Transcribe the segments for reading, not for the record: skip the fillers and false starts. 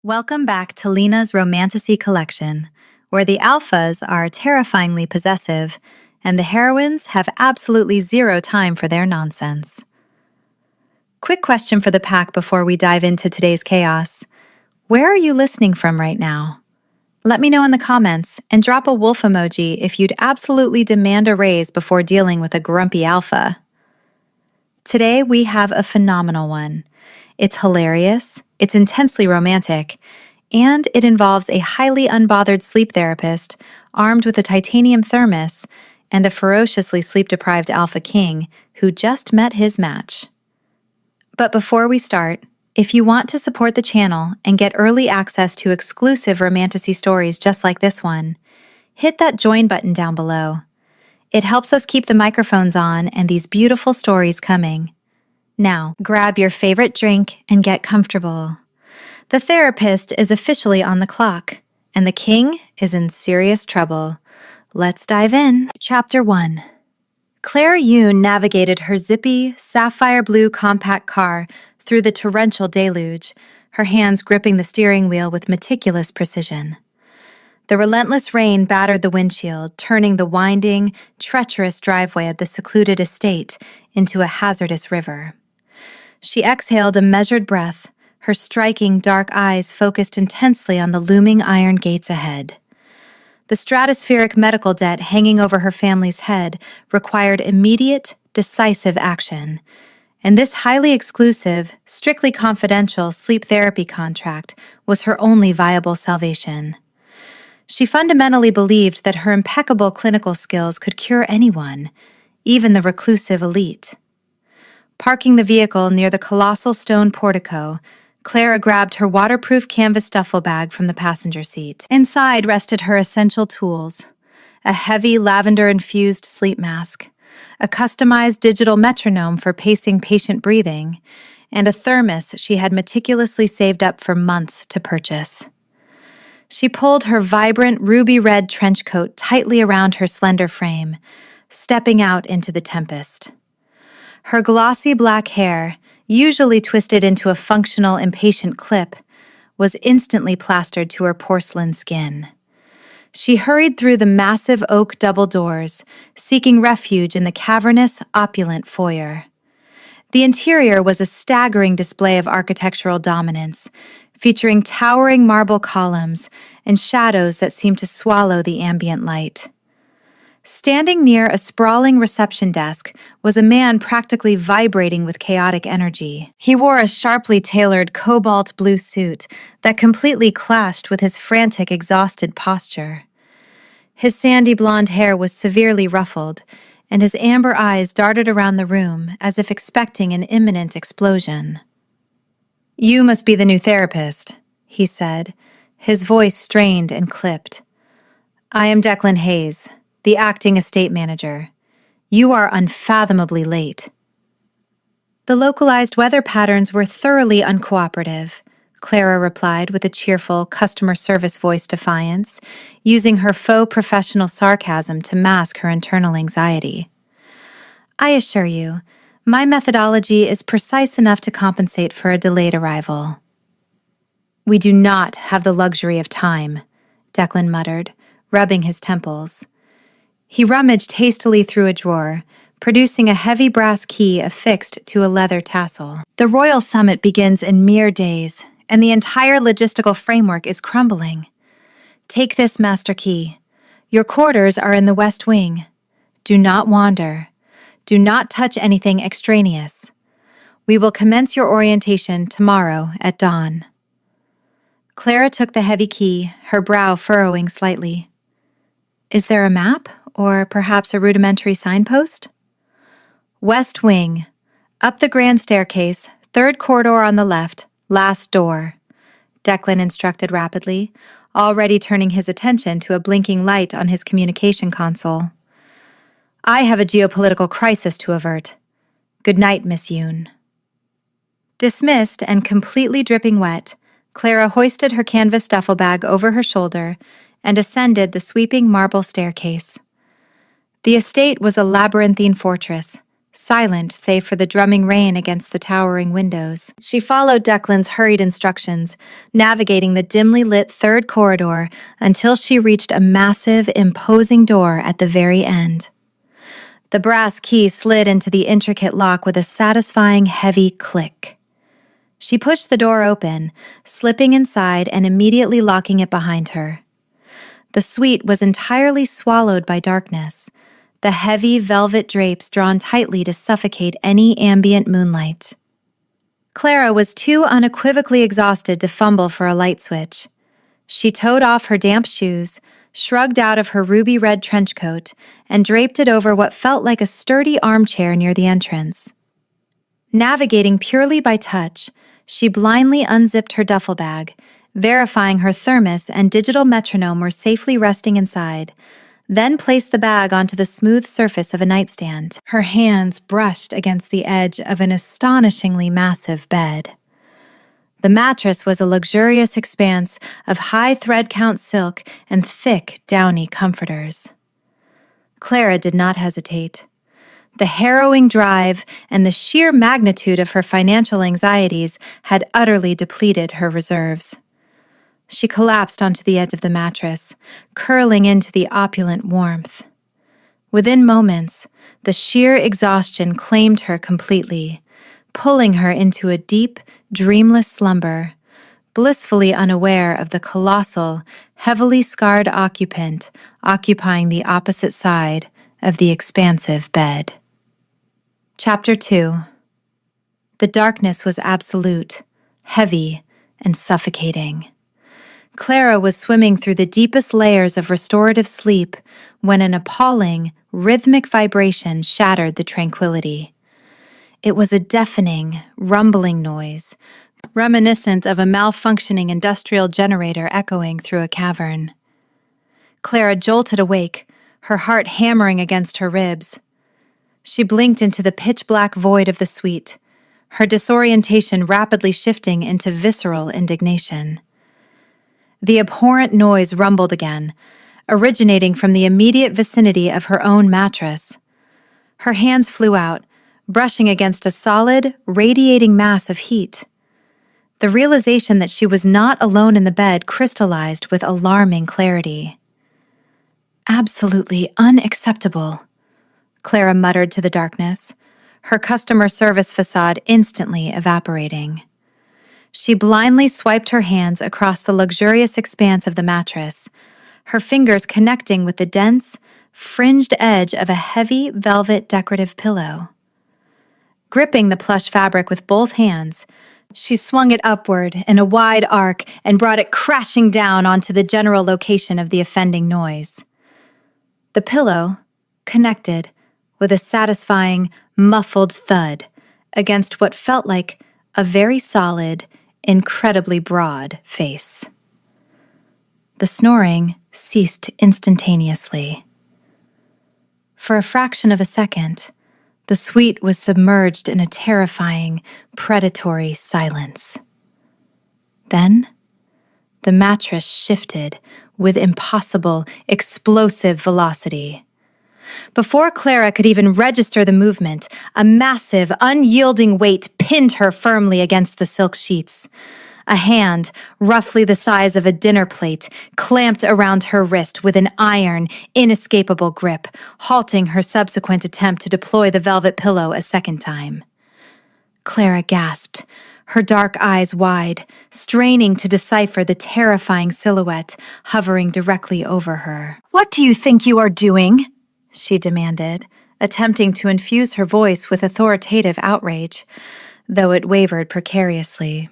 Welcome back to Lena's Romantasy Collection, where the alphas are terrifyingly possessive and the heroines have absolutely zero time for their nonsense. Quick question for the pack before we dive into today's chaos. Where are you listening from right now? Let me know in the comments and drop a wolf emoji if you'd absolutely demand a raise before dealing with a grumpy alpha. Today we have a phenomenal one. It's hilarious, it's intensely romantic, and it involves a highly unbothered sleep therapist armed with a titanium thermos and the ferociously sleep-deprived alpha king who just met his match. But before we start, if you want to support the channel and get early access to exclusive Romantasy stories just like this one, hit that join button down below. It helps us keep the microphones on and these beautiful stories coming. Now, grab your favorite drink and get comfortable. The therapist is officially on the clock, and the king is in serious trouble. Let's dive in. Chapter 1. Claire Yoon navigated her zippy, sapphire blue compact car through the torrential deluge, her hands gripping the steering wheel with meticulous precision. The relentless rain battered the windshield, turning the winding, treacherous driveway of the secluded estate into a hazardous river. She exhaled a measured breath, her striking dark eyes focused intensely on the looming iron gates ahead. The stratospheric medical debt hanging over her family's head required immediate, decisive action, and this highly exclusive, strictly confidential sleep therapy contract was her only viable salvation. She fundamentally believed that her impeccable clinical skills could cure anyone, even the reclusive elite. Parking the vehicle near the colossal stone portico, Clara grabbed her waterproof canvas duffel bag from the passenger seat. Inside rested her essential tools: a heavy lavender-infused sleep mask, a customized digital metronome for pacing patient breathing, and a thermos she had meticulously saved up for months to purchase. She pulled her vibrant ruby-red trench coat tightly around her slender frame, stepping out into the tempest. Her glossy black hair, usually twisted into a functional impatient clip, was instantly plastered to her porcelain skin. She hurried through the massive oak double doors, seeking refuge in the cavernous, opulent foyer. The interior was a staggering display of architectural dominance, featuring towering marble columns and shadows that seemed to swallow the ambient light. Standing near a sprawling reception desk was a man practically vibrating with chaotic energy. He wore a sharply tailored cobalt blue suit that completely clashed with his frantic, exhausted posture. His sandy blonde hair was severely ruffled, and his amber eyes darted around the room as if expecting an imminent explosion. "You must be the new therapist," he said, his voice strained and clipped. "I am Declan Hayes, the acting estate manager. You are unfathomably late." "The localized weather patterns were thoroughly uncooperative," Clara replied with a cheerful customer service voice defiance, using her faux professional sarcasm to mask her internal anxiety. "I assure you, my methodology is precise enough to compensate for a delayed arrival." "We do not have the luxury of time," Declan muttered, rubbing his temples. He rummaged hastily through a drawer, producing a heavy brass key affixed to a leather tassel. "The Royal Summit begins in mere days, and the entire logistical framework is crumbling. Take this master key. Your quarters are in the West Wing. Do not wander. Do not touch anything extraneous. We will commence your orientation tomorrow at dawn." Clara took the heavy key, her brow furrowing slightly. "Is there a map, or perhaps a rudimentary signpost?" "West Wing. Up the grand staircase, third corridor on the left, last door," Declan instructed rapidly, already turning his attention to a blinking light on his communication console. "I have a geopolitical crisis to avert. Good night, Miss Yoon." Dismissed and completely dripping wet, Clara hoisted her canvas duffel bag over her shoulder and ascended the sweeping marble staircase. The estate was a labyrinthine fortress, silent save for the drumming rain against the towering windows. She followed Declan's hurried instructions, navigating the dimly lit third corridor until she reached a massive, imposing door at the very end. The brass key slid into the intricate lock with a satisfying heavy click. She pushed the door open, slipping inside and immediately locking it behind her. The suite was entirely swallowed by darkness, the heavy velvet drapes drawn tightly to suffocate any ambient moonlight. Clara was too unequivocally exhausted to fumble for a light switch. She towed off her damp shoes, shrugged out of her ruby-red trench coat, and draped it over what felt like a sturdy armchair near the entrance. Navigating purely by touch, she blindly unzipped her duffel bag, verifying her thermos and digital metronome were safely resting inside, then placed the bag onto the smooth surface of a nightstand. Her hands brushed against the edge of an astonishingly massive bed. The mattress was a luxurious expanse of high thread count silk and thick, downy comforters. Clara did not hesitate. The harrowing drive and the sheer magnitude of her financial anxieties had utterly depleted her reserves. She collapsed onto the edge of the mattress, curling into the opulent warmth. Within moments, the sheer exhaustion claimed her completely, pulling her into a deep, dreamless slumber, blissfully unaware of the colossal, heavily scarred occupant occupying the opposite side of the expansive bed. Chapter 2. The darkness was absolute, heavy, and suffocating. Clara was swimming through the deepest layers of restorative sleep when an appalling, rhythmic vibration shattered the tranquility. It was a deafening, rumbling noise, reminiscent of a malfunctioning industrial generator echoing through a cavern. Clara jolted awake, her heart hammering against her ribs. She blinked into the pitch-black void of the suite, her disorientation rapidly shifting into visceral indignation. The abhorrent noise rumbled again, originating from the immediate vicinity of her own mattress. Her hands flew out, brushing against a solid, radiating mass of heat. The realization that she was not alone in the bed crystallized with alarming clarity. "Absolutely unacceptable," Clara muttered to the darkness, her customer service facade instantly evaporating. She blindly swiped her hands across the luxurious expanse of the mattress, her fingers connecting with the dense, fringed edge of a heavy velvet decorative pillow. Gripping the plush fabric with both hands, she swung it upward in a wide arc and brought it crashing down onto the general location of the offending noise. The pillow connected with a satisfying, muffled thud against what felt like a very solid, incredibly broad face. The snoring ceased instantaneously. For a fraction of a second, the suite was submerged in a terrifying, predatory silence. Then, the mattress shifted with impossible, explosive velocity. Before Clara could even register the movement, a massive, unyielding weight pinned her firmly against the silk sheets. A hand, roughly the size of a dinner plate, clamped around her wrist with an iron, inescapable grip, halting her subsequent attempt to deploy the velvet pillow a second time. Clara gasped, her dark eyes wide, straining to decipher the terrifying silhouette hovering directly over her. "What do you think you are doing?" she demanded, attempting to infuse her voice with authoritative outrage, though it wavered precariously.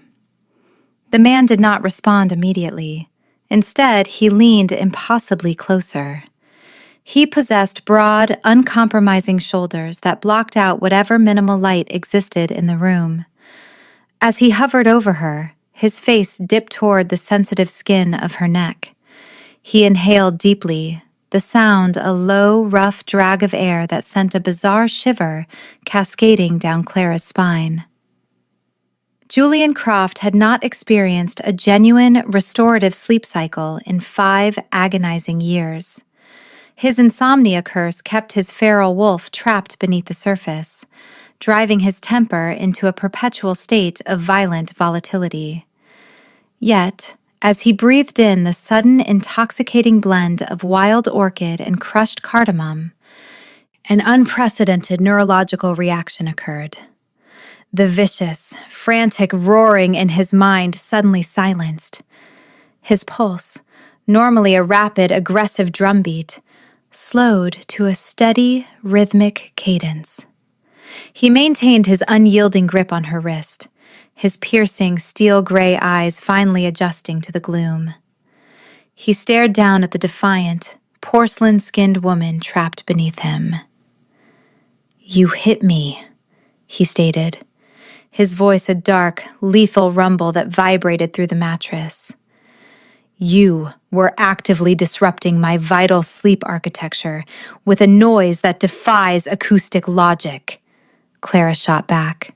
The man did not respond immediately. Instead, he leaned impossibly closer. He possessed broad, uncompromising shoulders that blocked out whatever minimal light existed in the room. As he hovered over her, his face dipped toward the sensitive skin of her neck. He inhaled deeply, the sound a low, rough drag of air that sent a bizarre shiver cascading down Clara's spine. Julian Croft had not experienced a genuine restorative sleep cycle in 5 agonizing years. His insomnia curse kept his feral wolf trapped beneath the surface, driving his temper into a perpetual state of violent volatility. Yet, as he breathed in the sudden intoxicating blend of wild orchid and crushed cardamom, an unprecedented neurological reaction occurred. The vicious, frantic roaring in his mind suddenly silenced. His pulse, normally a rapid, aggressive drumbeat, slowed to a steady, rhythmic cadence. He maintained his unyielding grip on her wrist, his piercing, steel-gray eyes finally adjusting to the gloom. He stared down at the defiant, porcelain-skinned woman trapped beneath him. "You hit me," he stated, his voice a dark, lethal rumble that vibrated through the mattress. "You were actively disrupting my vital sleep architecture with a noise that defies acoustic logic," Clara shot back,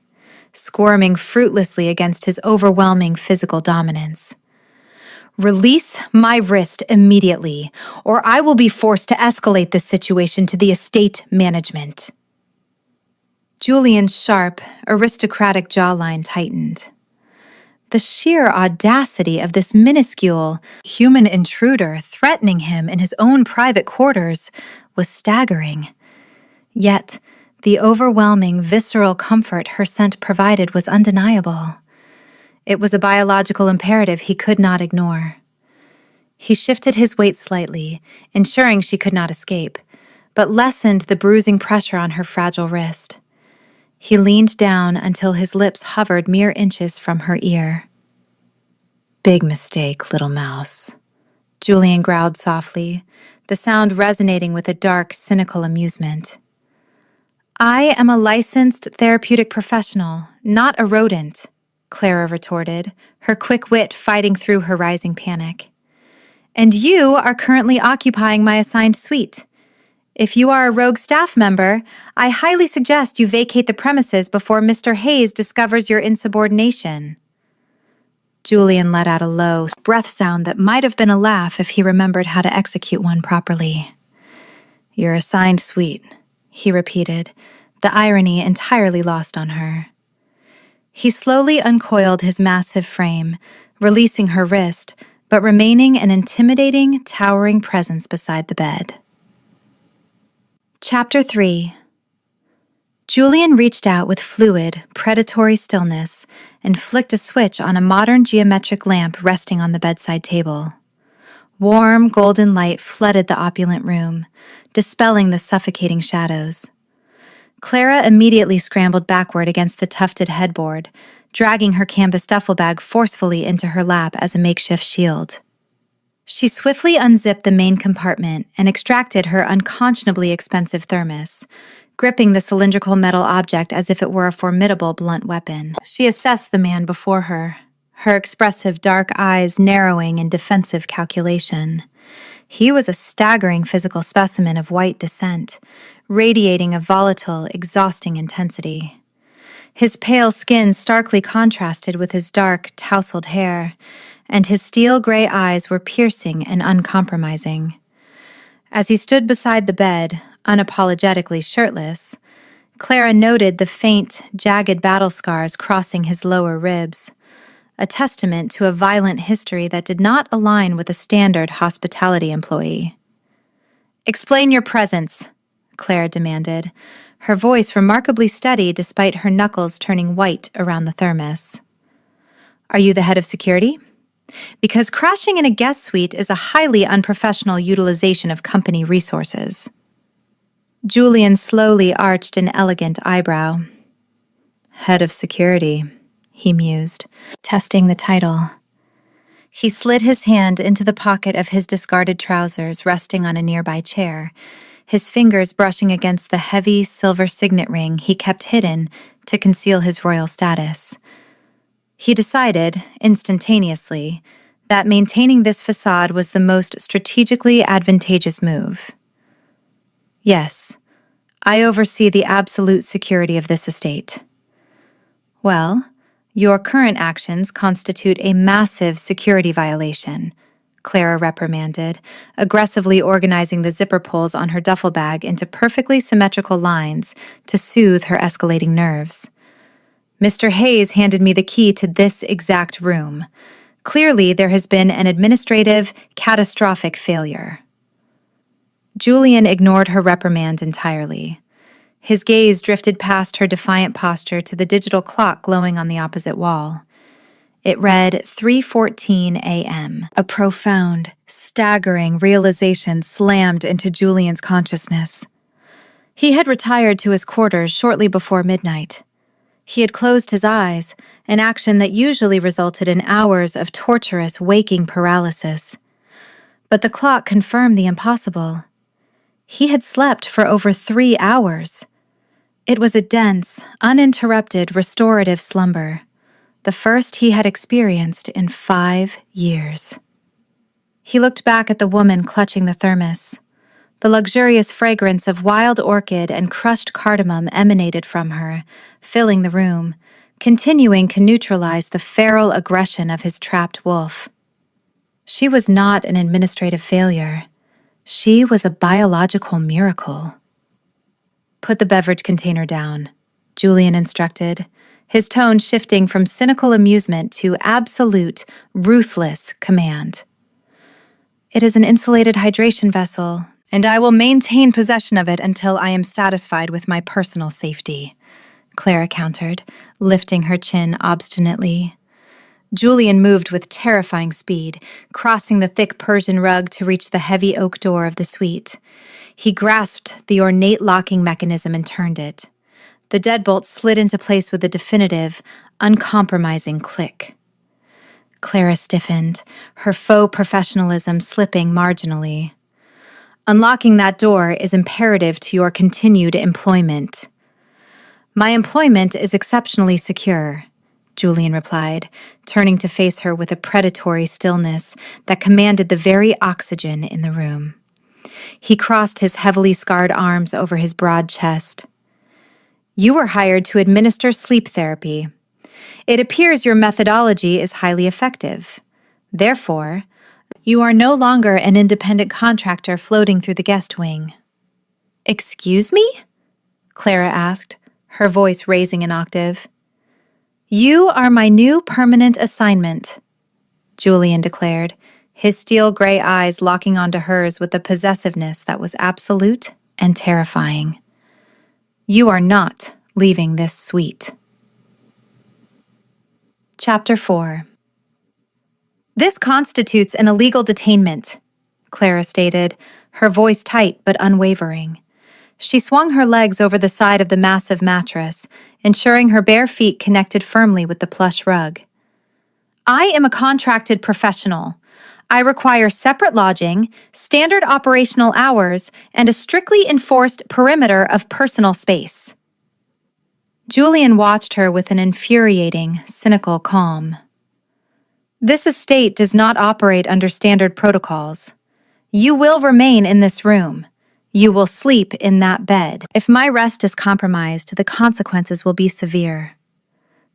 squirming fruitlessly against his overwhelming physical dominance. "Release my wrist immediately, or I will be forced to escalate this situation to the estate management." Julian's sharp, aristocratic jawline tightened. The sheer audacity of this minuscule, human intruder threatening him in his own private quarters was staggering. Yet, the overwhelming, visceral comfort her scent provided was undeniable. It was a biological imperative he could not ignore. He shifted his weight slightly, ensuring she could not escape, but lessened the bruising pressure on her fragile wrist. He leaned down until his lips hovered mere inches from her ear. "Big mistake, little mouse," Julian growled softly, the sound resonating with a dark, cynical amusement. "I am a licensed therapeutic professional, not a rodent," Clara retorted, her quick wit fighting through her rising panic. "And you are currently occupying my assigned suite. If you are a rogue staff member, I highly suggest you vacate the premises before Mr. Hayes discovers your insubordination." Julian let out a low, breath sound that might have been a laugh if he remembered how to execute one properly. "Your assigned suite," he repeated, the irony entirely lost on her. He slowly uncoiled his massive frame, releasing her wrist, but remaining an intimidating, towering presence beside the bed. Chapter 3. Julian reached out with fluid, predatory stillness and flicked a switch on a modern geometric lamp resting on the bedside table. Warm, golden light flooded the opulent room, dispelling the suffocating shadows. Clara immediately scrambled backward against the tufted headboard, dragging her canvas duffel bag forcefully into her lap as a makeshift shield. She swiftly unzipped the main compartment and extracted her unconscionably expensive thermos, gripping the cylindrical metal object as if it were a formidable blunt weapon. She assessed the man before her, her expressive dark eyes narrowing in defensive calculation. He was a staggering physical specimen of white descent, radiating a volatile, exhausting intensity. His pale skin starkly contrasted with his dark, tousled hair, and his steel-gray eyes were piercing and uncompromising. As he stood beside the bed, unapologetically shirtless, Clara noted the faint, jagged battle scars crossing his lower ribs, a testament to a violent history that did not align with a standard hospitality employee. "Explain your presence," Clara demanded, her voice remarkably steady despite her knuckles turning white around the thermos. "Are you the head of security? Because crashing in a guest suite is a highly unprofessional utilization of company resources." Julian slowly arched an elegant eyebrow. "Head of security," he mused, testing the title. He slid his hand into the pocket of his discarded trousers resting on a nearby chair, his fingers brushing against the heavy silver signet ring he kept hidden to conceal his royal status. He decided, instantaneously, that maintaining this facade was the most strategically advantageous move. "Yes, I oversee the absolute security of this estate." "Well, your current actions constitute a massive security violation," Clara reprimanded, aggressively organizing the zipper pulls on her duffel bag into perfectly symmetrical lines to soothe her escalating nerves. Mr. Hayes handed me the key to this exact room. Clearly, there has been an administrative, catastrophic failure. Julian ignored her reprimand entirely. His gaze drifted past her defiant posture to the digital clock glowing on the opposite wall. It read 3:14 a.m. A profound, staggering realization slammed into Julian's consciousness. He had retired to his quarters shortly before midnight. He had closed his eyes, an action that usually resulted in hours of torturous waking paralysis. But the clock confirmed the impossible. He had slept for over 3 hours. It was a dense, uninterrupted, restorative slumber, the first he had experienced in 5 years. He looked back at the woman clutching the thermos. The luxurious fragrance of wild orchid and crushed cardamom emanated from her, filling the room, continuing to neutralize the feral aggression of his trapped wolf. She was not an administrative failure. She was a biological miracle. "Put the beverage container down," Julian instructed, his tone shifting from cynical amusement to absolute, ruthless command. "It is an insulated hydration vessel, and I will maintain possession of it until I am satisfied with my personal safety," Clara countered, lifting her chin obstinately. Julian moved with terrifying speed, crossing the thick Persian rug to reach the heavy oak door of the suite. He grasped the ornate locking mechanism and turned it. The deadbolt slid into place with a definitive, uncompromising click. Clara stiffened, her faux professionalism slipping marginally. "Unlocking that door is imperative to your continued employment." "My employment is exceptionally secure," Julian replied, turning to face her with a predatory stillness that commanded the very oxygen in the room. He crossed his heavily scarred arms over his broad chest. "You were hired to administer sleep therapy. It appears your methodology is highly effective. Therefore, you are no longer an independent contractor floating through the guest wing." "Excuse me?" Clara asked, her voice raising an octave. "You are my new permanent assignment," Julian declared, his steel gray eyes locking onto hers with a possessiveness that was absolute and terrifying. "You are not leaving this suite." Chapter 4. "This constitutes an illegal detainment," Clara stated, her voice tight but unwavering. She swung her legs over the side of the massive mattress, ensuring her bare feet connected firmly with the plush rug. "I am a contracted professional. I require separate lodging, standard operational hours, and a strictly enforced perimeter of personal space." Julian watched her with an infuriating, cynical calm. "This estate does not operate under standard protocols. You will remain in this room. You will sleep in that bed. If my rest is compromised, the consequences will be severe."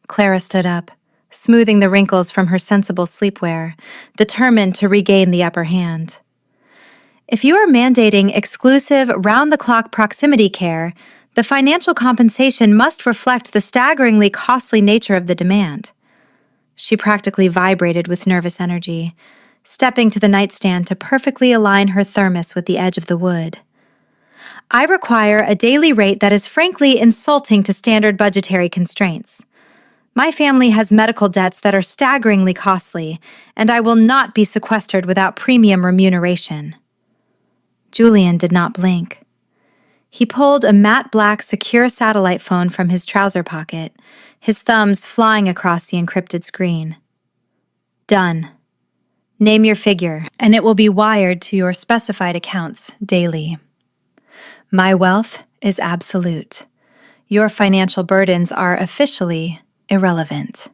Clara stood up, smoothing the wrinkles from her sensible sleepwear, determined to regain the upper hand. "If you are mandating exclusive, round-the-clock proximity care, the financial compensation must reflect the staggeringly costly nature of the demand." She practically vibrated with nervous energy, stepping to the nightstand to perfectly align her thermos with the edge of the wood. "I require a daily rate that is frankly insulting to standard budgetary constraints. My family has medical debts that are staggeringly costly, and I will not be sequestered without premium remuneration." Julian did not blink. He pulled a matte black secure satellite phone from his trouser pocket, his thumbs flying across the encrypted screen. "Done. Name your figure, and it will be wired to your specified accounts daily. My wealth is absolute. Your financial burdens are officially irrelevant."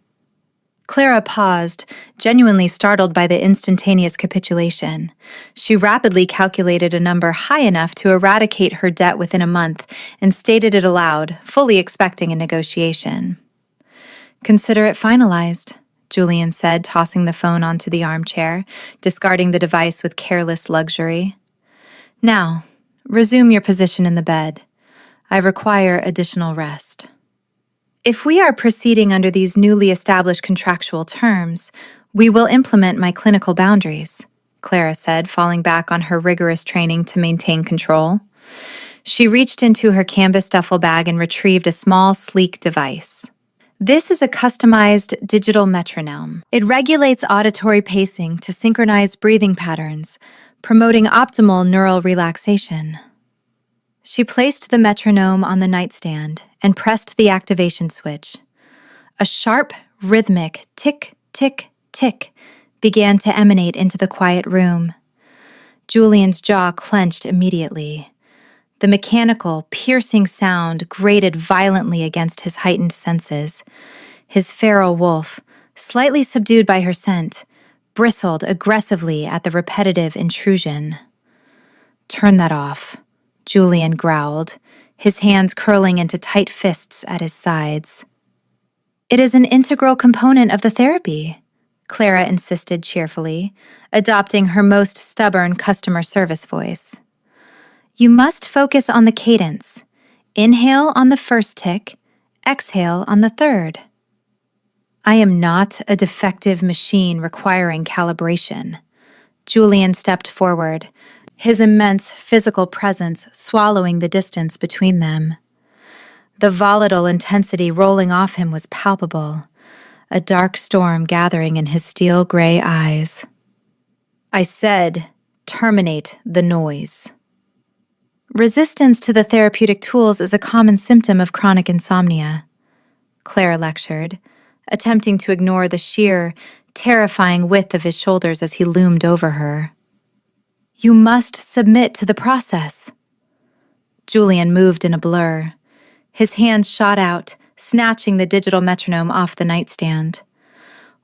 Clara paused, genuinely startled by the instantaneous capitulation. She rapidly calculated a number high enough to eradicate her debt within a month and stated it aloud, fully expecting a negotiation. "Consider it finalized," Julian said, tossing the phone onto the armchair, discarding the device with careless luxury. Now, resume your position in the bed. I require additional rest. If we are proceeding under these newly established contractual terms, we will implement my clinical boundaries, Clara said, falling back on her rigorous training to maintain control. She reached into her canvas duffel bag and retrieved a small, sleek device. This is a customized digital metronome. It regulates auditory pacing to synchronize breathing patterns, promoting optimal neural relaxation. She placed the metronome on the nightstand and pressed the activation switch. A sharp, rhythmic tick, tick, tick began to emanate into the quiet room. Julian's jaw clenched immediately. The mechanical, piercing sound grated violently against his heightened senses. His feral wolf, slightly subdued by her scent, bristled aggressively at the repetitive intrusion. "Turn that off," Julian growled, his hands curling into tight fists at his sides. "It is an integral component of the therapy," Clara insisted cheerfully, adopting her most stubborn customer service voice. "You must focus on the cadence. Inhale on the first tick, exhale on the third." "I am not a defective machine requiring calibration." Julian stepped forward, his immense physical presence swallowing the distance between them. The volatile intensity rolling off him was palpable, a dark storm gathering in his steel-gray eyes. "I said, terminate the noise." "Resistance to the therapeutic tools is a common symptom of chronic insomnia," Clara lectured, attempting to ignore the sheer, terrifying width of his shoulders as he loomed over her. "You must submit to the process." Julian moved in a blur. His hand shot out, snatching the digital metronome off the nightstand.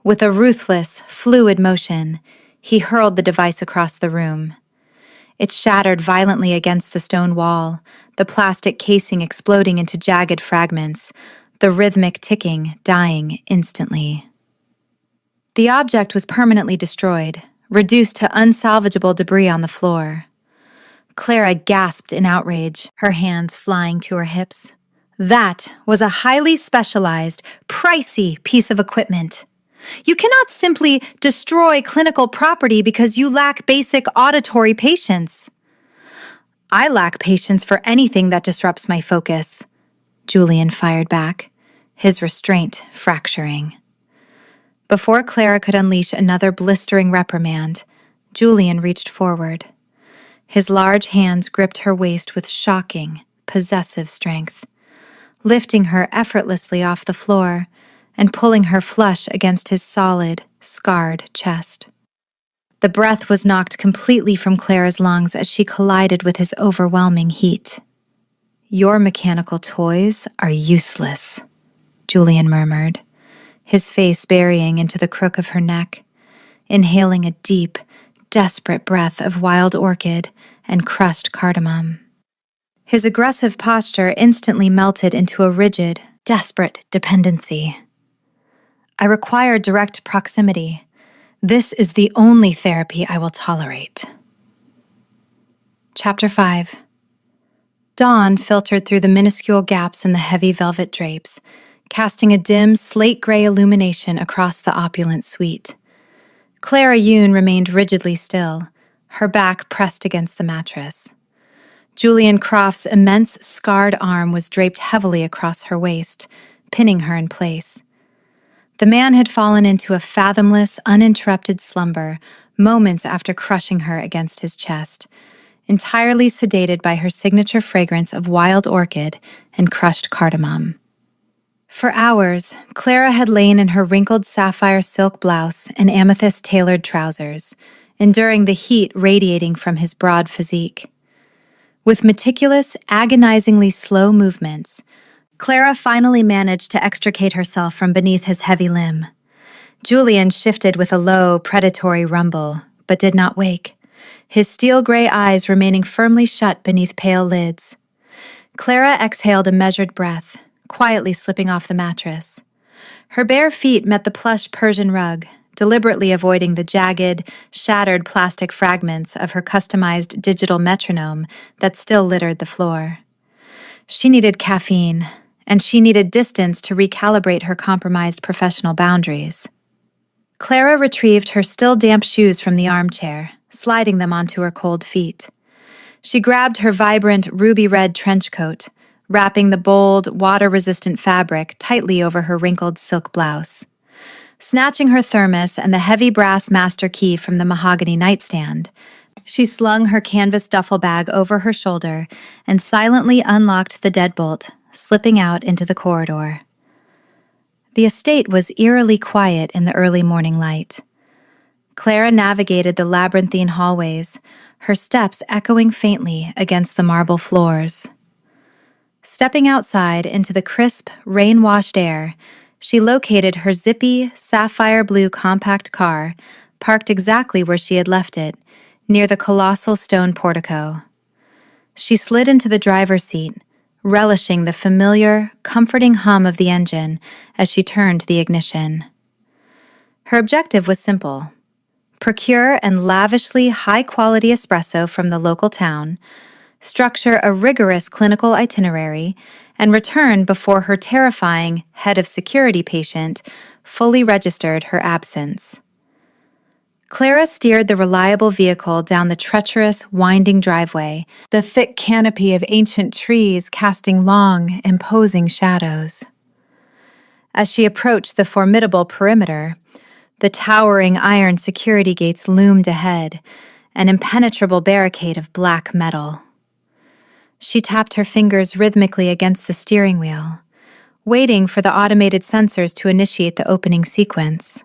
With a ruthless, fluid motion, he hurled the device across the room. It shattered violently against the stone wall, the plastic casing exploding into jagged fragments, the rhythmic ticking dying instantly. The object was permanently destroyed, reduced to unsalvageable debris on the floor. Clara gasped in outrage, her hands flying to her hips. That was a highly specialized, pricey piece of equipment. You cannot simply destroy clinical property because you lack basic auditory patience. "I lack patience for anything that disrupts my focus," Julian fired back, his restraint fracturing. Before Clara could unleash another blistering reprimand, Julian reached forward. His large hands gripped her waist with shocking, possessive strength, lifting her effortlessly off the floor and pulling her flush against his solid, scarred chest. The breath was knocked completely from Clara's lungs as she collided with his overwhelming heat. "Your mechanical toys are useless," Julian murmured, his face burying into the crook of her neck, inhaling a deep, desperate breath of wild orchid and crushed cardamom. His aggressive posture instantly melted into a rigid, desperate dependency. "I require direct proximity. This is the only therapy I will tolerate." Chapter 5. Dawn filtered through the minuscule gaps in the heavy velvet drapes, casting a dim, slate-gray illumination across the opulent suite. Clara Yoon remained rigidly still, her back pressed against the mattress. Julian Croft's immense, scarred arm was draped heavily across her waist, pinning her in place. The man had fallen into a fathomless, uninterrupted slumber moments after crushing her against his chest, entirely sedated by her signature fragrance of wild orchid and crushed cardamom. For hours, Clara had lain in her wrinkled sapphire silk blouse and amethyst-tailored trousers, enduring the heat radiating from his broad physique. With meticulous, agonizingly slow movements, Clara finally managed to extricate herself from beneath his heavy limb. Julian shifted with a low, predatory rumble, but did not wake, his steel-gray eyes remaining firmly shut beneath pale lids. Clara exhaled a measured breath, quietly slipping off the mattress. Her bare feet met the plush Persian rug, deliberately avoiding the jagged, shattered plastic fragments of her customized digital metronome that still littered the floor. She needed caffeine, and she needed distance to recalibrate her compromised professional boundaries. Clara retrieved her still damp shoes from the armchair, sliding them onto her cold feet. She grabbed her vibrant ruby-red trench coat, wrapping the bold, water-resistant fabric tightly over her wrinkled silk blouse. Snatching her thermos and the heavy brass master key from the mahogany nightstand, she slung her canvas duffel bag over her shoulder and silently unlocked the deadbolt, slipping out into the corridor. The estate was eerily quiet in the early morning light. Clara navigated the labyrinthine hallways, her steps echoing faintly against the marble floors. Stepping outside into the crisp, rain-washed air, she located her zippy, sapphire blue compact car, parked exactly where she had left it, near the colossal stone portico. She slid into the driver's seat, relishing the familiar, comforting hum of the engine as she turned the ignition. Her objective was simple: procure and lavishly high-quality espresso from the local town, structure a rigorous clinical itinerary, and return before her terrifying head of security patient fully registered her absence. Clara steered the reliable vehicle down the treacherous, winding driveway, the thick canopy of ancient trees casting long, imposing shadows. As she approached the formidable perimeter, the towering iron security gates loomed ahead, an impenetrable barricade of black metal. She tapped her fingers rhythmically against the steering wheel, waiting for the automated sensors to initiate the opening sequence.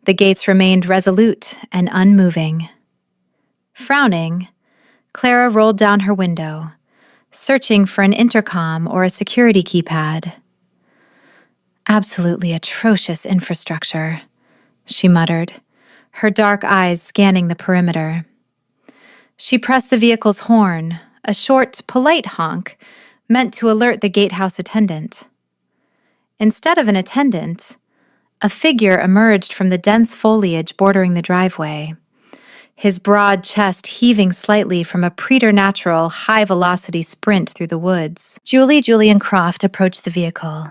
The gates remained resolute and unmoving. Frowning, Clara rolled down her window, searching for an intercom or a security keypad. Absolutely atrocious infrastructure, she muttered, her dark eyes scanning the perimeter. She pressed the vehicle's horn, a short, polite honk meant to alert the gatehouse attendant. Instead of an attendant, a figure emerged from the dense foliage bordering the driveway, his broad chest heaving slightly from a preternatural, high-velocity sprint through the woods. Julian Croft approached the vehicle,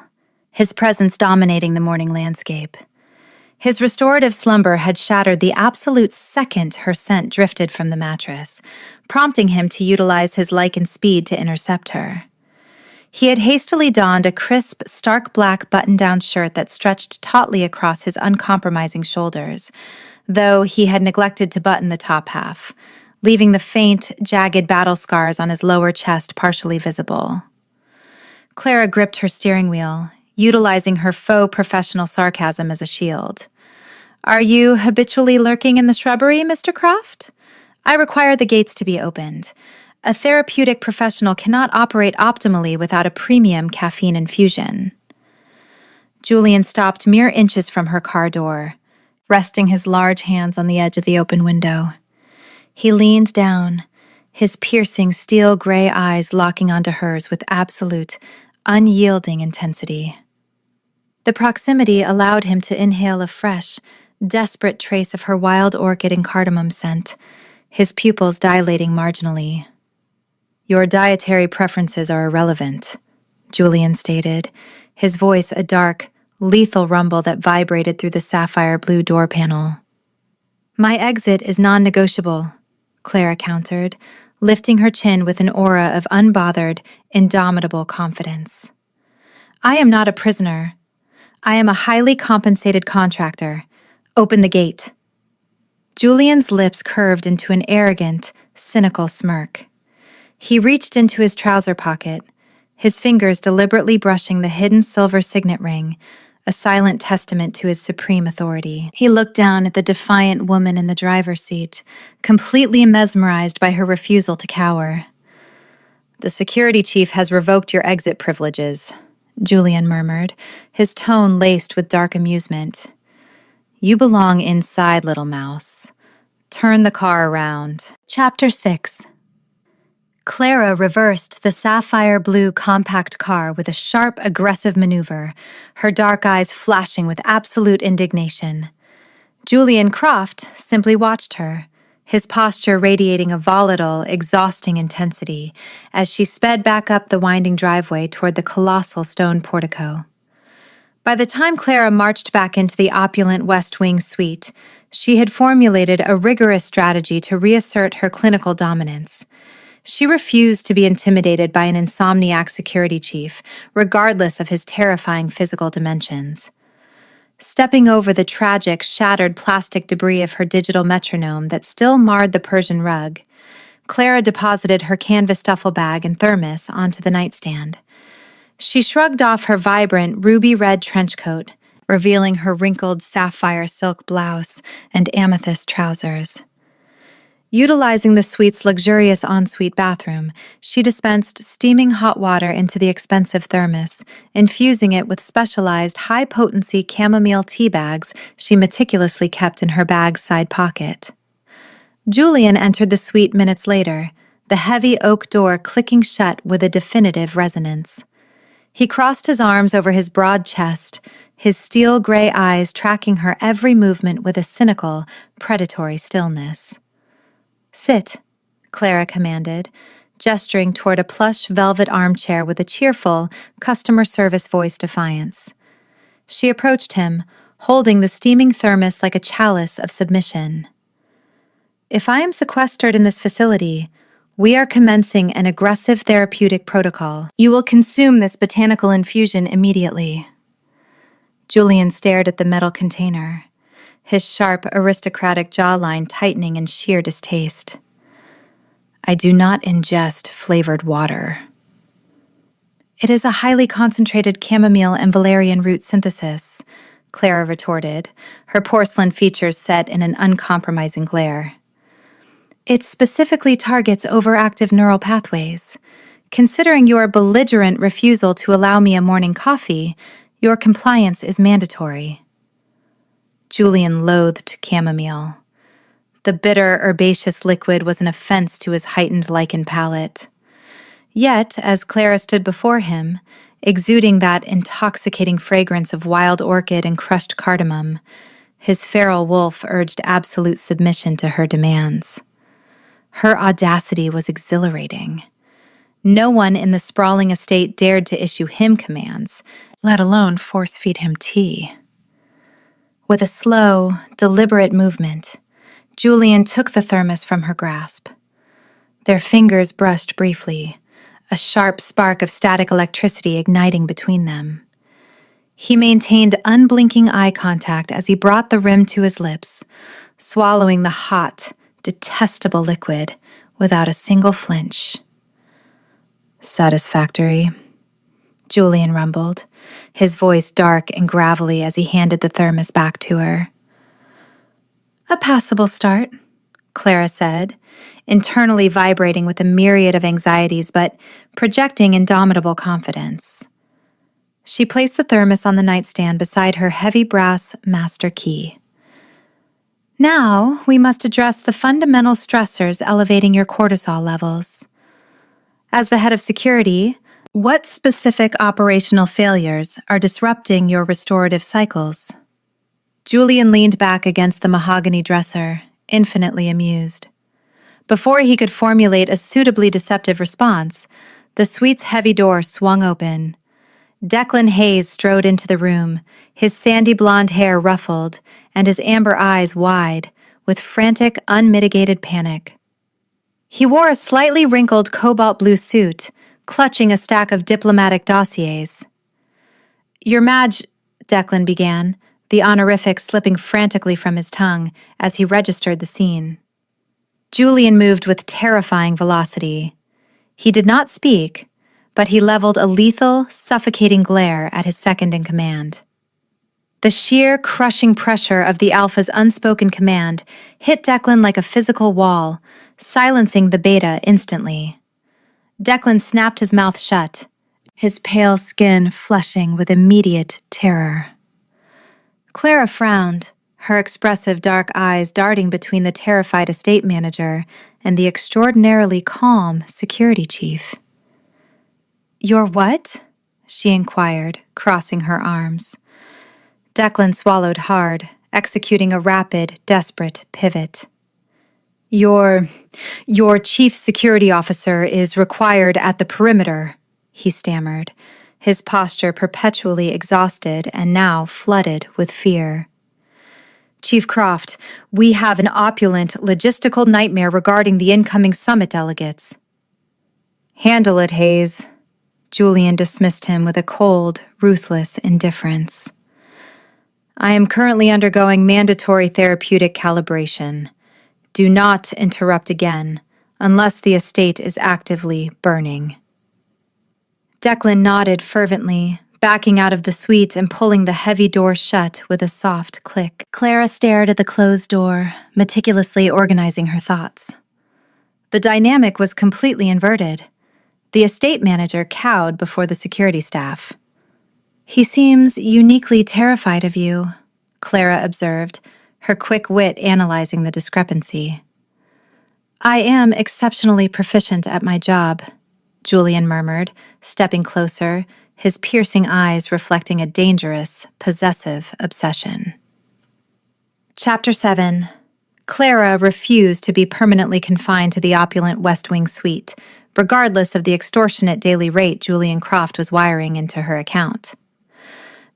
his presence dominating the morning landscape. His restorative slumber had shattered the absolute second her scent drifted from the mattress, prompting him to utilize his lichen speed to intercept her. He had hastily donned a crisp, stark black button-down shirt that stretched tautly across his uncompromising shoulders, though he had neglected to button the top half, leaving the faint, jagged battle scars on his lower chest partially visible. Clara gripped her steering wheel, utilizing her faux professional sarcasm as a shield. "Are you habitually lurking in the shrubbery, Mr. Croft? I require the gates to be opened. A therapeutic professional cannot operate optimally without a premium caffeine infusion." Julian stopped mere inches from her car door, resting his large hands on the edge of the open window. He leaned down, his piercing steel-gray eyes locking onto hers with absolute, unyielding intensity. The proximity allowed him to inhale a fresh, desperate trace of her wild orchid and cardamom scent, his pupils dilating marginally. "Your dietary preferences are irrelevant," Julian stated, his voice a dark, lethal rumble that vibrated through the sapphire blue door panel. "My exit is non-negotiable," Clara countered, lifting her chin with an aura of unbothered, indomitable confidence. "I am not a prisoner. I am a highly compensated contractor. Open the gate." Julian's lips curved into an arrogant, cynical smirk. He reached into his trouser pocket, his fingers deliberately brushing the hidden silver signet ring, a silent testament to his supreme authority. He looked down at the defiant woman in the driver's seat, completely mesmerized by her refusal to cower. "The security chief has revoked your exit privileges," Julian murmured, his tone laced with dark amusement. "You belong inside, little mouse. Turn the car around." Chapter 6. Clara reversed the sapphire blue compact car with a sharp, aggressive maneuver, her dark eyes flashing with absolute indignation. Julian Croft simply watched her, his posture radiating a volatile, exhausting intensity as she sped back up the winding driveway toward the colossal stone portico. By the time Clara marched back into the opulent West Wing suite, she had formulated a rigorous strategy to reassert her clinical dominance. She refused to be intimidated by an insomniac security chief, regardless of his terrifying physical dimensions. Stepping over the tragic, shattered plastic debris of her digital metronome that still marred the Persian rug, Clara deposited her canvas duffel bag and thermos onto the nightstand. She shrugged off her vibrant, ruby-red trench coat, revealing her wrinkled sapphire silk blouse and amethyst trousers. Utilizing the suite's luxurious ensuite bathroom, she dispensed steaming hot water into the expensive thermos, infusing it with specialized high-potency chamomile tea bags she meticulously kept in her bag's side pocket. Julian entered the suite minutes later, the heavy oak door clicking shut with a definitive resonance. He crossed his arms over his broad chest, his steel-gray eyes tracking her every movement with a cynical, predatory stillness. "Sit," Clara commanded, gesturing toward a plush velvet armchair with a cheerful, customer service voice defiance. She approached him, holding the steaming thermos like a chalice of submission. "If I am sequestered in this facility, we are commencing an aggressive therapeutic protocol. You will consume this botanical infusion immediately." Julian stared at the metal container, his sharp, aristocratic jawline tightening in sheer distaste. "I do not ingest flavored water." "It is a highly concentrated chamomile and valerian root synthesis," Clara retorted, her porcelain features set in an uncompromising glare. "It specifically targets overactive neural pathways. Considering your belligerent refusal to allow me a morning coffee, your compliance is mandatory." Julian loathed chamomile. The bitter, herbaceous liquid was an offense to his heightened lichen palate. Yet, as Clara stood before him, exuding that intoxicating fragrance of wild orchid and crushed cardamom, his feral wolf urged absolute submission to her demands. Her audacity was exhilarating. No one in the sprawling estate dared to issue him commands, let alone force-feed him tea. With a slow, deliberate movement, Julian took the thermos from her grasp. Their fingers brushed briefly, a sharp spark of static electricity igniting between them. He maintained unblinking eye contact as he brought the rim to his lips, swallowing the hot, detestable liquid without a single flinch. "Satisfactory," Julian rumbled, his voice dark and gravelly as he handed the thermos back to her. "A passable start," Clara said, internally vibrating with a myriad of anxieties but projecting indomitable confidence. She placed the thermos on the nightstand beside her heavy brass master key. "Now, we must address the fundamental stressors elevating your cortisol levels. As the head of security, what specific operational failures are disrupting your restorative cycles?" Julian leaned back against the mahogany dresser, infinitely amused. Before he could formulate a suitably deceptive response, the suite's heavy door swung open. Declan Hayes strode into the room, his sandy blonde hair ruffled and his amber eyes wide, with frantic, unmitigated panic. He wore a slightly wrinkled cobalt blue suit, clutching a stack of diplomatic dossiers. "Your Declan began, the honorific slipping frantically from his tongue as he registered the scene. Julian moved with terrifying velocity. He did not speak, but he leveled a lethal, suffocating glare at his second-in-command. The sheer, crushing pressure of the Alpha's unspoken command hit Declan like a physical wall, silencing the Beta instantly. Declan snapped his mouth shut, his pale skin flushing with immediate terror. Clara frowned, her expressive dark eyes darting between the terrified estate manager and the extraordinarily calm security chief. "Your what?" she inquired, crossing her arms. Declan swallowed hard, executing a rapid, desperate pivot. Your chief security officer is required at the perimeter," he stammered, his posture perpetually exhausted and now flooded with fear. "Chief Croft, we have an opulent logistical nightmare regarding the incoming summit delegates." "Handle it, Hayes." Julian dismissed him with a cold, ruthless indifference. "I am currently undergoing mandatory therapeutic calibration. Do not interrupt again, unless the estate is actively burning." Declan nodded fervently, backing out of the suite and pulling the heavy door shut with a soft click. Clara stared at the closed door, meticulously organizing her thoughts. The dynamic was completely inverted. The estate manager cowed before the security staff. "He seems uniquely terrified of you," Clara observed, her quick wit analyzing the discrepancy. "I am exceptionally proficient at my job," Julian murmured, stepping closer, his piercing eyes reflecting a dangerous, possessive obsession. Chapter 7. Clara refused to be permanently confined to the opulent West Wing suite, regardless of the extortionate daily rate Julian Croft was wiring into her account.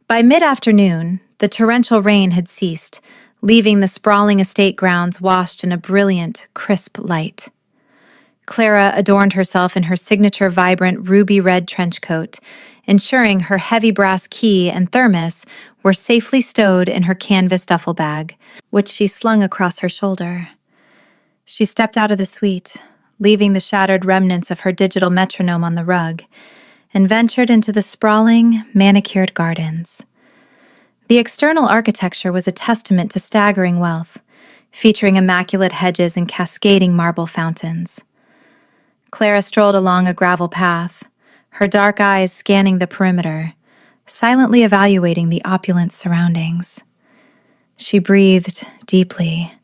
By mid-afternoon, the torrential rain had ceased, leaving the sprawling estate grounds washed in a brilliant, crisp light. Clara adorned herself in her signature vibrant ruby-red trench coat, ensuring her heavy brass key and thermos were safely stowed in her canvas duffel bag, which she slung across her shoulder. She stepped out of the suite, leaving the shattered remnants of her digital metronome on the rug, and ventured into the sprawling, manicured gardens. The external architecture was a testament to staggering wealth, featuring immaculate hedges and cascading marble fountains. Clara strolled along a gravel path, her dark eyes scanning the perimeter, silently evaluating the opulent surroundings. She breathed deeply,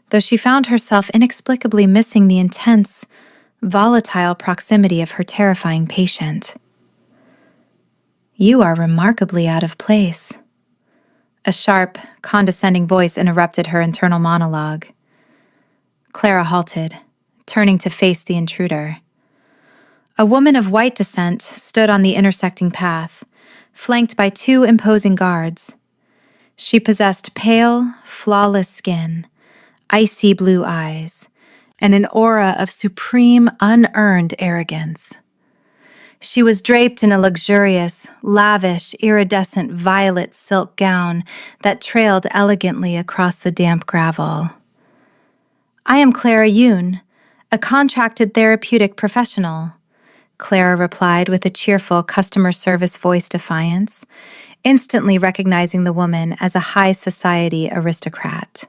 though she found herself inexplicably missing the intense, volatile proximity of her terrifying patient. "You are remarkably out of place." A sharp, condescending voice interrupted her internal monologue. Clara halted, turning to face the intruder. A woman of white descent stood on the intersecting path, flanked by two imposing guards. She possessed pale, flawless skin, icy blue eyes, and an aura of supreme, unearned arrogance. She was draped in a luxurious, lavish, iridescent violet silk gown that trailed elegantly across the damp gravel. "I am Clara Yoon, a contracted therapeutic professional," Clara replied with a cheerful customer service voice defiance, instantly recognizing the woman as a high society aristocrat.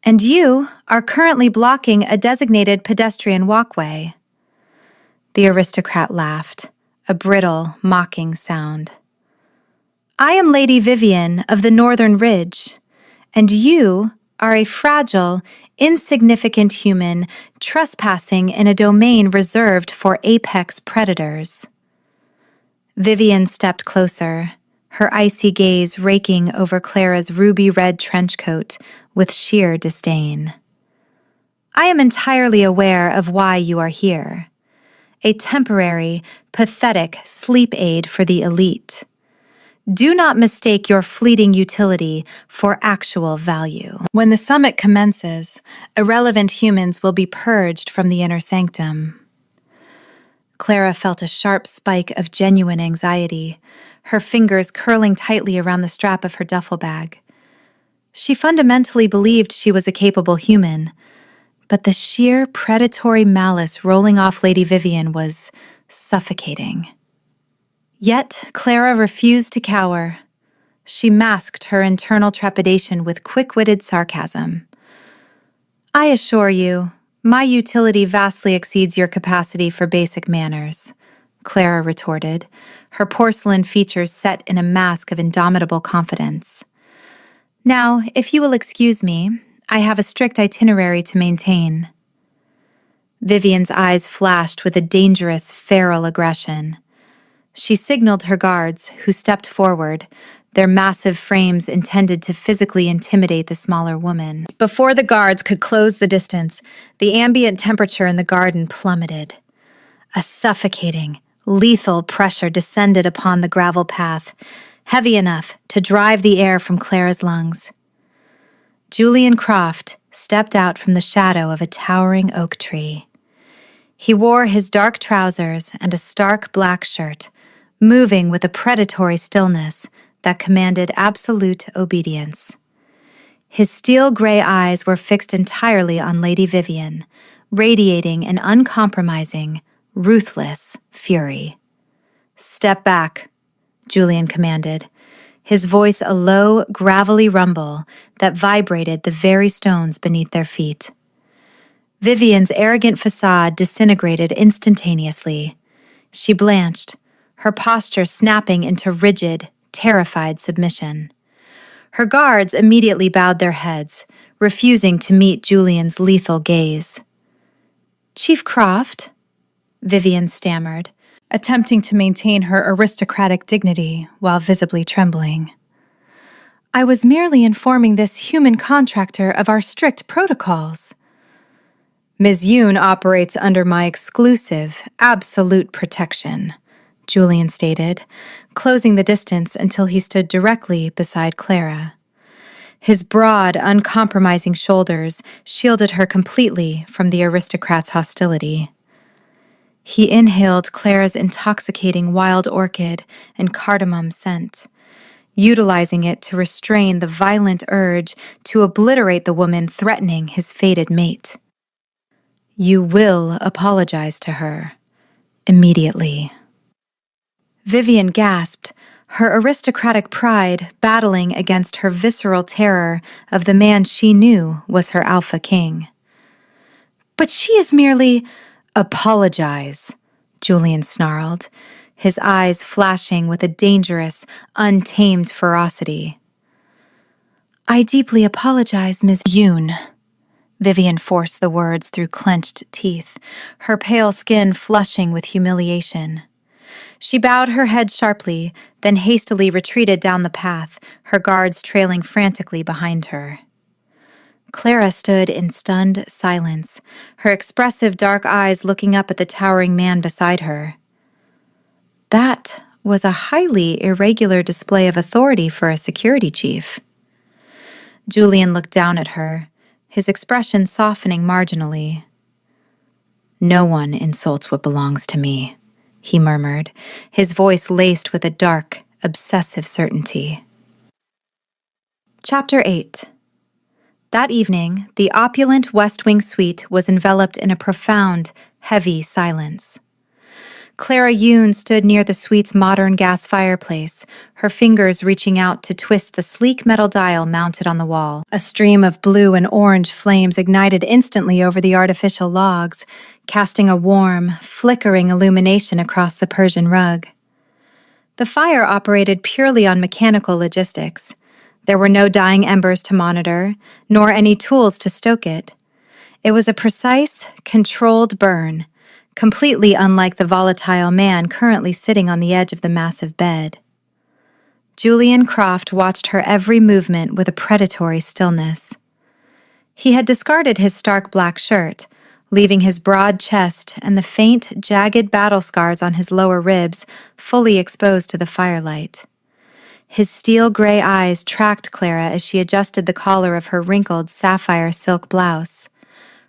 "And you are currently blocking a designated pedestrian walkway." The aristocrat laughed, a brittle, mocking sound. "I am Lady Vivian of the Northern Ridge, and you are a fragile, insignificant human trespassing in a domain reserved for apex predators." Vivian stepped closer, her icy gaze raking over Clara's ruby-red trench coat with sheer disdain. "I am entirely aware of why you are here. A temporary, pathetic sleep aid for the elite. Do not mistake your fleeting utility for actual value. When the summit commences, irrelevant humans will be purged from the inner sanctum." Clara felt a sharp spike of genuine anxiety, her fingers curling tightly around the strap of her duffel bag. She fundamentally believed she was a capable human, but the sheer predatory malice rolling off Lady Vivian was suffocating. Yet Clara refused to cower. She masked her internal trepidation with quick-witted sarcasm. "I assure you, my utility vastly exceeds your capacity for basic manners," Clara retorted, her porcelain features set in a mask of indomitable confidence. Now, if you will excuse me, I have a strict itinerary to maintain. Vivian's eyes flashed with a dangerous, feral aggression. She signaled her guards, who stepped forward, their massive frames intended to physically intimidate the smaller woman. Before the guards could close the distance, the ambient temperature in the garden plummeted. A suffocating, lethal pressure descended upon the gravel path, heavy enough to drive the air from Clara's lungs. Julian Croft stepped out from the shadow of a towering oak tree. He wore his dark trousers and a stark black shirt, moving with a predatory stillness that commanded absolute obedience. His steel-gray eyes were fixed entirely on Lady Vivian, radiating an uncompromising, ruthless fury. "Step back," Julian commanded, his voice a low, gravelly rumble that vibrated the very stones beneath their feet. Vivian's arrogant facade disintegrated instantaneously. She blanched, her posture snapping into rigid, terrified submission. Her guards immediately bowed their heads, refusing to meet Julian's lethal gaze. "Chief Croft," Vivian stammered, attempting to maintain her aristocratic dignity while visibly trembling. "I was merely informing this human contractor of our strict protocols." "Ms. Yoon operates under my exclusive, absolute protection," Julian stated, closing the distance until he stood directly beside Clara. His broad, uncompromising shoulders shielded her completely from the aristocrat's hostility. He inhaled Clara's intoxicating wild orchid and cardamom scent, utilizing it to restrain the violent urge to obliterate the woman threatening his fated mate. "You will apologize to her immediately." Vivian gasped, her aristocratic pride battling against her visceral terror of the man she knew was her alpha king. "But she is merely—" "Apologize," Julian snarled, his eyes flashing with a dangerous, untamed ferocity. "I deeply apologize, Ms. Yoon." Vivian forced the words through clenched teeth, her pale skin flushing with humiliation. She bowed her head sharply, then hastily retreated down the path, her guards trailing frantically behind her. Clara stood in stunned silence, her expressive dark eyes looking up at the towering man beside her. That was a highly irregular display of authority for a security chief. Julian looked down at her, his expression softening marginally. "No one insults what belongs to me," he murmured, his voice laced with a dark, obsessive certainty. Chapter 8. That evening, the opulent West Wing suite was enveloped in a profound, heavy silence. Clara Yoon stood near the suite's modern gas fireplace, her fingers reaching out to twist the sleek metal dial mounted on the wall. A stream of blue and orange flames ignited instantly over the artificial logs, casting a warm, flickering illumination across the Persian rug. The fire operated purely on mechanical logistics. There were no dying embers to monitor, nor any tools to stoke it. It was a precise, controlled burn, completely unlike the volatile man currently sitting on the edge of the massive bed. Julian Croft watched her every movement with a predatory stillness. He had discarded his stark black shirt, leaving his broad chest and the faint, jagged battle scars on his lower ribs fully exposed to the firelight. His steel-gray eyes tracked Clara as she adjusted the collar of her wrinkled sapphire silk blouse,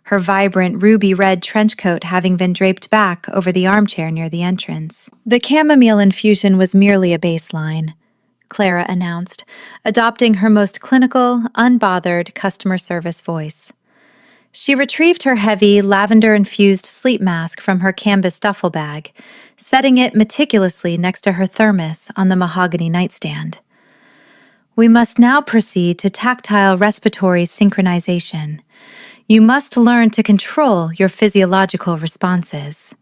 her vibrant ruby-red trench coat having been draped back over the armchair near the entrance. "The chamomile infusion was merely a baseline," Clara announced, adopting her most clinical, unbothered customer service voice. She retrieved her heavy, lavender-infused sleep mask from her canvas duffel bag, setting it meticulously next to her thermos on the mahogany nightstand. "We must now proceed to tactile respiratory synchronization. You must learn to control your physiological responses."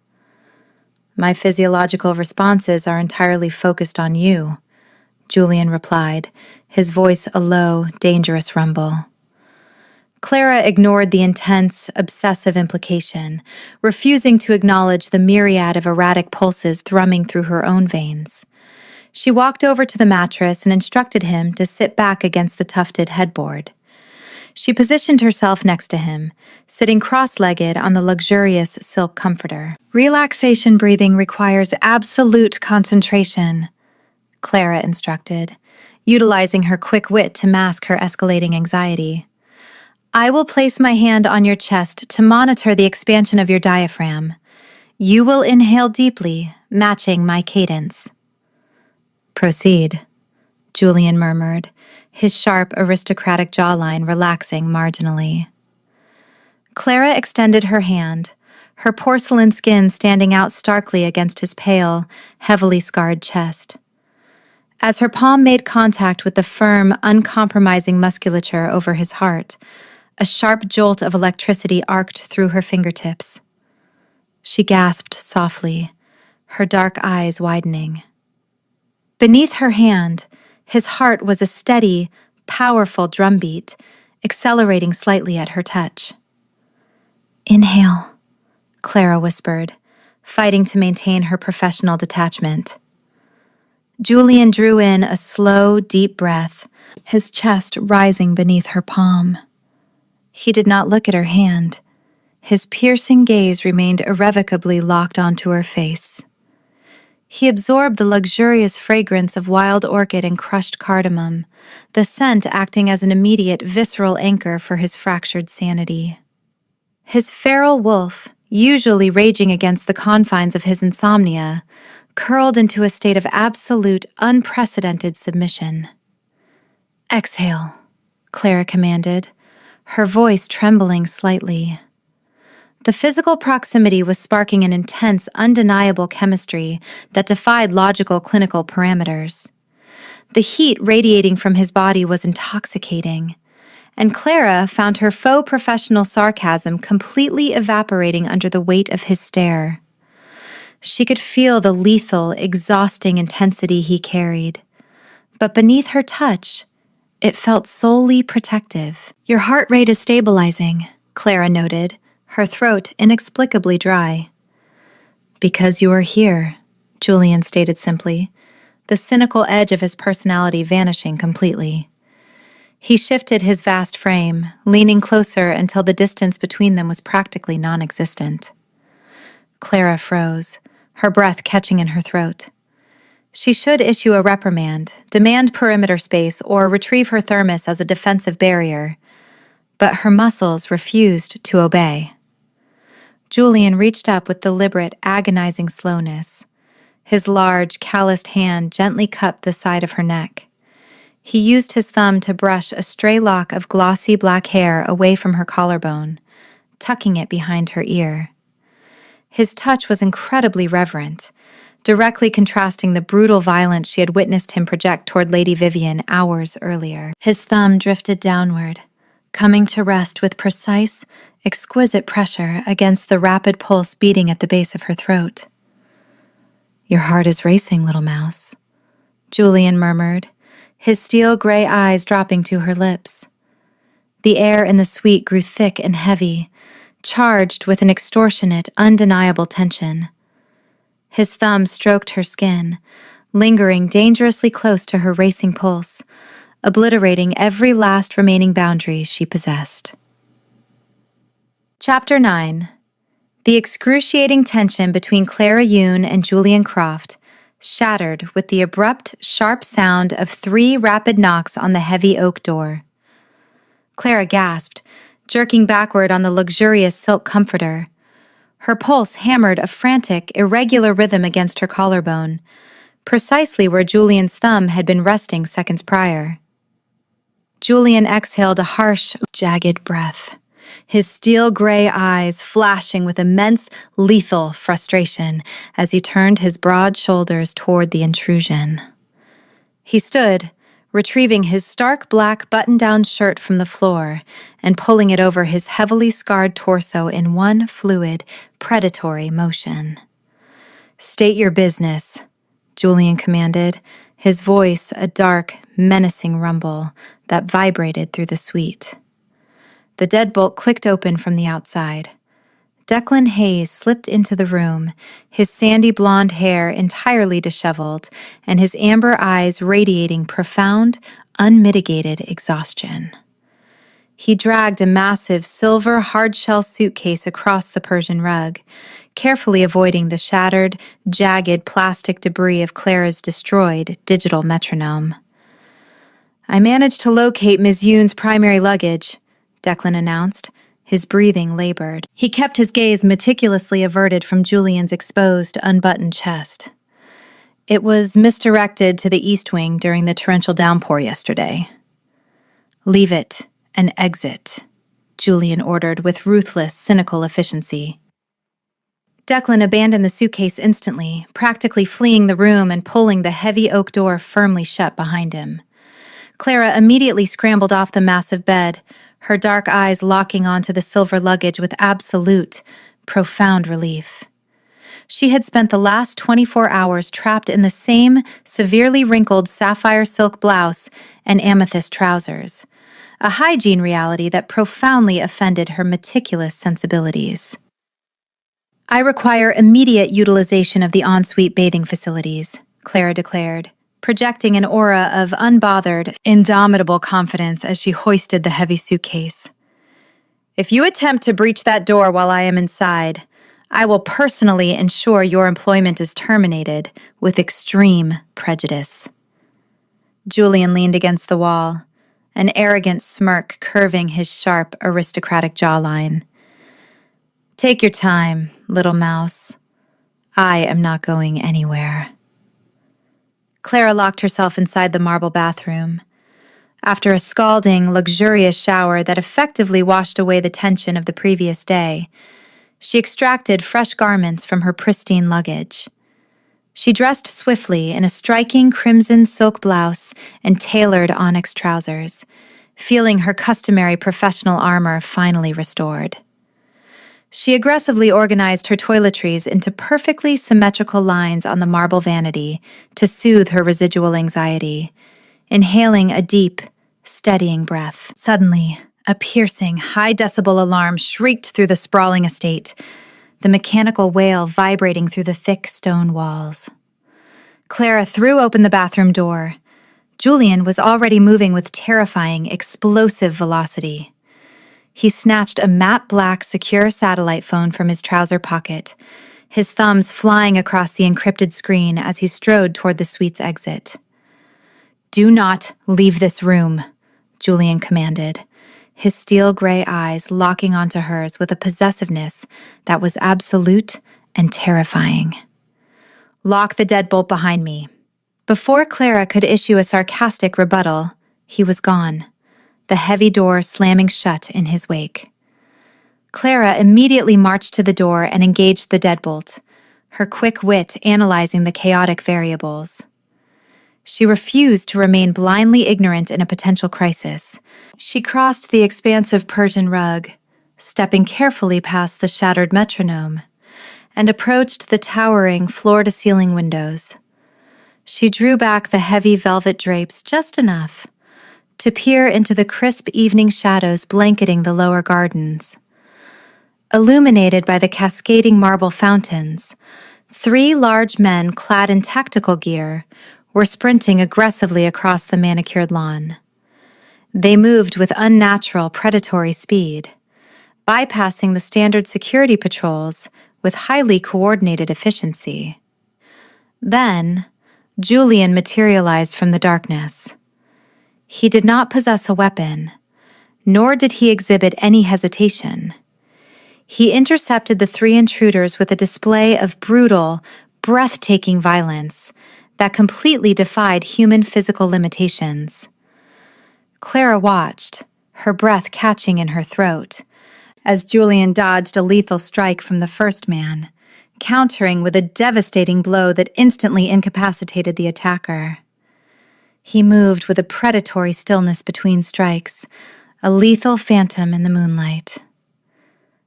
"My physiological responses are entirely focused on you," Julian replied, his voice a low, dangerous rumble. Clara ignored the intense, obsessive implication, refusing to acknowledge the myriad of erratic pulses thrumming through her own veins. She walked over to the mattress and instructed him to sit back against the tufted headboard. She positioned herself next to him, sitting cross-legged on the luxurious silk comforter. Relaxation breathing requires absolute concentration, Clara instructed, utilizing her quick wit to mask her escalating anxiety. I will place my hand on your chest to monitor the expansion of your diaphragm. You will inhale deeply, matching my cadence. Proceed, Julian murmured, his sharp, aristocratic jawline relaxing marginally. Clara extended her hand, her porcelain skin standing out starkly against his pale, heavily scarred chest. As her palm made contact with the firm, uncompromising musculature over his heart, a sharp jolt of electricity arced through her fingertips. She gasped softly, her dark eyes widening. Beneath her hand, his heart was a steady, powerful drumbeat, accelerating slightly at her touch. Inhale, Clara whispered, fighting to maintain her professional detachment. Julian drew in a slow, deep breath, his chest rising beneath her palm. He did not look at her hand. His piercing gaze remained irrevocably locked onto her face. He absorbed the luxurious fragrance of wild orchid and crushed cardamom, the scent acting as an immediate visceral anchor for his fractured sanity. His feral wolf, usually raging against the confines of his insomnia, curled into a state of absolute, unprecedented submission. Exhale, Clara commanded, her voice trembling slightly. The physical proximity was sparking an intense, undeniable chemistry that defied logical clinical parameters. The heat radiating from his body was intoxicating, and Clara found her faux professional sarcasm completely evaporating under the weight of his stare. She could feel the lethal, exhausting intensity he carried, but beneath her touch, it felt solely protective. Your heart rate is stabilizing, Clara noted, her throat inexplicably dry. Because you are here, Julian stated simply, the cynical edge of his personality vanishing completely. He shifted his vast frame, leaning closer until the distance between them was practically non-existent. Clara froze, her breath catching in her throat. She should issue a reprimand, demand perimeter space, or retrieve her thermos as a defensive barrier, but her muscles refused to obey. Julian reached up with deliberate, agonizing slowness. His large, calloused hand gently cupped the side of her neck. He used his thumb to brush a stray lock of glossy black hair away from her collarbone, tucking it behind her ear. His touch was incredibly reverent, directly contrasting the brutal violence she had witnessed him project toward Lady Vivian hours earlier. His thumb drifted downward, coming to rest with precise, exquisite pressure against the rapid pulse beating at the base of her throat. Your heart is racing, little mouse, Julian murmured, his steel-gray eyes dropping to her lips. The air in the suite grew thick and heavy, charged with an extortionate, undeniable tension. His thumb stroked her skin, lingering dangerously close to her racing pulse, obliterating every last remaining boundary she possessed. Chapter 9. The excruciating tension between Clara Yoon and Julian Croft shattered with the abrupt, sharp sound of 3 rapid knocks on the heavy oak door. Clara gasped, jerking backward on the luxurious silk comforter. Her pulse hammered a frantic, irregular rhythm against her collarbone, precisely where Julian's thumb had been resting seconds prior. Julian exhaled a harsh, jagged breath, his steel-gray eyes flashing with immense, lethal frustration as he turned his broad shoulders toward the intrusion. He stood, retrieving his stark black button-down shirt from the floor and pulling it over his heavily scarred torso in one fluid, predatory motion. State your business, Julian commanded, his voice a dark, menacing rumble that vibrated through the suite. The deadbolt clicked open from the outside. Declan Hayes slipped into the room, his sandy blonde hair entirely disheveled and his amber eyes radiating profound, unmitigated exhaustion. He dragged a massive silver hard-shell suitcase across the Persian rug, carefully avoiding the shattered, jagged plastic debris of Clara's destroyed digital metronome. "I managed to locate Ms. Yoon's primary luggage," Declan announced. His breathing labored. He kept his gaze meticulously averted from Julian's exposed, unbuttoned chest. "It was misdirected to the East Wing during the torrential downpour yesterday." "Leave it and exit," Julian ordered with ruthless, cynical efficiency. Declan abandoned the suitcase instantly, practically fleeing the room and pulling the heavy oak door firmly shut behind him. Clara immediately scrambled off the massive bed, her dark eyes locking onto the silver luggage with absolute, profound relief. She had spent the last 24 hours trapped in the same severely wrinkled sapphire silk blouse and amethyst trousers, a hygiene reality that profoundly offended her meticulous sensibilities. "I require immediate utilization of the ensuite bathing facilities," Clara declared, projecting an aura of unbothered, indomitable confidence as she hoisted the heavy suitcase. "If you attempt to breach that door while I am inside, I will personally ensure your employment is terminated with extreme prejudice." Julian leaned against the wall, an arrogant smirk curving his sharp, aristocratic jawline. "Take your time, little mouse. I am not going anywhere." Clara locked herself inside the marble bathroom. After a scalding, luxurious shower that effectively washed away the tension of the previous day, she extracted fresh garments from her pristine luggage. She dressed swiftly in a striking crimson silk blouse and tailored onyx trousers, feeling her customary professional armor finally restored. She aggressively organized her toiletries into perfectly symmetrical lines on the marble vanity to soothe her residual anxiety, inhaling a deep, steadying breath. Suddenly, a piercing, high-decibel alarm shrieked through the sprawling estate, the mechanical wail vibrating through the thick stone walls. Clara threw open the bathroom door. Julian was already moving with terrifying, explosive velocity. He snatched a matte black secure satellite phone from his trouser pocket, his thumbs flying across the encrypted screen as he strode toward the suite's exit. "Do not leave this room," Julian commanded, his steel-gray eyes locking onto hers with a possessiveness that was absolute and terrifying. "Lock the deadbolt behind me." Before Clara could issue a sarcastic rebuttal, he was gone, the heavy door slamming shut in his wake. Clara immediately marched to the door and engaged the deadbolt, her quick wit analyzing the chaotic variables. She refused to remain blindly ignorant in a potential crisis. She crossed the expansive Persian rug, stepping carefully past the shattered metronome, and approached the towering floor-to-ceiling windows. She drew back the heavy velvet drapes just enough to peer into the crisp evening shadows blanketing the lower gardens. Illuminated by the cascading marble fountains, 3 large men clad in tactical gear were sprinting aggressively across the manicured lawn. They moved with unnatural, predatory speed, bypassing the standard security patrols with highly coordinated efficiency. Then, Julian materialized from the darkness. He did not possess a weapon, nor did he exhibit any hesitation. He intercepted the 3 intruders with a display of brutal, breathtaking violence that completely defied human physical limitations. Clara watched, her breath catching in her throat, as Julian dodged a lethal strike from the first man, countering with a devastating blow that instantly incapacitated the attacker. He moved with a predatory stillness between strikes, a lethal phantom in the moonlight.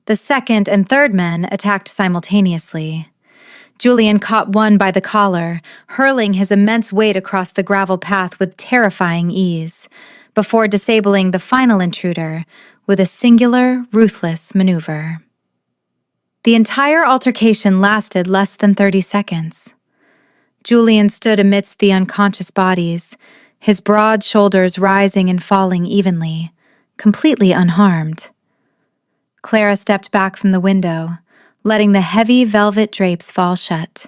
The second and third men attacked simultaneously. Julian caught one by the collar, hurling his immense weight across the gravel path with terrifying ease, before disabling the final intruder with a singular, ruthless maneuver. The entire altercation lasted less than 30 seconds. Julian stood amidst the unconscious bodies, his broad shoulders rising and falling evenly, completely unharmed. Clara stepped back from the window, letting the heavy velvet drapes fall shut.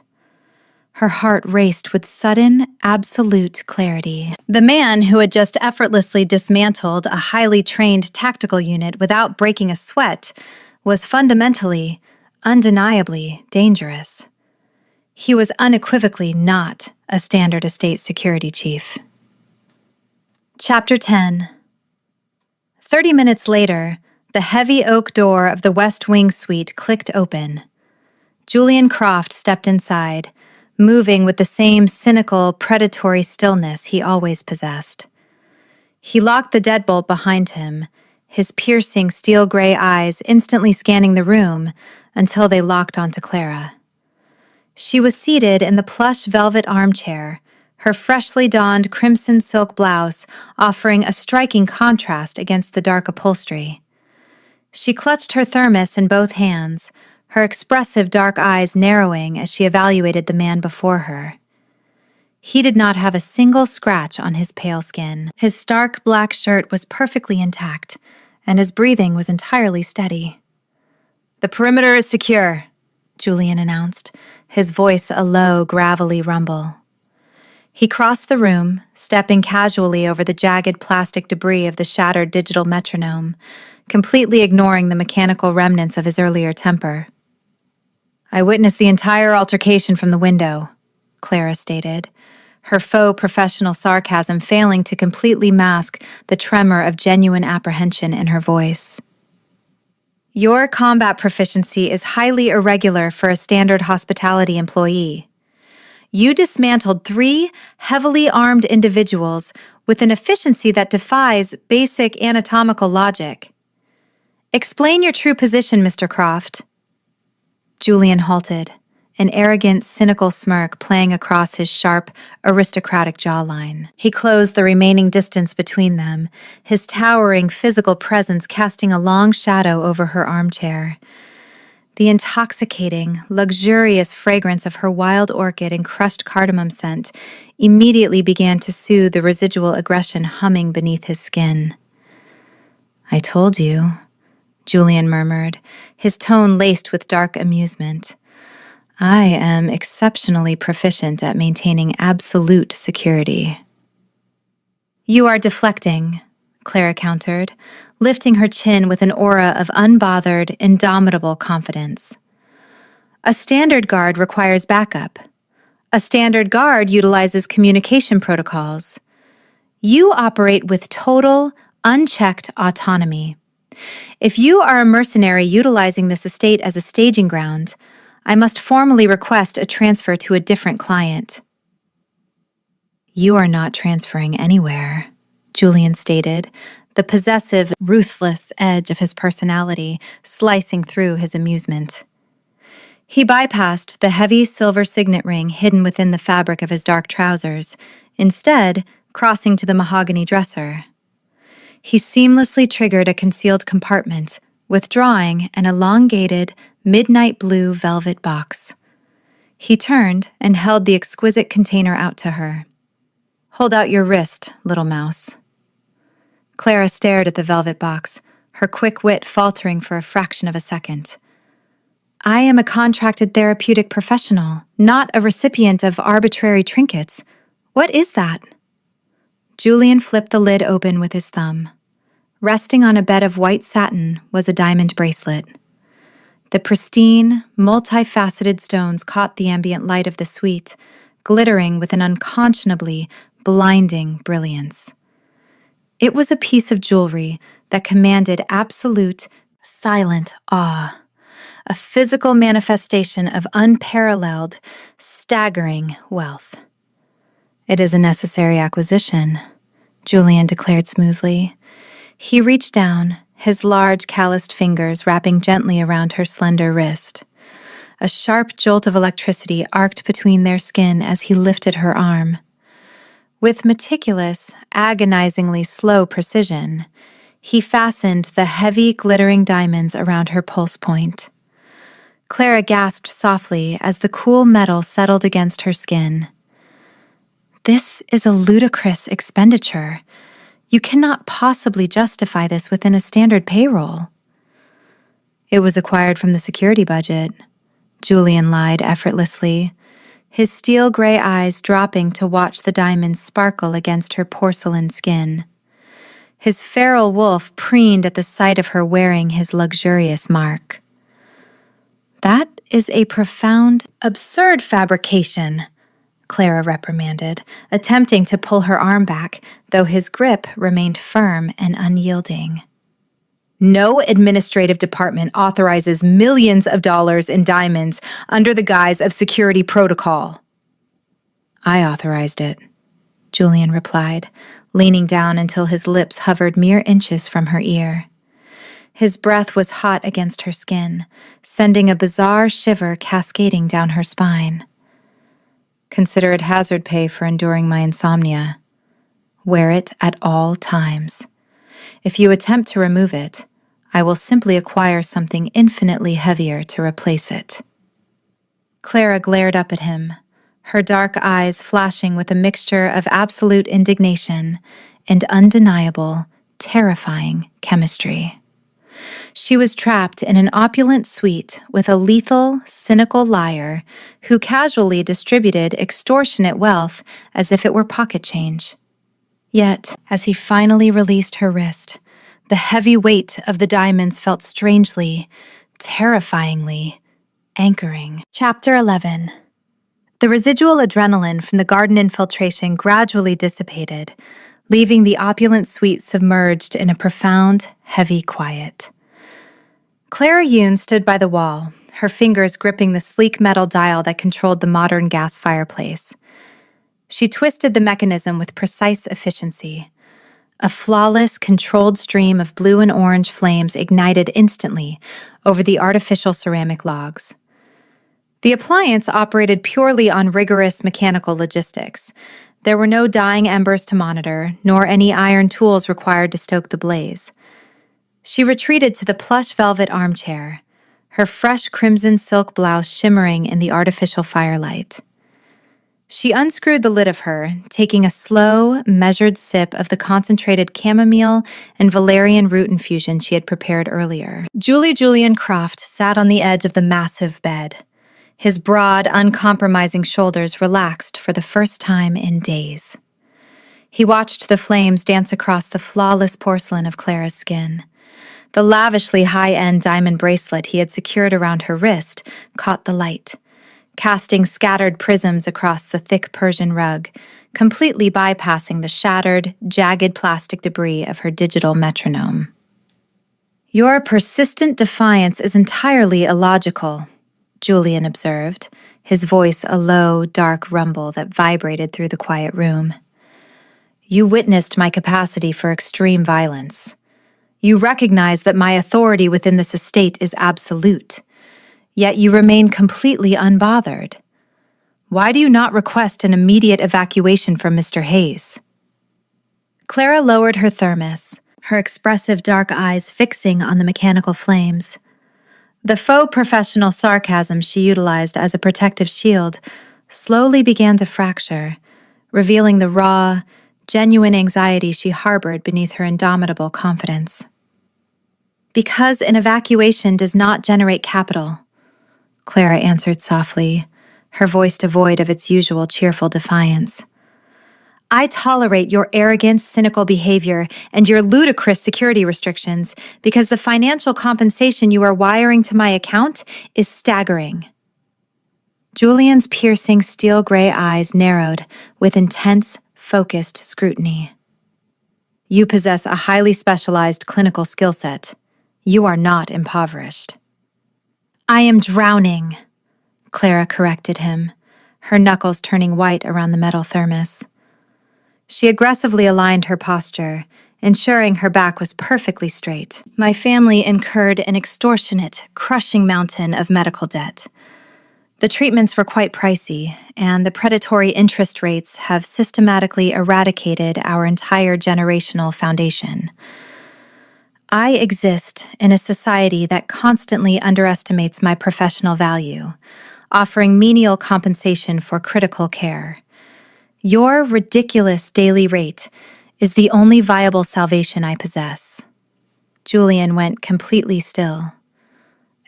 Her heart raced with sudden, absolute clarity. The man who had just effortlessly dismantled a highly trained tactical unit without breaking a sweat was fundamentally, undeniably dangerous. He was unequivocally not a standard estate security chief. Chapter 10. 30 minutes later, the heavy oak door of the West Wing suite clicked open. Julian Croft stepped inside, moving with the same cynical, predatory stillness he always possessed. He locked the deadbolt behind him, his piercing steel-gray eyes instantly scanning the room until they locked onto Clara. She was seated in the plush velvet armchair, her freshly donned crimson silk blouse offering a striking contrast against the dark upholstery. She clutched her thermos in both hands, her expressive dark eyes narrowing as she evaluated the man before her. He did not have a single scratch on his pale skin. His stark black shirt was perfectly intact, and his breathing was entirely steady. "The perimeter is secure," Julian announced, his voice a low, gravelly rumble. He crossed the room, stepping casually over the jagged plastic debris of the shattered digital metronome, completely ignoring the mechanical remnants of his earlier temper. "I witnessed the entire altercation from the window," Clara stated, her faux professional sarcasm failing to completely mask the tremor of genuine apprehension in her voice. "Your combat proficiency is highly irregular for a standard hospitality employee. You dismantled 3 heavily armed individuals with an efficiency that defies basic anatomical logic. Explain your true position, Mr. Croft." Julian halted, an arrogant, cynical smirk playing across his sharp, aristocratic jawline. He closed the remaining distance between them, his towering physical presence casting a long shadow over her armchair. The intoxicating, luxurious fragrance of her wild orchid and crushed cardamom scent immediately began to soothe the residual aggression humming beneath his skin. "I told you," Julian murmured, his tone laced with dark amusement. "I am exceptionally proficient at maintaining absolute security." "You are deflecting," Clara countered, lifting her chin with an aura of unbothered, indomitable confidence. "A standard guard requires backup. A standard guard utilizes communication protocols. You operate with total, unchecked autonomy. If you are a mercenary utilizing this estate as a staging ground, I must formally request a transfer to a different client." "You are not transferring anywhere," Julian stated, the possessive, ruthless edge of his personality slicing through his amusement. He bypassed the heavy silver signet ring hidden within the fabric of his dark trousers, instead crossing to the mahogany dresser. He seamlessly triggered a concealed compartment, withdrawing an elongated, midnight blue velvet box. He turned and held the exquisite container out to her. "Hold out your wrist, little mouse." Clara stared at the velvet box, her quick wit faltering for a fraction of a second. "I am a contracted therapeutic professional, not a recipient of arbitrary trinkets. What is that?" Julian flipped the lid open with his thumb. Resting on a bed of white satin was a diamond bracelet. The pristine, multifaceted stones caught the ambient light of the suite, glittering with an unconscionably blinding brilliance. It was a piece of jewelry that commanded absolute, silent awe, a physical manifestation of unparalleled, staggering wealth. "It is a necessary acquisition," Julian declared smoothly. He reached down, his large calloused fingers wrapping gently around her slender wrist. A sharp jolt of electricity arced between their skin as he lifted her arm. With meticulous, agonizingly slow precision, he fastened the heavy, glittering diamonds around her pulse point. Clara gasped softly as the cool metal settled against her skin. "This is a ludicrous expenditure. You cannot possibly justify this within a standard payroll." "It was acquired from the security budget," Julian lied effortlessly, his steel gray eyes dropping to watch the diamonds sparkle against her porcelain skin. His feral wolf preened at the sight of her wearing his luxurious mark. "That is a profound, absurd fabrication," Clara reprimanded, attempting to pull her arm back, though his grip remained firm and unyielding. "No administrative department authorizes millions of dollars in diamonds under the guise of security protocol." "I authorized it," Julian replied, leaning down until his lips hovered mere inches from her ear. His breath was hot against her skin, sending a bizarre shiver cascading down her spine. "Consider it hazard pay for enduring my insomnia. Wear it at all times. If you attempt to remove it, I will simply acquire something infinitely heavier to replace it." Clara glared up at him, her dark eyes flashing with a mixture of absolute indignation and undeniable, terrifying chemistry. She was trapped in an opulent suite with a lethal, cynical liar who casually distributed extortionate wealth as if it were pocket change. Yet, as he finally released her wrist, the heavy weight of the diamonds felt strangely, terrifyingly anchoring. Chapter 11. The residual adrenaline from the garden infiltration gradually dissipated, leaving the opulent suite submerged in a profound, heavy quiet. Clara Yoon stood by the wall, her fingers gripping the sleek metal dial that controlled the modern gas fireplace. She twisted the mechanism with precise efficiency. A flawless, controlled stream of blue and orange flames ignited instantly over the artificial ceramic logs. The appliance operated purely on rigorous mechanical logistics. There were no dying embers to monitor, nor any iron tools required to stoke the blaze. She retreated to the plush velvet armchair, her fresh crimson silk blouse shimmering in the artificial firelight. She unscrewed the lid of her, taking a slow, measured sip of the concentrated chamomile and valerian root infusion she had prepared earlier. Julian Croft sat on the edge of the massive bed. His broad, uncompromising shoulders relaxed for the first time in days. He watched the flames dance across the flawless porcelain of Clara's skin. The lavishly high-end diamond bracelet he had secured around her wrist caught the light, casting scattered prisms across the thick Persian rug, completely bypassing the shattered, jagged plastic debris of her digital metronome. "Your persistent defiance is entirely illogical," Julian observed, his voice a low, dark rumble that vibrated through the quiet room. "You witnessed my capacity for extreme violence. You recognize that my authority within this estate is absolute, yet you remain completely unbothered. Why do you not request an immediate evacuation from Mr. Hayes?" Clara lowered her thermos, her expressive dark eyes fixing on the mechanical flames. The faux professional sarcasm she utilized as a protective shield slowly began to fracture, revealing the raw, genuine anxiety she harbored beneath her indomitable confidence. "Because an evacuation does not generate capital," Clara answered softly, her voice devoid of its usual cheerful defiance. "I tolerate your arrogant, cynical behavior and your ludicrous security restrictions because the financial compensation you are wiring to my account is staggering." Julian's piercing steel gray eyes narrowed with intense, focused scrutiny. "You possess a highly specialized clinical skill set. You are not impoverished." "I am drowning," Clara corrected him, her knuckles turning white around the metal thermos. She aggressively aligned her posture, ensuring her back was perfectly straight. "My family incurred an extortionate, crushing mountain of medical debt. The treatments were quite pricey, and the predatory interest rates have systematically eradicated our entire generational foundation. I exist in a society that constantly underestimates my professional value, offering menial compensation for critical care. Your ridiculous daily rate is the only viable salvation I possess. Julian went completely still.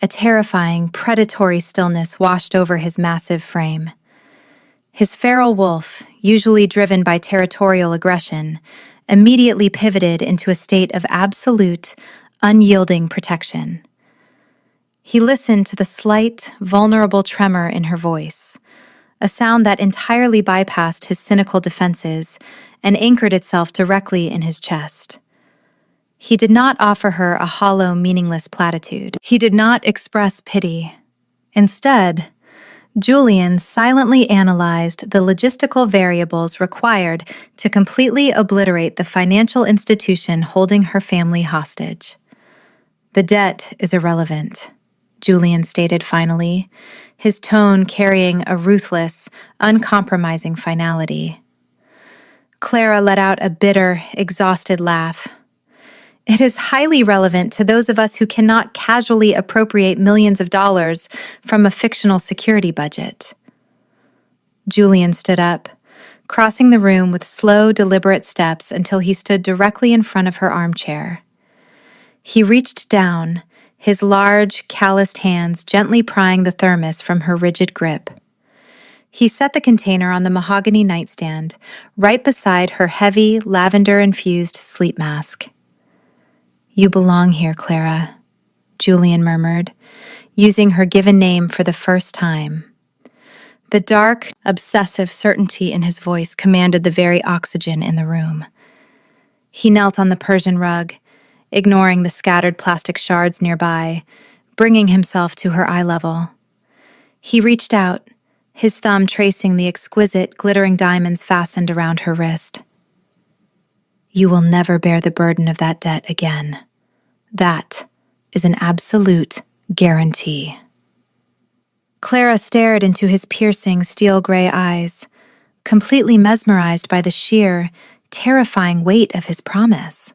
A terrifying, predatory stillness washed over his massive frame. His feral wolf, usually driven by territorial aggression, immediately pivoted into a state of absolute, unyielding protection. He listened to the slight, vulnerable tremor in her voice, a sound that entirely bypassed his cynical defenses and anchored itself directly in his chest. He did not offer her a hollow, meaningless platitude. He did not express pity. Instead, Julian silently analyzed the logistical variables required to completely obliterate the financial institution holding her family hostage. "The debt is irrelevant," Julian stated finally, his tone carrying a ruthless, uncompromising finality. Clara let out a bitter, exhausted laugh. "It is highly relevant to those of us who cannot casually appropriate millions of dollars from a fictional security budget." Julian stood up, crossing the room with slow, deliberate steps until he stood directly in front of her armchair. He reached down, his large, calloused hands gently prying the thermos from her rigid grip. He set the container on the mahogany nightstand, right beside her heavy, lavender-infused sleep mask. "You belong here, Clara," Julian murmured, using her given name for the first time. The dark, obsessive certainty in his voice commanded the very oxygen in the room. He knelt on the Persian rug, ignoring the scattered plastic shards nearby, bringing himself to her eye level. He reached out, his thumb tracing the exquisite, glittering diamonds fastened around her wrist. "You will never bear the burden of that debt again. That is an absolute guarantee." Clara stared into his piercing, steel-gray eyes, completely mesmerized by the sheer, terrifying weight of his promise.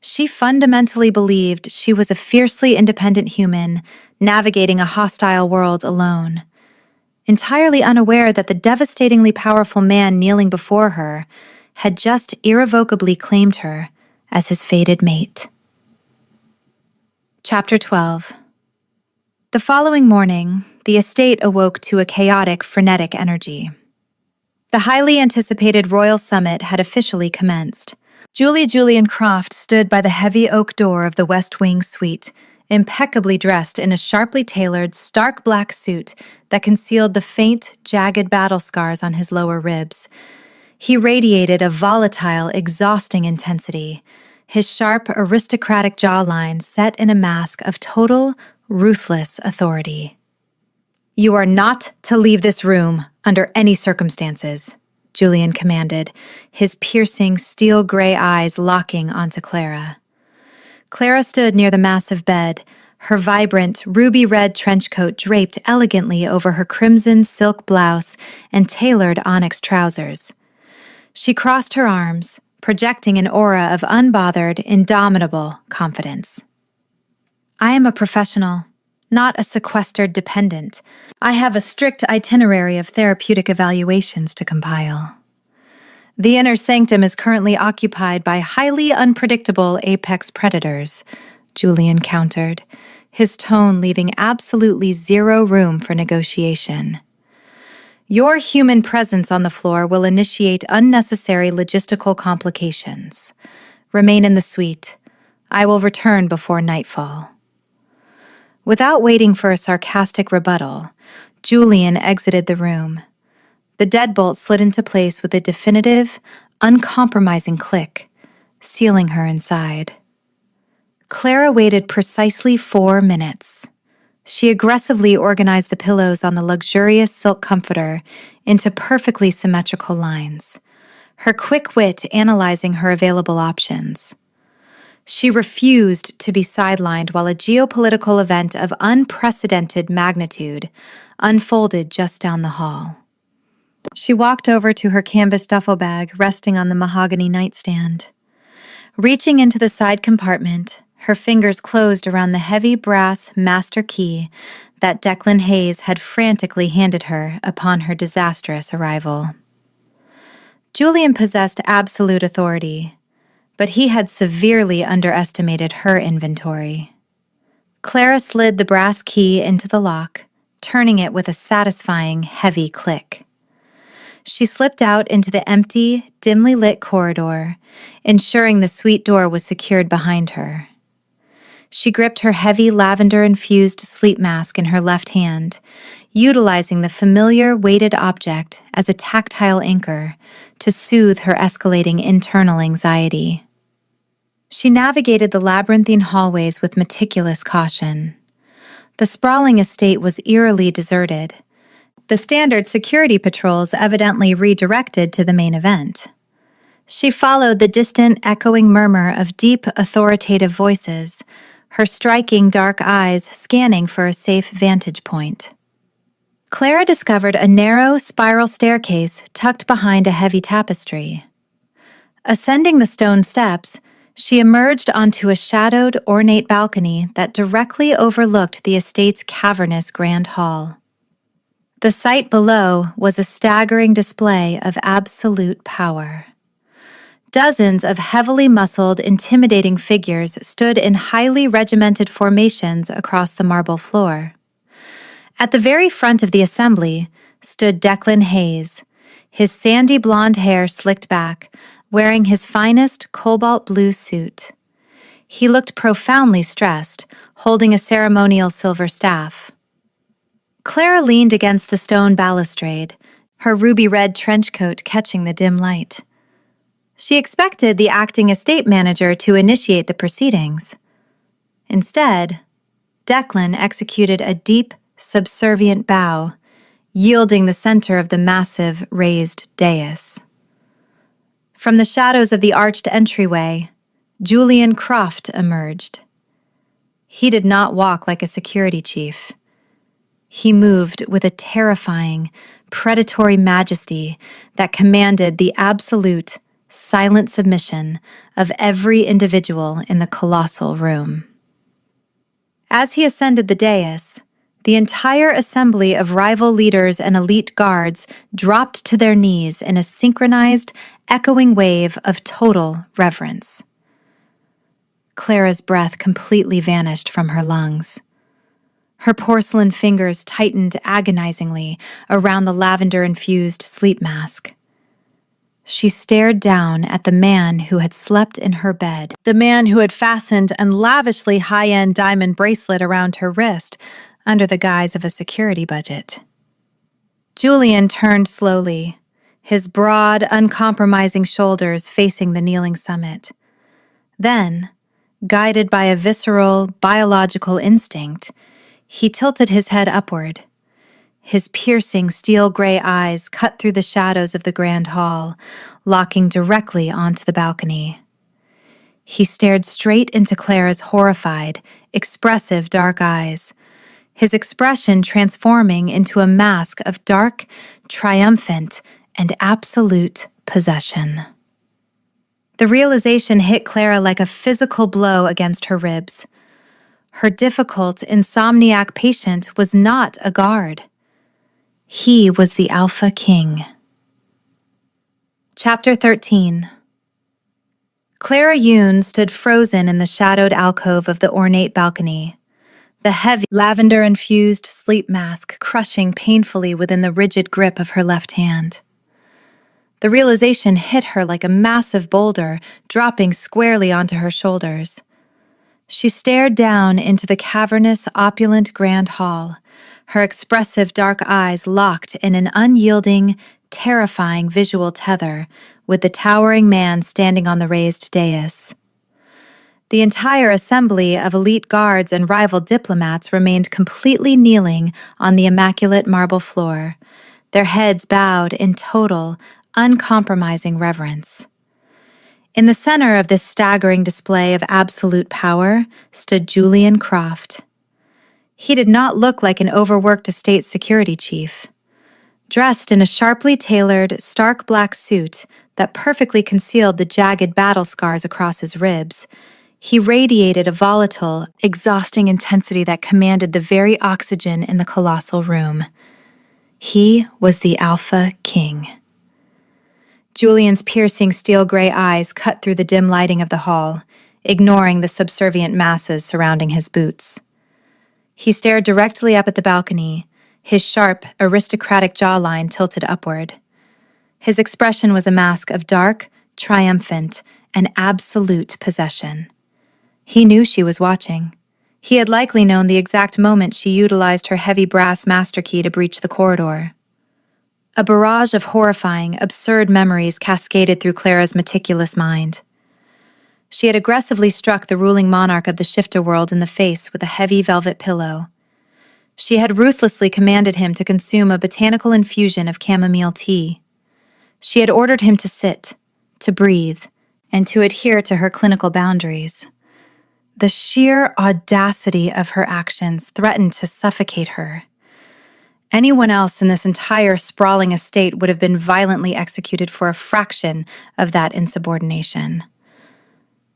She fundamentally believed she was a fiercely independent human navigating a hostile world alone, entirely unaware that the devastatingly powerful man kneeling before her had just irrevocably claimed her as his fated mate. Chapter 12. The following morning, the estate awoke to a chaotic, frenetic energy. The highly anticipated royal summit had officially commenced. Julian Croft stood by the heavy oak door of the West Wing suite, impeccably dressed in a sharply tailored, stark black suit that concealed the faint, jagged battle scars on his lower ribs. He radiated a volatile, exhausting intensity, his sharp, aristocratic jawline set in a mask of total, ruthless authority. "You are not to leave this room under any circumstances," Julian commanded, his piercing, steel-gray eyes locking onto Clara. Clara stood near the massive bed, her vibrant, ruby-red trench coat draped elegantly over her crimson silk blouse and tailored onyx trousers. She crossed her arms, projecting an aura of unbothered, indomitable confidence. "I am a professional, not a sequestered dependent. I have a strict itinerary of therapeutic evaluations to compile." "The inner sanctum is currently occupied by highly unpredictable apex predators," Julian countered, his tone leaving absolutely zero room for negotiation. "Your human presence on the floor will initiate unnecessary logistical complications. Remain in the suite. I will return before nightfall." Without waiting for a sarcastic rebuttal, Julian exited the room. The deadbolt slid into place with a definitive, uncompromising click, sealing her inside. Clara waited precisely 4 minutes. She aggressively organized the pillows on the luxurious silk comforter into perfectly symmetrical lines, her quick wit analyzing her available options. She refused to be sidelined while a geopolitical event of unprecedented magnitude unfolded just down the hall. She walked over to her canvas duffel bag resting on the mahogany nightstand. Reaching into the side compartment, her fingers closed around the heavy brass master key that Declan Hayes had frantically handed her upon her disastrous arrival. Julian possessed absolute authority, but he had severely underestimated her inventory. Clara slid the brass key into the lock, turning it with a satisfying, heavy click. She slipped out into the empty, dimly lit corridor, ensuring the suite door was secured behind her. She gripped her heavy lavender-infused sleep mask in her left hand, utilizing the familiar weighted object as a tactile anchor to soothe her escalating internal anxiety. She navigated the labyrinthine hallways with meticulous caution. The sprawling estate was eerily deserted, the standard security patrols evidently redirected to the main event. She followed the distant, echoing murmur of deep, authoritative voices, her striking dark eyes scanning for a safe vantage point. Clara discovered a narrow, spiral staircase tucked behind a heavy tapestry. Ascending the stone steps, she emerged onto a shadowed, ornate balcony that directly overlooked the estate's cavernous grand hall. The sight below was a staggering display of absolute power. Dozens of heavily muscled, intimidating figures stood in highly regimented formations across the marble floor. At the very front of the assembly stood Declan Hayes, his sandy blonde hair slicked back, wearing his finest cobalt blue suit. He looked profoundly stressed, holding a ceremonial silver staff. Clara leaned against the stone balustrade, her ruby-red trench coat catching the dim light. She expected the acting estate manager to initiate the proceedings. Instead, Declan executed a deep, subservient bow, yielding the center of the massive, raised dais. From the shadows of the arched entryway, Julian Croft emerged. He did not walk like a security chief. He moved with a terrifying, predatory majesty that commanded the absolute, silent submission of every individual in the colossal room. As he ascended the dais, the entire assembly of rival leaders and elite guards dropped to their knees in a synchronized, echoing wave of total reverence. Clara's breath completely vanished from her lungs. Her porcelain fingers tightened agonizingly around the lavender-infused sleep mask. She stared down at the man who had slept in her bed, the man who had fastened an lavishly high-end diamond bracelet around her wrist under the guise of a security budget. Julian turned slowly, his broad, uncompromising shoulders facing the kneeling summit. Then, guided by a visceral, biological instinct, he tilted his head upward. His piercing steel-gray eyes cut through the shadows of the grand hall, locking directly onto the balcony. He stared straight into Clara's horrified, expressive dark eyes, his expression transforming into a mask of dark, triumphant, and absolute possession. The realization hit Clara like a physical blow against her ribs. Her difficult, insomniac patient was not a guard. He was the Alpha King. Chapter 13. Clara Yoon stood frozen in the shadowed alcove of the ornate balcony, the heavy, lavender-infused sleep mask crushing painfully within the rigid grip of her left hand. The realization hit her like a massive boulder dropping squarely onto her shoulders. She stared down into the cavernous, opulent grand hall, her expressive dark eyes locked in an unyielding, terrifying visual tether with the towering man standing on the raised dais. The entire assembly of elite guards and rival diplomats remained completely kneeling on the immaculate marble floor, their heads bowed in total, uncompromising reverence. In the center of this staggering display of absolute power stood Julian Croft. He did not look like an overworked estate security chief. Dressed in a sharply tailored, stark black suit that perfectly concealed the jagged battle scars across his ribs, he radiated a volatile, exhausting intensity that commanded the very oxygen in the colossal room. He was the Alpha King. Julian's piercing steel-gray eyes cut through the dim lighting of the hall, ignoring the subservient masses surrounding his boots. He stared directly up at the balcony, his sharp, aristocratic jawline tilted upward. His expression was a mask of dark, triumphant, and absolute possession. He knew she was watching. He had likely known the exact moment she utilized her heavy brass master key to breach the corridor. A barrage of horrifying, absurd memories cascaded through Clara's meticulous mind. She had aggressively struck the ruling monarch of the shifter world in the face with a heavy velvet pillow. She had ruthlessly commanded him to consume a botanical infusion of chamomile tea. She had ordered him to sit, to breathe, and to adhere to her clinical boundaries. The sheer audacity of her actions threatened to suffocate her. Anyone else in this entire sprawling estate would have been violently executed for a fraction of that insubordination.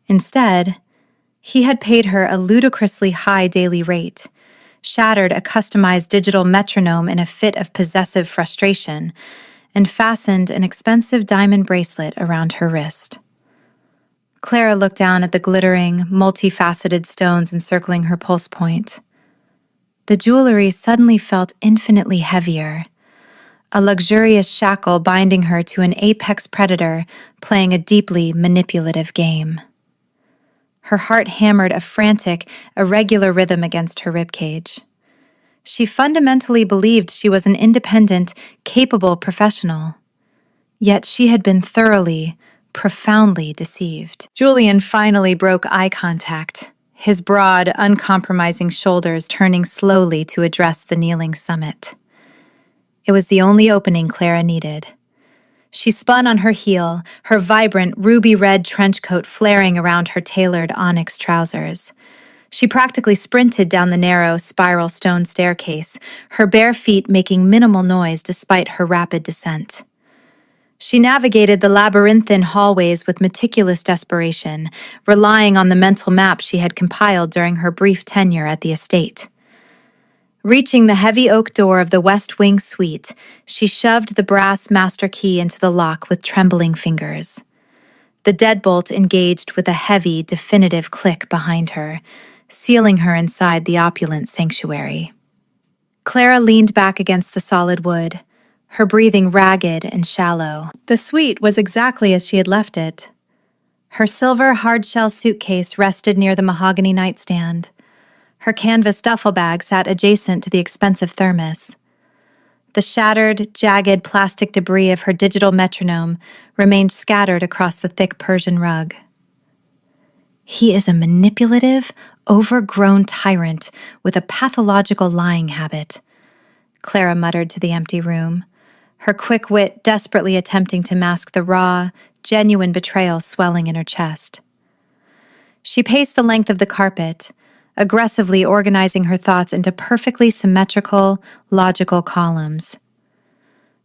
Instead, he had paid her a ludicrously high daily rate, shattered a customized digital metronome in a fit of possessive frustration, and fastened an expensive diamond bracelet around her wrist. Clara looked down at the glittering, multifaceted stones encircling her pulse point. The jewelry suddenly felt infinitely heavier, a luxurious shackle binding her to an apex predator playing a deeply manipulative game. Her heart hammered a frantic, irregular rhythm against her ribcage. She fundamentally believed she was an independent, capable professional. Yet she had been thoroughly, profoundly deceived. Julian finally broke eye contact, his broad, uncompromising shoulders turning slowly to address the kneeling summit. It was the only opening Clara needed. She spun on her heel, her vibrant, ruby-red trench coat flaring around her tailored onyx trousers. She practically sprinted down the narrow, spiral stone staircase, her bare feet making minimal noise despite her rapid descent. She navigated the labyrinthine hallways with meticulous desperation, relying on the mental map she had compiled during her brief tenure at the estate. Reaching the heavy oak door of the West Wing suite, she shoved the brass master key into the lock with trembling fingers. The deadbolt engaged with a heavy, definitive click behind her, sealing her inside the opulent sanctuary. Clara leaned back against the solid wood, her breathing ragged and shallow. The suite was exactly as she had left it. Her silver hard-shell suitcase rested near the mahogany nightstand. Her canvas duffel bag sat adjacent to the expensive thermos. The shattered, jagged plastic debris of her digital metronome remained scattered across the thick Persian rug. He is a manipulative, overgrown tyrant with a pathological lying habit, Clara muttered to the empty room, her quick wit desperately attempting to mask the raw, genuine betrayal swelling in her chest. She paced the length of the carpet, aggressively organizing her thoughts into perfectly symmetrical, logical columns.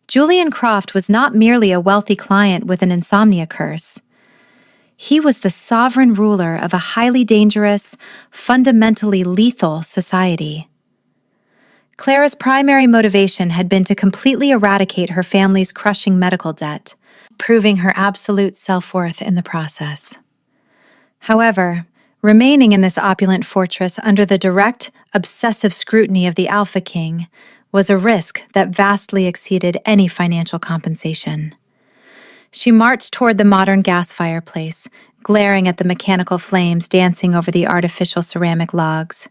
Julian Croft was not merely a wealthy client with an insomnia curse. He was the sovereign ruler of a highly dangerous, fundamentally lethal society. Clara's primary motivation had been to completely eradicate her family's crushing medical debt, proving her absolute self-worth in the process. However, remaining in this opulent fortress under the direct, obsessive scrutiny of the Alpha King was a risk that vastly exceeded any financial compensation. She marched toward the modern gas fireplace, glaring at the mechanical flames dancing over the artificial ceramic logs.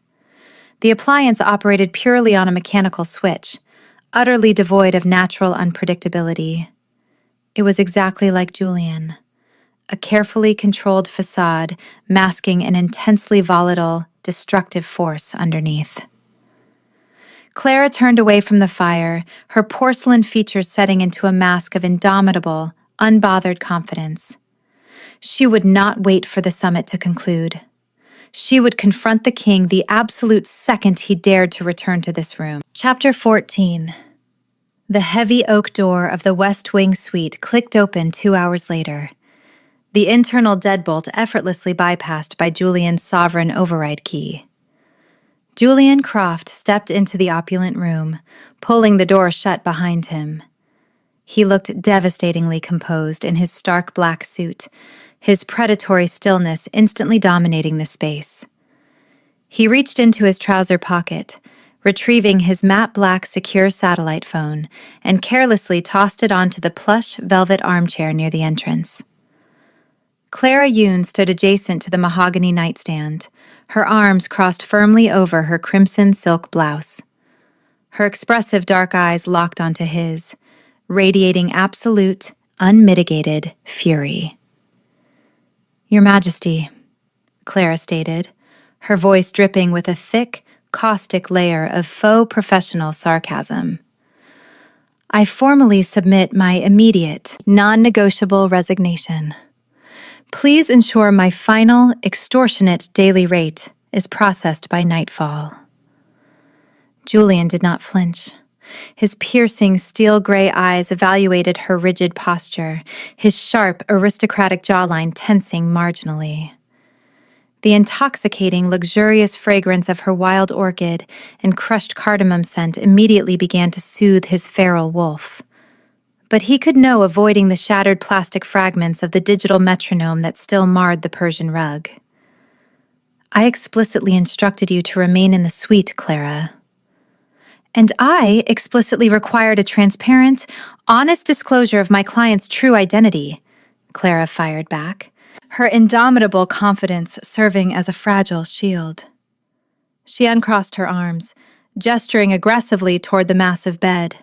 The appliance operated purely on a mechanical switch, utterly devoid of natural unpredictability. It was exactly like Julian, a carefully controlled facade masking an intensely volatile, destructive force underneath. Clara turned away from the fire, her porcelain features setting into a mask of indomitable, unbothered confidence. She would not wait for the summit to conclude. She would confront the king the absolute second he dared to return to this room. Chapter 14. The heavy oak door of the West Wing suite clicked open 2 hours later, the internal deadbolt effortlessly bypassed by Julian's sovereign override key. Julian Croft stepped into the opulent room, pulling the door shut behind him. He looked devastatingly composed in his stark black suit, his predatory stillness instantly dominating the space. He reached into his trouser pocket, retrieving his matte black secure satellite phone, and carelessly tossed it onto the plush velvet armchair near the entrance. Clara Yoon stood adjacent to the mahogany nightstand, her arms crossed firmly over her crimson silk blouse. Her expressive dark eyes locked onto his, radiating absolute, unmitigated fury. "Your Majesty," Clara stated, her voice dripping with a thick, caustic layer of faux professional sarcasm. "I formally submit my immediate, non-negotiable resignation. Please ensure my final, extortionate daily rate is processed by nightfall." Julian did not flinch. His piercing, steel-gray eyes evaluated her rigid posture, his sharp, aristocratic jawline tensing marginally. The intoxicating, luxurious fragrance of her wild orchid and crushed cardamom scent immediately began to soothe his feral wolf. But he could no avoiding the shattered plastic fragments of the digital metronome that still marred the Persian rug. "I explicitly instructed you to remain in the suite, Clara." "And I explicitly required a transparent, honest disclosure of my client's true identity," Clara fired back, her indomitable confidence serving as a fragile shield. She uncrossed her arms, gesturing aggressively toward the massive bed.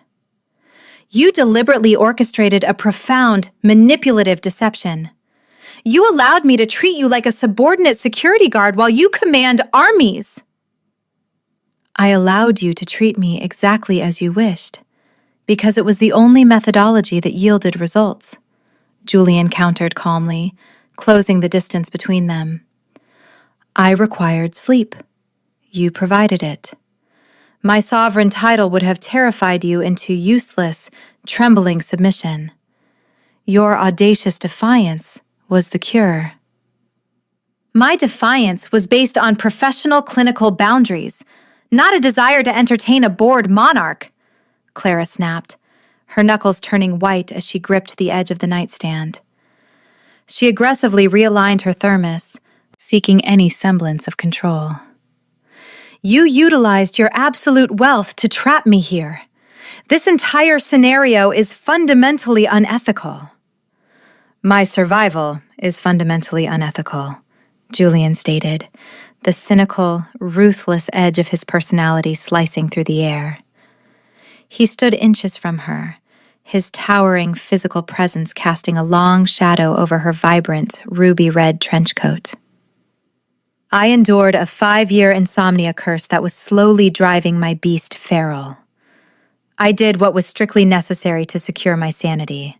"You deliberately orchestrated a profound, manipulative deception. You allowed me to treat you like a subordinate security guard while you command armies." "I allowed you to treat me exactly as you wished, because it was the only methodology that yielded results," Julian countered calmly, closing the distance between them. "I required sleep. You provided it. My sovereign title would have terrified you into useless, trembling submission. Your audacious defiance was the cure." "My defiance was based on professional clinical boundaries, not a desire to entertain a bored monarch," Clara snapped, her knuckles turning white as she gripped the edge of the nightstand. She aggressively realigned her thermos, seeking any semblance of control. "You utilized your absolute wealth to trap me here. This entire scenario is fundamentally unethical." "My survival is fundamentally unethical," Julian stated, the cynical, ruthless edge of his personality slicing through the air. He stood inches from her, his towering physical presence casting a long shadow over her vibrant, ruby-red trench coat. "I endured a 5-year insomnia curse that was slowly driving my beast feral. I did what was strictly necessary to secure my sanity.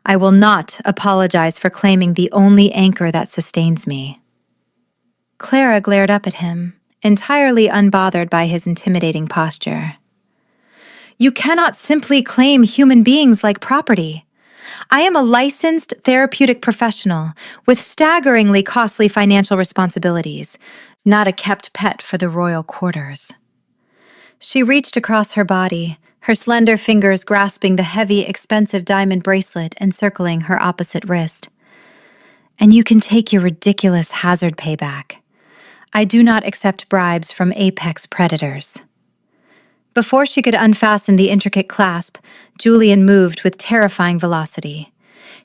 I will not apologize for claiming the only anchor that sustains me." Clara glared up at him, entirely unbothered by his intimidating posture. "You cannot simply claim human beings like property. I am a licensed therapeutic professional with staggeringly costly financial responsibilities, not a kept pet for the royal quarters." She reached across her body, her slender fingers grasping the heavy, expensive diamond bracelet encircling her opposite wrist. "And you can take your ridiculous hazard payback. I do not accept bribes from apex predators." Before she could unfasten the intricate clasp, Julian moved with terrifying velocity.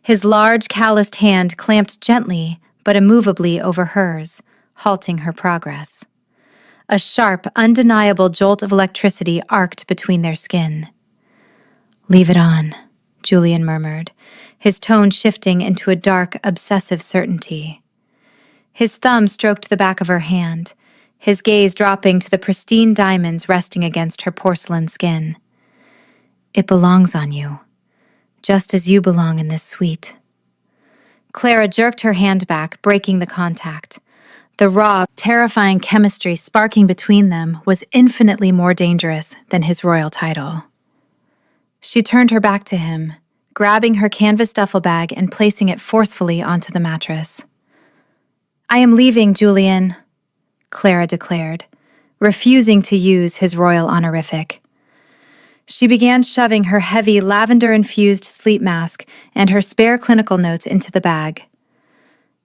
His large, calloused hand clamped gently but immovably over hers, halting her progress. A sharp, undeniable jolt of electricity arced between their skin. "Leave it on," Julian murmured, his tone shifting into a dark, obsessive certainty. His thumb stroked the back of her hand, his gaze dropping to the pristine diamonds resting against her porcelain skin. "It belongs on you, just as you belong in this suite." Clara jerked her hand back, breaking the contact. The raw, terrifying chemistry sparking between them was infinitely more dangerous than his royal title. She turned her back to him, grabbing her canvas duffel bag and placing it forcefully onto the mattress. "I am leaving, Julian," Clara declared, refusing to use his royal honorific. She began shoving her heavy lavender-infused sleep mask and her spare clinical notes into the bag.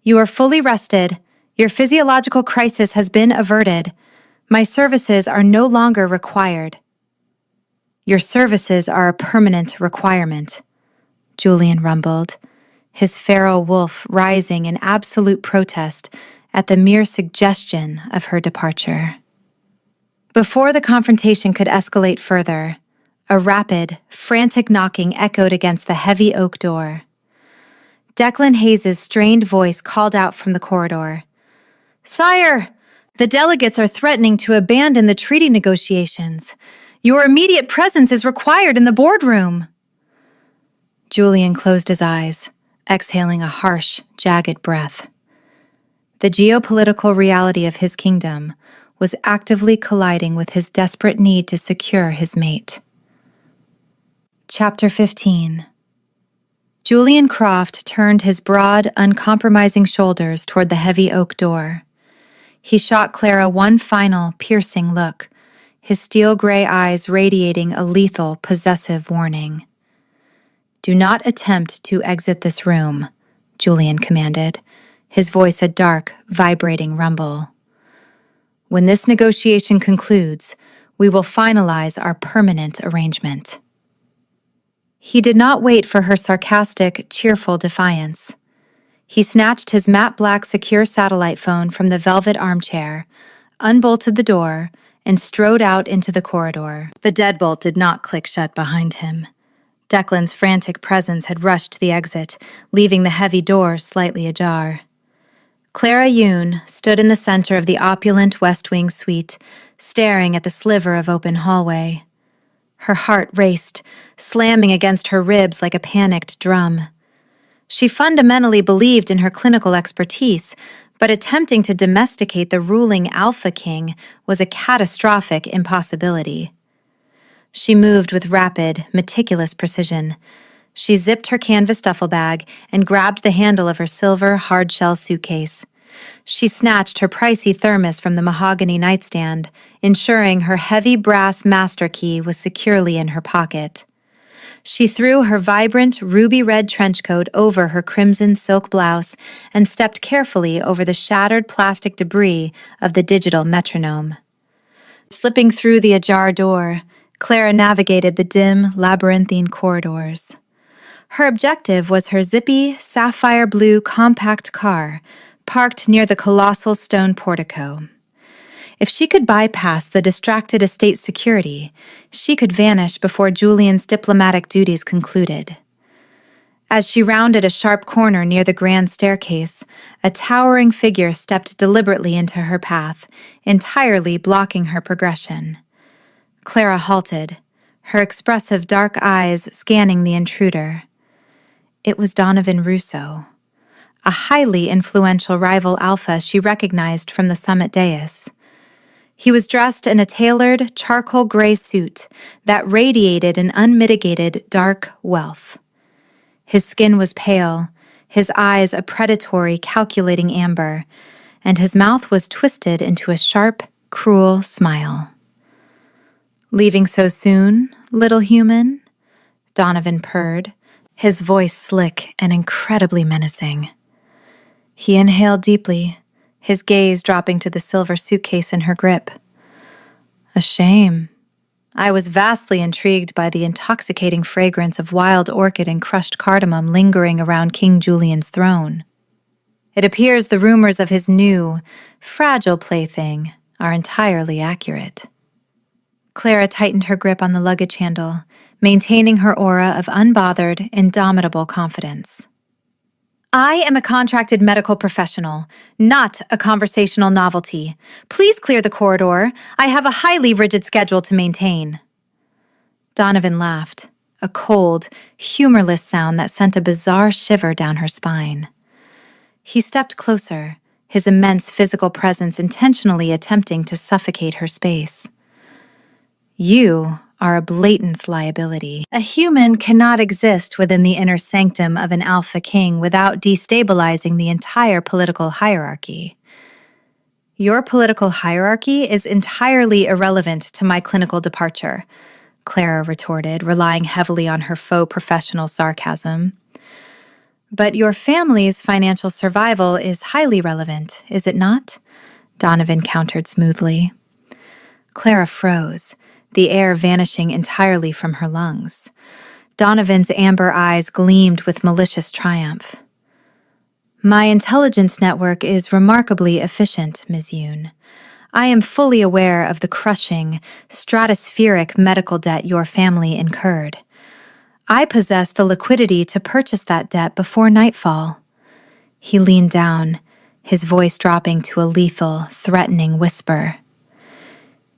"You are fully rested. Your physiological crisis has been averted. My services are no longer required." "Your services are a permanent requirement," Julian rumbled, his feral wolf rising in absolute protest at the mere suggestion of her departure. Before the confrontation could escalate further, a rapid, frantic knocking echoed against the heavy oak door. Declan Hayes' strained voice called out from the corridor. "Sire, the delegates are threatening to abandon the treaty negotiations. Your immediate presence is required in the boardroom." Julian closed his eyes, exhaling a harsh, jagged breath. The geopolitical reality of his kingdom was actively colliding with his desperate need to secure his mate. Chapter 15. Julian Croft turned his broad, uncompromising shoulders toward the heavy oak door. He shot Clara one final, piercing look, his steel-gray eyes radiating a lethal, possessive warning. "Do not attempt to exit this room," Julian commanded, his voice a dark, vibrating rumble. "When this negotiation concludes, we will finalize our permanent arrangement." He did not wait for her sarcastic, cheerful defiance. He snatched his matte black secure satellite phone from the velvet armchair, unbolted the door, and strode out into the corridor. The deadbolt did not click shut behind him. Declan's frantic presence had rushed the exit, leaving the heavy door slightly ajar. Clara Yoon stood in the center of the opulent West Wing suite, staring at the sliver of open hallway. Her heart raced, slamming against her ribs like a panicked drum. She fundamentally believed in her clinical expertise, but attempting to domesticate the ruling Alpha King was a catastrophic impossibility. She moved with rapid, meticulous precision. She zipped her canvas duffel bag and grabbed the handle of her silver hard-shell suitcase. She snatched her pricey thermos from the mahogany nightstand, ensuring her heavy brass master key was securely in her pocket. She threw her vibrant, ruby-red trench coat over her crimson silk blouse and stepped carefully over the shattered plastic debris of the digital metronome. Slipping through the ajar door, Clara navigated the dim, labyrinthine corridors. Her objective was her zippy, sapphire blue compact car, parked near the colossal stone portico. If she could bypass the distracted estate security, she could vanish before Julian's diplomatic duties concluded. As she rounded a sharp corner near the grand staircase, a towering figure stepped deliberately into her path, entirely blocking her progression. Clara halted, her expressive dark eyes scanning the intruder. It was Donovan Russo, a highly influential rival alpha she recognized from the summit dais. He was dressed in a tailored, charcoal gray suit that radiated an unmitigated dark wealth. His skin was pale, his eyes a predatory, calculating amber, and his mouth was twisted into a sharp, cruel smile. "Leaving so soon, little human?" Donovan purred, his voice slick and incredibly menacing. He inhaled deeply, his gaze dropping to the silver suitcase in her grip. "A shame. I was vastly intrigued by the intoxicating fragrance of wild orchid and crushed cardamom lingering around King Julian's throne. It appears the rumors of his new, fragile plaything are entirely accurate." Clara tightened her grip on the luggage handle, maintaining her aura of unbothered, indomitable confidence. "I am a contracted medical professional, not a conversational novelty. Please clear the corridor. I have a highly rigid schedule to maintain." Donovan laughed, a cold, humorless sound that sent a bizarre shiver down her spine. He stepped closer, his immense physical presence intentionally attempting to suffocate her space. You are a blatant liability. A human cannot exist within the inner sanctum of an alpha king without destabilizing the entire political hierarchy. Your political hierarchy is entirely irrelevant to my clinical departure, Clara retorted, relying heavily on her faux professional sarcasm. But your family's financial survival is highly relevant, is it not? Donovan countered smoothly. Clara froze, the air vanishing entirely from her lungs. Donovan's amber eyes gleamed with malicious triumph. My intelligence network is remarkably efficient, Ms. Yoon. I am fully aware of the crushing, stratospheric medical debt your family incurred. I possess the liquidity to purchase that debt before nightfall. He leaned down, his voice dropping to a lethal, threatening whisper.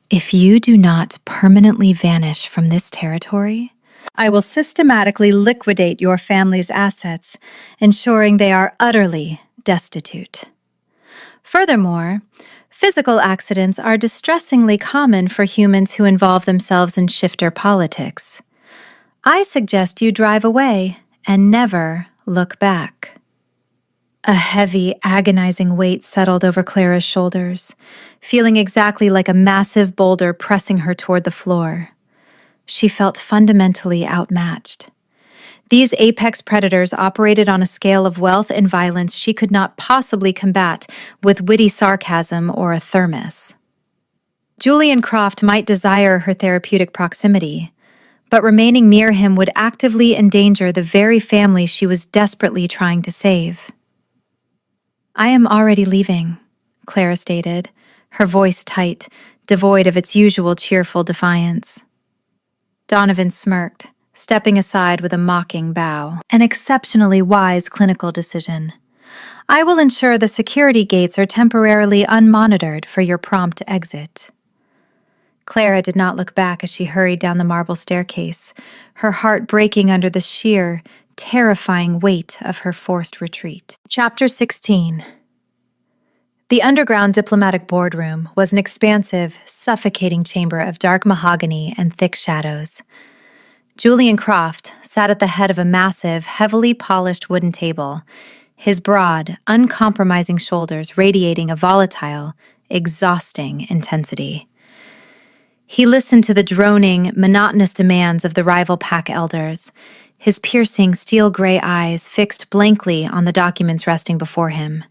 If you do not permanently vanish from this territory, I will systematically liquidate your family's assets, ensuring they are utterly destitute. Furthermore, physical accidents are distressingly common for humans who involve themselves in shifter politics. I suggest you drive away and never look back. A heavy, agonizing weight settled over Clara's shoulders, feeling exactly like a massive boulder pressing her toward the floor. She felt fundamentally outmatched. These apex predators operated on a scale of wealth and violence she could not possibly combat with witty sarcasm or a thermos. Julian Croft might desire her therapeutic proximity, but remaining near him would actively endanger the very family she was desperately trying to save. I am already leaving, Clara stated, her voice tight, devoid of its usual cheerful defiance. Donovan smirked, stepping aside with a mocking bow. An exceptionally wise clinical decision. I will ensure the security gates are temporarily unmonitored for your prompt exit. Clara did not look back as she hurried down the marble staircase, her heart breaking under the sheer, terrifying weight of her forced retreat. Chapter 16. The underground diplomatic boardroom was an expansive, suffocating chamber of dark mahogany and thick shadows. Julian Croft sat at the head of a massive, heavily polished wooden table, his broad, uncompromising shoulders radiating a volatile, exhausting intensity. He listened to the droning, monotonous demands of the rival pack elders, his piercing steel-gray eyes fixed blankly on the documents resting before him.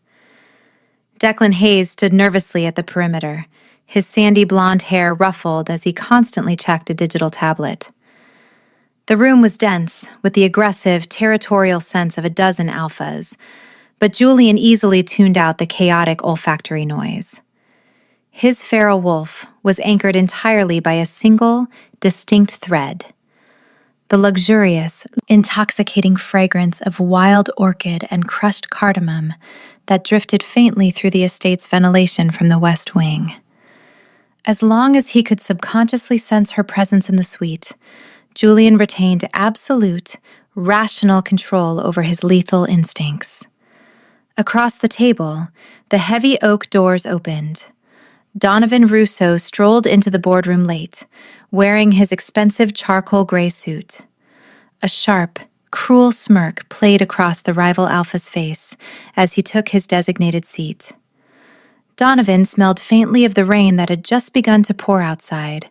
Declan Hayes stood nervously at the perimeter, his sandy blonde hair ruffled as he constantly checked a digital tablet. The room was dense, with the aggressive, territorial sense of a dozen alphas, but Julian easily tuned out the chaotic olfactory noise. His feral wolf was anchored entirely by a single, distinct thread: the luxurious, intoxicating fragrance of wild orchid and crushed cardamom that drifted faintly through the estate's ventilation from the west wing. As long as he could subconsciously sense her presence in the suite, Julian retained absolute, rational control over his lethal instincts. Across the table, the heavy oak doors opened. Donovan Rousseau strolled into the boardroom late, wearing his expensive charcoal gray suit. A sharp, cruel smirk played across the rival alpha's face as he took his designated seat. Donovan smelled faintly of the rain that had just begun to pour outside,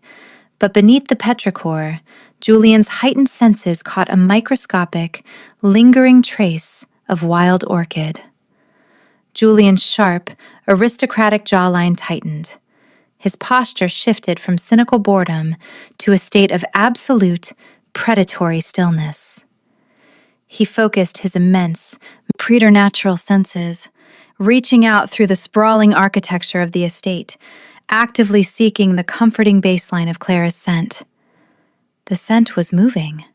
but beneath the petrichor, Julian's heightened senses caught a microscopic, lingering trace of wild orchid. Julian's sharp, aristocratic jawline tightened. His posture shifted from cynical boredom to a state of absolute, predatory stillness. He focused his immense, preternatural senses, reaching out through the sprawling architecture of the estate, actively seeking the comforting baseline of Clara's scent. The scent was moving.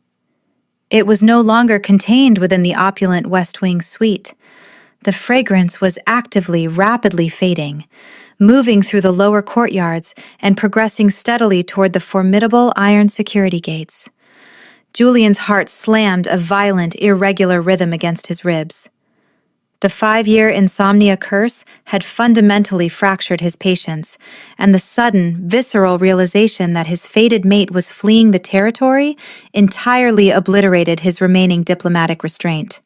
It was no longer contained within the opulent West Wing suite. The fragrance was actively, rapidly fading, moving through the lower courtyards and progressing steadily toward the formidable iron security gates. Julian's heart slammed a violent, irregular rhythm against his ribs. The 5-year insomnia curse had fundamentally fractured his patience, and the sudden, visceral realization that his fated mate was fleeing the territory entirely obliterated his remaining diplomatic restraint.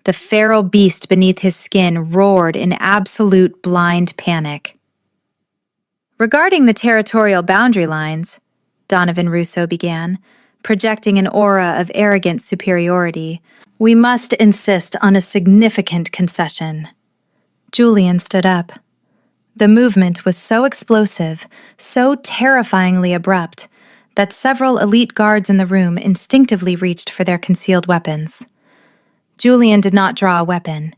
The feral beast beneath his skin roared in absolute blind panic. "Regarding the territorial boundary lines," Donovan Rousseau began, projecting an aura of arrogant superiority, "we must insist on a significant concession." Julian stood up. The movement was so explosive, so terrifyingly abrupt, that several elite guards in the room instinctively reached for their concealed weapons. Julian did not draw a weapon.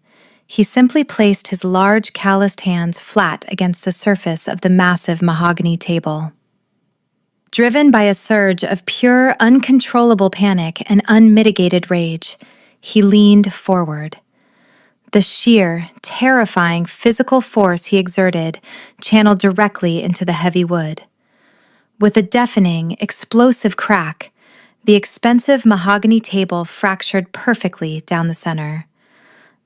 He simply placed his large, calloused hands flat against the surface of the massive mahogany table. Driven by a surge of pure, uncontrollable panic and unmitigated rage, he leaned forward. The sheer, terrifying physical force he exerted channeled directly into the heavy wood. With a deafening, explosive crack, the expensive mahogany table fractured perfectly down the center.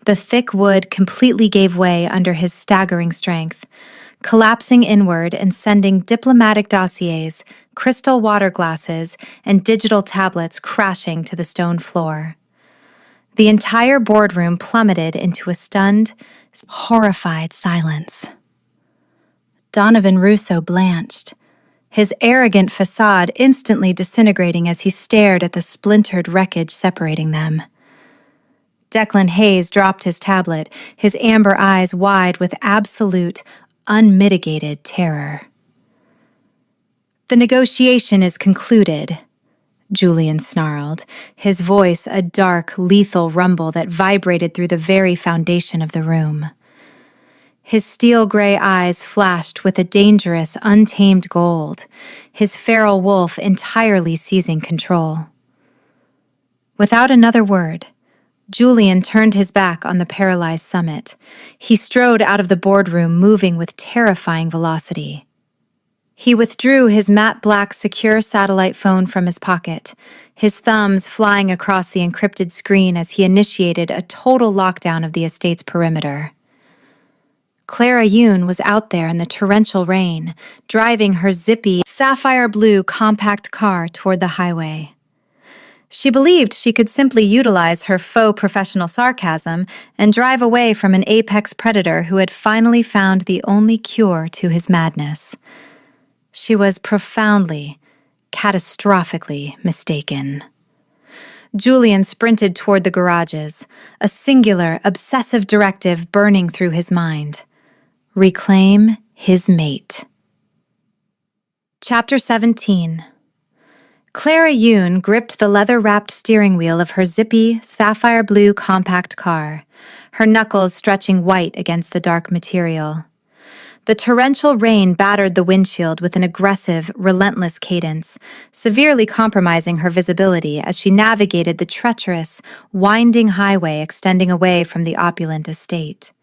The thick wood completely gave way under his staggering strength, collapsing inward and sending diplomatic dossiers, crystal water glasses, and digital tablets crashing to the stone floor. The entire boardroom plummeted into a stunned, horrified silence. Donovan Rousseau blanched, his arrogant facade instantly disintegrating as he stared at the splintered wreckage separating them. Declan Hayes dropped his tablet, his amber eyes wide with absolute, unmitigated terror. "The negotiation is concluded," Julian snarled, his voice a dark, lethal rumble that vibrated through the very foundation of the room. His steel-gray eyes flashed with a dangerous, untamed gold, his feral wolf entirely seizing control. Without another word, Julian turned his back on the paralyzed summit. He strode out of the boardroom, moving with terrifying velocity. He withdrew his matte black secure satellite phone from his pocket, his thumbs flying across the encrypted screen as he initiated a total lockdown of the estate's perimeter. Clara Yoon was out there in the torrential rain, driving her zippy, sapphire blue compact car toward the highway. She believed she could simply utilize her faux professional sarcasm and drive away from an apex predator who had finally found the only cure to his madness. She was profoundly, catastrophically mistaken. Julian sprinted toward the garages, a singular, obsessive directive burning through his mind. Reclaim his mate. Chapter 17. Clara Yoon gripped the leather-wrapped steering wheel of her zippy, sapphire blue compact car, her knuckles stretching white against the dark material. The torrential rain battered the windshield with an aggressive, relentless cadence, severely compromising her visibility as she navigated the treacherous, winding highway extending away from the opulent estate.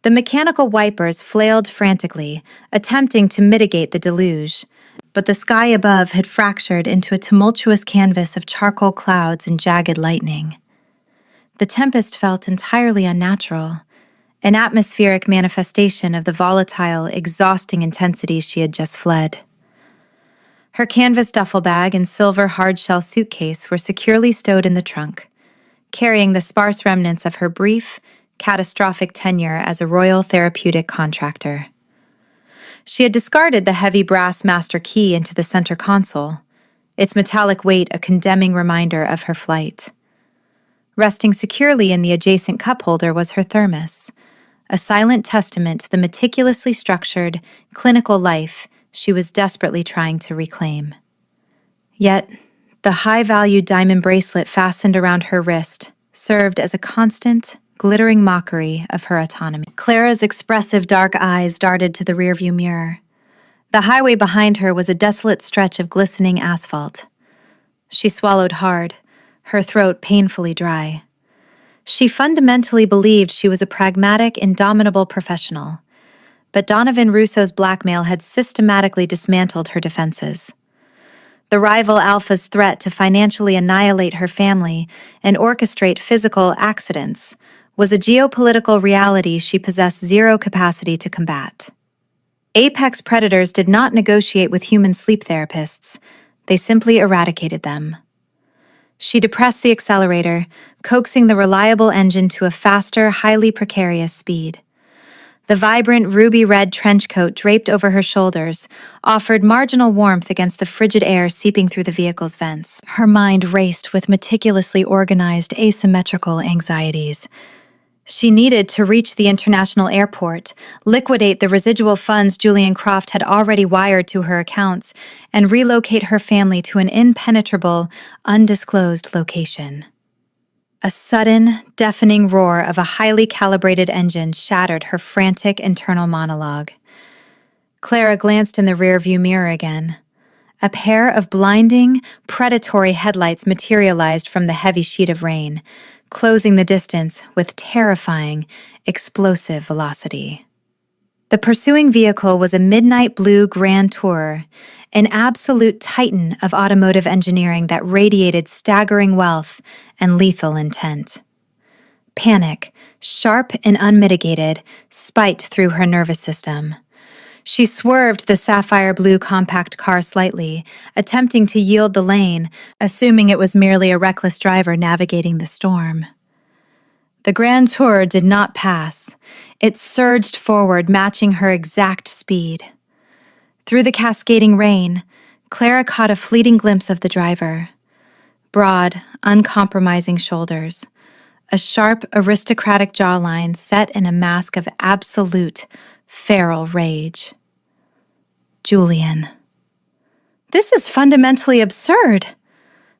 The mechanical wipers flailed frantically, attempting to mitigate the deluge, but the sky above had fractured into a tumultuous canvas of charcoal clouds and jagged lightning. The tempest felt entirely unnatural, an atmospheric manifestation of the volatile, exhausting intensity she had just fled. Her canvas duffel bag and silver hard-shell suitcase were securely stowed in the trunk, carrying the sparse remnants of her brief, catastrophic tenure as a royal therapeutic contractor. She had discarded the heavy brass master key into the center console, its metallic weight a condemning reminder of her flight. Resting securely in the adjacent cup holder was her thermos, a silent testament to the meticulously structured, clinical life she was desperately trying to reclaim. Yet, the high-valued diamond bracelet fastened around her wrist served as a constant, glittering mockery of her autonomy. Clara's expressive dark eyes darted to the rearview mirror. The highway behind her was a desolate stretch of glistening asphalt. She swallowed hard, her throat painfully dry. She fundamentally believed she was a pragmatic, indomitable professional, but Donovan Rousseau's blackmail had systematically dismantled her defenses. The rival alpha's threat to financially annihilate her family and orchestrate physical accidents was a geopolitical reality she possessed zero capacity to combat. Apex predators did not negotiate with human sleep therapists. They simply eradicated them. She depressed the accelerator, coaxing the reliable engine to a faster, highly precarious speed. The vibrant ruby-red trench coat draped over her shoulders offered marginal warmth against the frigid air seeping through the vehicle's vents. Her mind raced with meticulously organized asymmetrical anxieties. She needed to reach the international airport, liquidate the residual funds Julian Croft had already wired to her accounts, and relocate her family to an impenetrable, undisclosed location. A sudden, deafening roar of a highly calibrated engine shattered her frantic internal monologue. Clara glanced in the rearview mirror again. A pair of blinding, predatory headlights materialized from the heavy sheet of rain, closing the distance with terrifying, explosive velocity. The pursuing vehicle was a midnight blue Grand Tourer, an absolute titan of automotive engineering that radiated staggering wealth and lethal intent. Panic, sharp and unmitigated, spiked through her nervous system. She swerved the sapphire blue compact car slightly, attempting to yield the lane, assuming it was merely a reckless driver navigating the storm. The Grand Tourer did not pass. It surged forward, matching her exact speed. Through the cascading rain, Clara caught a fleeting glimpse of the driver. Broad, uncompromising shoulders, a sharp, aristocratic jawline set in a mask of absolute, feral rage. Julian. "This is fundamentally absurd,"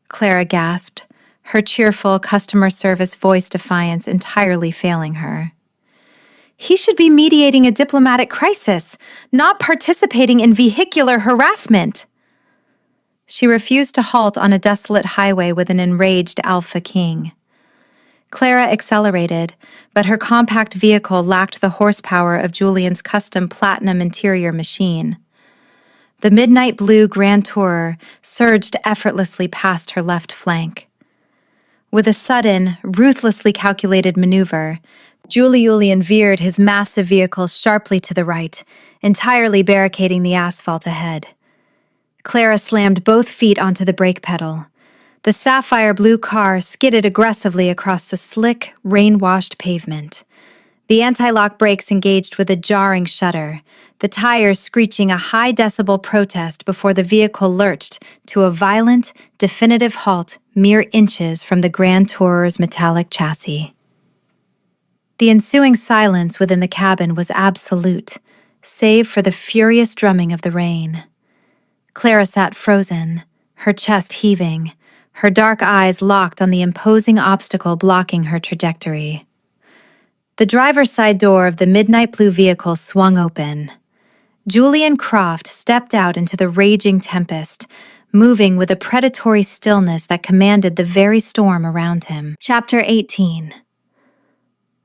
Clara gasped, her cheerful customer service voice defiance entirely failing her. "He should be mediating a diplomatic crisis, not participating in vehicular harassment." She refused to halt on a desolate highway with an enraged Alpha King. Clara accelerated, but her compact vehicle lacked the horsepower of Julian's custom platinum interior machine. The midnight blue Grand Tourer surged effortlessly past her left flank. With a sudden, ruthlessly calculated maneuver, Julian veered his massive vehicle sharply to the right, entirely barricading the asphalt ahead. Clara slammed both feet onto the brake pedal. The sapphire blue car skidded aggressively across the slick, rain-washed pavement. The anti-lock brakes engaged with a jarring shudder, the tires screeching a high-decibel protest before the vehicle lurched to a violent, definitive halt mere inches from the Grand Tourer's metallic chassis. The ensuing silence within the cabin was absolute, save for the furious drumming of the rain. Clara sat frozen, her chest heaving, her dark eyes locked on the imposing obstacle blocking her trajectory. The driver's side door of the midnight blue vehicle swung open. Julian Croft stepped out into the raging tempest, moving with a predatory stillness that commanded the very storm around him. Chapter 18.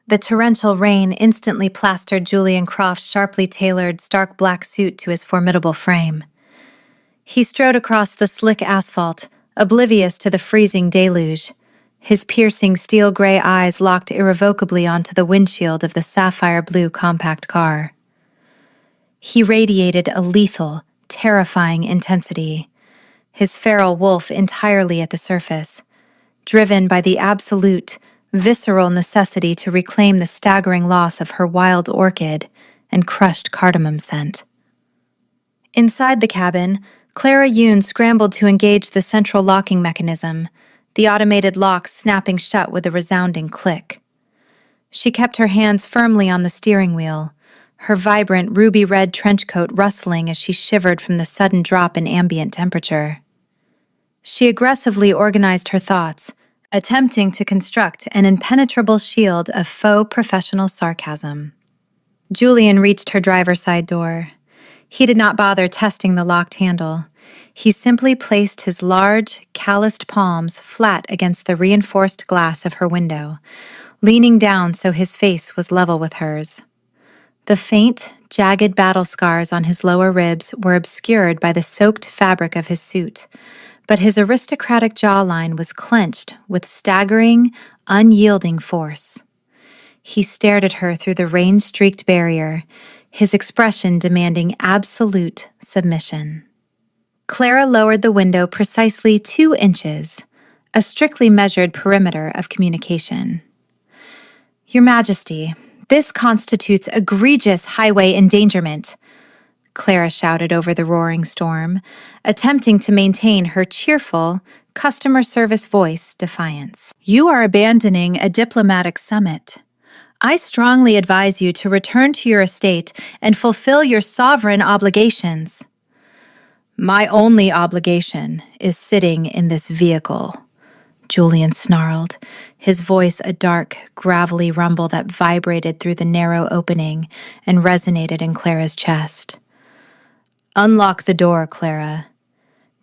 The torrential rain instantly plastered Julian Croft's sharply tailored, stark black suit to his formidable frame. He strode across the slick asphalt, oblivious to the freezing deluge, his piercing steel-gray eyes locked irrevocably onto the windshield of the sapphire blue compact car. He radiated a lethal, terrifying intensity, his feral wolf entirely at the surface, driven by the absolute, visceral necessity to reclaim the staggering loss of her wild orchid and crushed cardamom scent. Inside the cabin, Clara Yoon scrambled to engage the central locking mechanism, the automated locks snapping shut with a resounding click. She kept her hands firmly on the steering wheel, her vibrant ruby-red trench coat rustling as she shivered from the sudden drop in ambient temperature. She aggressively organized her thoughts, attempting to construct an impenetrable shield of faux professional sarcasm. Julian reached her driver's side door. He did not bother testing the locked handle. He simply placed his large, calloused palms flat against the reinforced glass of her window, leaning down so his face was level with hers. The faint, jagged battle scars on his lower ribs were obscured by the soaked fabric of his suit, but his aristocratic jawline was clenched with staggering, unyielding force. He stared at her through the rain-streaked barrier, his expression demanding absolute submission. Clara lowered the window precisely 2 inches, a strictly measured perimeter of communication. "Your Majesty, this constitutes egregious highway endangerment," Clara shouted over the roaring storm, attempting to maintain her cheerful, customer service voice defiance. "You are abandoning a diplomatic summit. I strongly advise you to return to your estate and fulfill your sovereign obligations." "My only obligation is sitting in this vehicle," Julian snarled, his voice a dark, gravelly rumble that vibrated through the narrow opening and resonated in Clara's chest. "Unlock the door, Clara.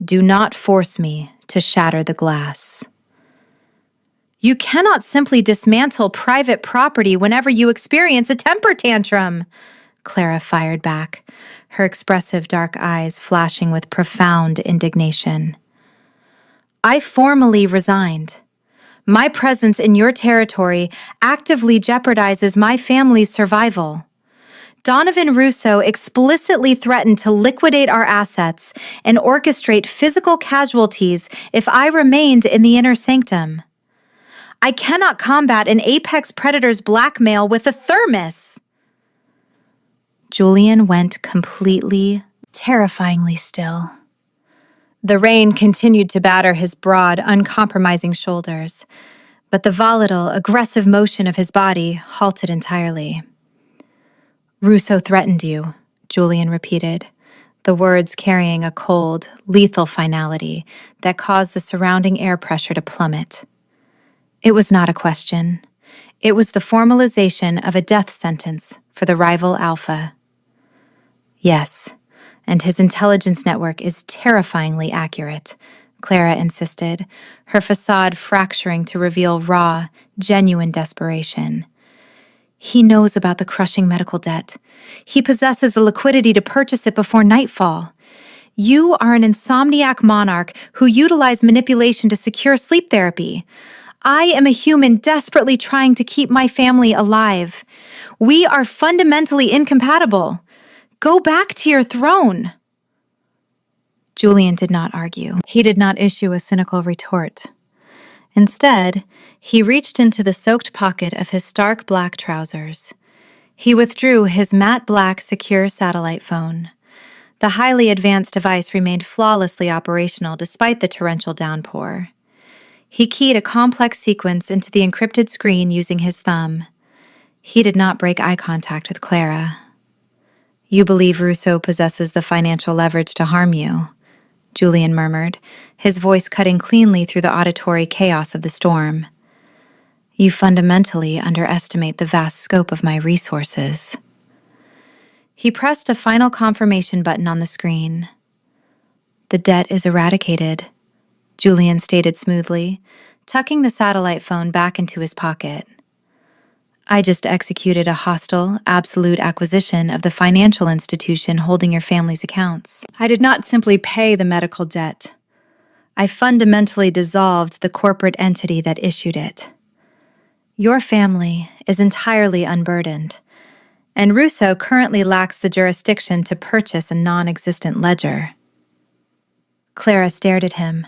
Do not force me to shatter the glass." "You cannot simply dismantle private property whenever you experience a temper tantrum," Clara fired back, her expressive dark eyes flashing with profound indignation. "I formally resigned. My presence in your territory actively jeopardizes my family's survival. Donovan Russo explicitly threatened to liquidate our assets and orchestrate physical casualties if I remained in the inner sanctum. I cannot combat an apex predator's blackmail with a thermos." Julian went completely, terrifyingly still. The rain continued to batter his broad, uncompromising shoulders, but the volatile, aggressive motion of his body halted entirely. "Russo threatened you," Julian repeated, the words carrying a cold, lethal finality that caused the surrounding air pressure to plummet. It was not a question. It was the formalization of a death sentence for the rival Alpha. "Yes, and his intelligence network is terrifyingly accurate," Clara insisted, her facade fracturing to reveal raw, genuine desperation. "He knows about the crushing medical debt. He possesses the liquidity to purchase it before nightfall. You are an insomniac monarch who utilized manipulation to secure sleep therapy. I am a human desperately trying to keep my family alive. We are fundamentally incompatible. Go back to your throne." Julian did not argue. He did not issue a cynical retort. Instead, he reached into the soaked pocket of his stark black trousers. He withdrew his matte black secure satellite phone. The highly advanced device remained flawlessly operational despite the torrential downpour. He keyed a complex sequence into the encrypted screen using his thumb. He did not break eye contact with Clara. "You believe Russo possesses the financial leverage to harm you," Julian murmured, his voice cutting cleanly through the auditory chaos of the storm. "You fundamentally underestimate the vast scope of my resources." He pressed a final confirmation button on the screen. "The debt is eradicated," Julian stated smoothly, tucking the satellite phone back into his pocket. "I just executed a hostile, absolute acquisition of the financial institution holding your family's accounts. I did not simply pay the medical debt. I fundamentally dissolved the corporate entity that issued it. Your family is entirely unburdened, and Russo currently lacks the jurisdiction to purchase a non-existent ledger." Clara stared at him,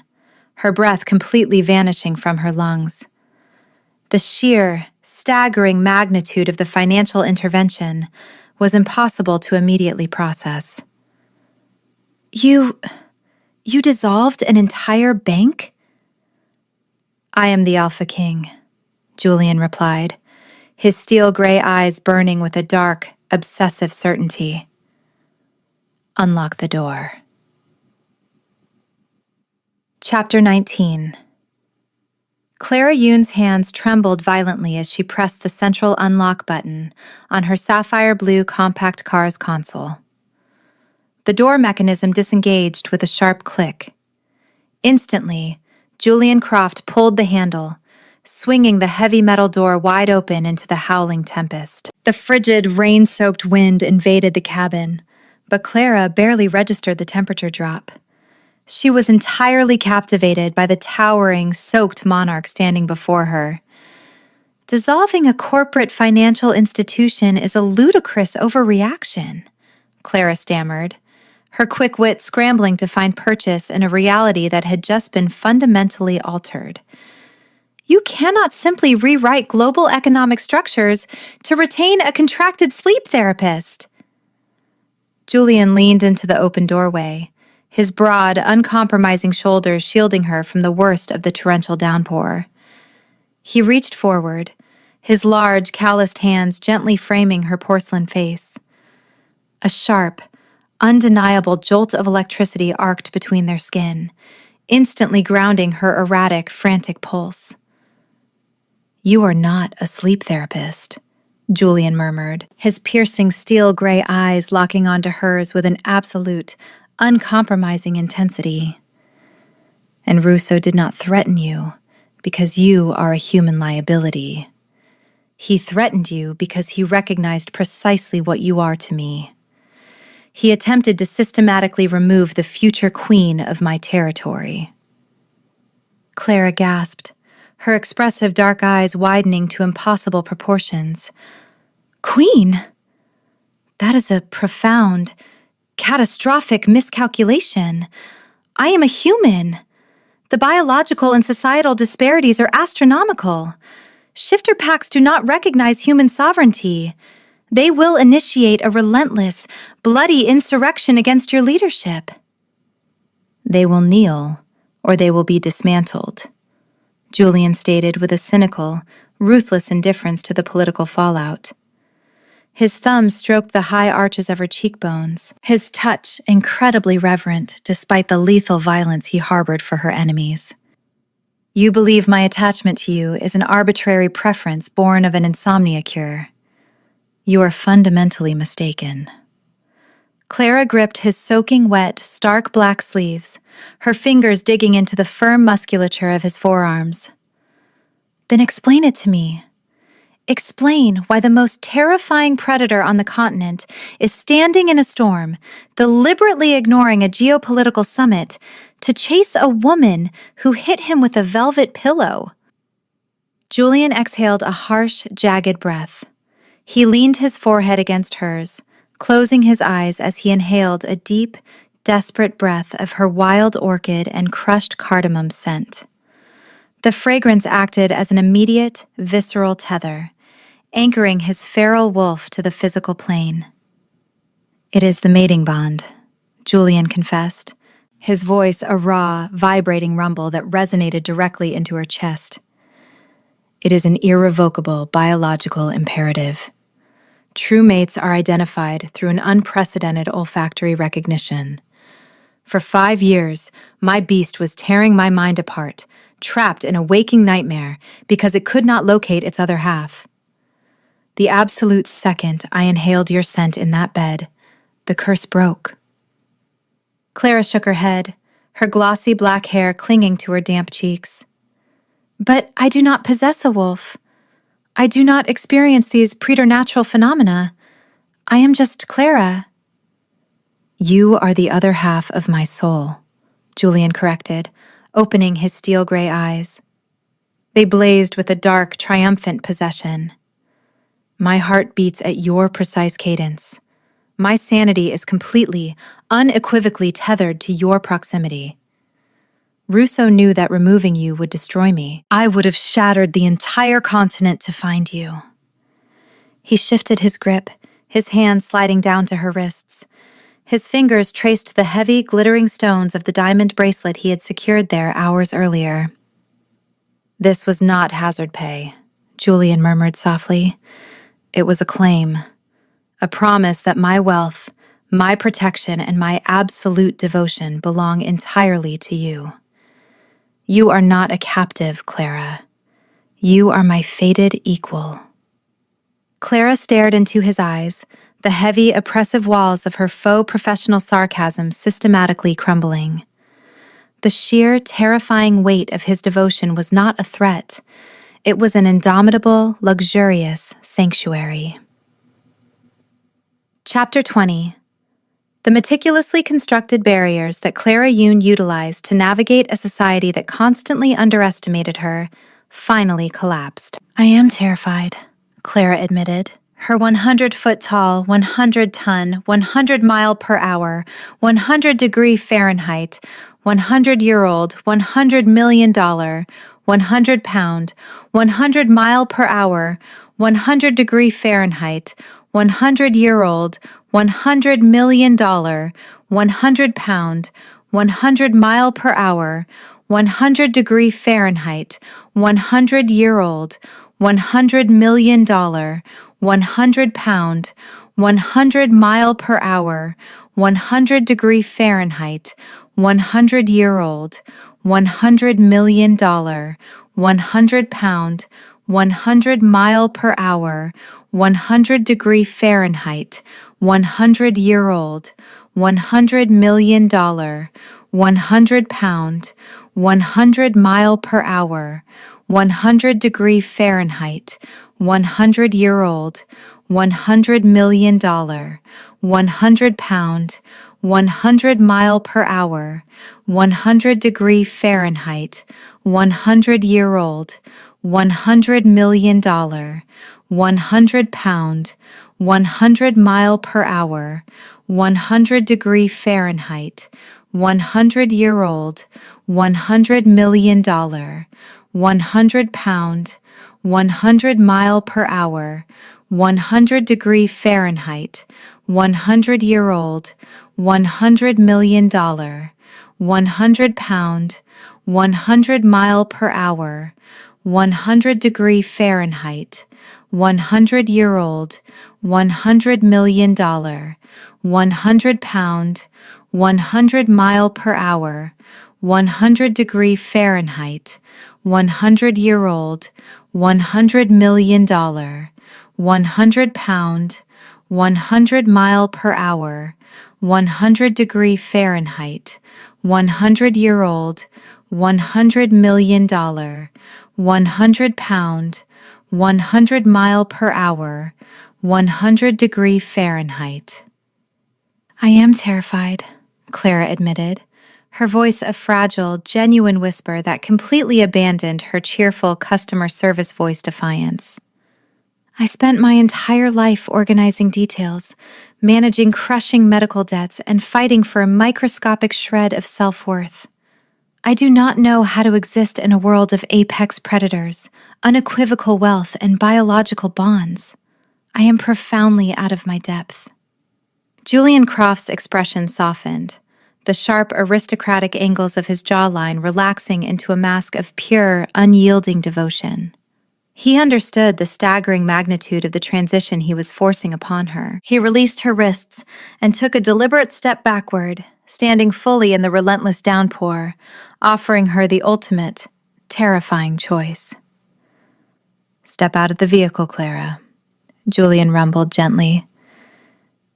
her breath completely vanishing from her lungs. The sheer, staggering magnitude of the financial intervention was impossible to immediately process. You dissolved an entire bank?" "I am the Alpha King," Julian replied, his steel-gray eyes burning with a dark, obsessive certainty. "Unlock the door." Chapter 19. Clara Yoon's hands trembled violently as she pressed the central unlock button on her sapphire blue compact car's console. The door mechanism disengaged with a sharp click. Instantly, Julian Croft pulled the handle, swinging the heavy metal door wide open into the howling tempest. The frigid, rain-soaked wind invaded the cabin, but Clara barely registered the temperature drop. She was entirely captivated by the towering, soaked monarch standing before her. Dissolving a corporate financial institution is a ludicrous overreaction, Clara stammered, her quick wit scrambling to find purchase in a reality that had just been fundamentally altered. You cannot simply rewrite global economic structures to retain a contracted sleep therapist. Julian leaned into the open doorway, his broad, uncompromising shoulders shielding her from the worst of the torrential downpour. He reached forward, his large, calloused hands gently framing her porcelain face. A sharp, undeniable jolt of electricity arced between their skin, instantly grounding her erratic, frantic pulse. "You are not a sleep therapist," Julian murmured, his piercing steel gray eyes locking onto hers with an absolute, uncompromising intensity. "And Russo did not threaten you because you are a human liability. He threatened you because he recognized precisely what you are to me. He attempted to systematically remove the future queen of my territory." Clara gasped, her expressive dark eyes widening to impossible proportions. "Queen? That is a profound, catastrophic miscalculation. I am a human. The biological and societal disparities are astronomical. Shifter packs do not recognize human sovereignty. They will initiate a relentless, bloody insurrection against your leadership." "They will kneel, or they will be dismantled," Julian stated with a cynical, ruthless indifference to the political fallout. His thumb stroked the high arches of her cheekbones, his touch incredibly reverent despite the lethal violence he harbored for her enemies. "You believe my attachment to you is an arbitrary preference born of an insomnia cure. You are fundamentally mistaken." Clara gripped his soaking wet, stark black sleeves, her fingers digging into the firm musculature of his forearms. "Then explain it to me. Explain why the most terrifying predator on the continent is standing in a storm, deliberately ignoring a geopolitical summit to chase a woman who hit him with a velvet pillow." Julian exhaled a harsh, jagged breath. He leaned his forehead against hers, closing his eyes as he inhaled a deep, desperate breath of her wild orchid and crushed cardamom scent. The fragrance acted as an immediate, visceral tether, anchoring his feral wolf to the physical plane. "It is the mating bond," Julian confessed, his voice a raw, vibrating rumble that resonated directly into her chest. "It is an irrevocable biological imperative. True mates are identified through an unprecedented olfactory recognition. For 5 years, my beast was tearing my mind apart, trapped in a waking nightmare because it could not locate its other half. The absolute second I inhaled your scent in that bed, the curse broke." Clara shook her head, her glossy black hair clinging to her damp cheeks. "But I do not possess a wolf. I do not experience these preternatural phenomena. I am just Clara." "You are the other half of my soul," Julian corrected, opening his steel gray eyes. They blazed with a dark, triumphant possession. "My heart beats at your precise cadence. My sanity is completely, unequivocally tethered to your proximity. Russo knew that removing you would destroy me. I would have shattered the entire continent to find you." He shifted his grip, his hands sliding down to her wrists. His fingers traced the heavy, glittering stones of the diamond bracelet he had secured there hours earlier. "This was not hazard pay," Julian murmured softly. "It was a claim, a promise that my wealth, my protection, and my absolute devotion belong entirely to you. You are not a captive, Clara. You are my fated equal." Clara stared into his eyes, the heavy, oppressive walls of her faux professional sarcasm systematically crumbling. The sheer, terrifying weight of his devotion was not a threat. It was an indomitable, luxurious sanctuary. Chapter 20. The meticulously constructed barriers that Clara Yoon utilized to navigate a society that constantly underestimated her finally collapsed. "I am terrified," Clara admitted. Her 100-foot-tall, 100-ton, 100-mile-per-hour, 100-degree Fahrenheit, 100-year-old, $100 million, 100-pound, 100-mile-per-hour, 100-degree Fahrenheit, 100-year-old, $100 million, 100-pound, 100-mile-per-hour, 100-degree Fahrenheit, 100-year-old, $100 million, 100-pound, 100-mile-per-hour, 100-degree Fahrenheit, 100-year-old, $100 million, 100-pound, 100-mile-per-hour, 100-degree Fahrenheit, 100-year-old, $100 million, 100-pound, 100-mile-per-hour, 100-degree Fahrenheit, 100-year-old, $100 million, 100-pound, 100-mile-per-hour, 100-degree Fahrenheit, 100-year-old, $100 million, 100-pound, 100-mile-per-hour, 100-degree Fahrenheit, 100-year-old, $100 million, 100-pound, 100-mile-per-hour, 100-degree Fahrenheit, 100-year-old, $100 million, 100-pound, 100-mile-per-hour, 100-degree Fahrenheit, 100-year-old, $100 million, 100-pound, 100-mile-per-hour, 100-degree Fahrenheit, 100-year-old, $100 million, 100-pound, 100-mile-per-hour, 100-degree Fahrenheit, 100-year-old, $100 million, 100-pound, 100-mile-per-hour, 100-degree Fahrenheit. "I am terrified," Clara admitted, her voice a fragile, genuine whisper that completely abandoned her cheerful customer service voice defiance. "I spent my entire life organizing details, managing crushing medical debts, and fighting for a microscopic shred of self-worth. I do not know how to exist in a world of apex predators, unequivocal wealth, and biological bonds. I am profoundly out of my depth." Julian Croft's expression softened, the sharp, aristocratic angles of his jawline relaxing into a mask of pure, unyielding devotion. He understood the staggering magnitude of the transition he was forcing upon her. He released her wrists and took a deliberate step backward, standing fully in the relentless downpour, offering her the ultimate, terrifying choice. "Step out of the vehicle, Clara," Julian rumbled gently.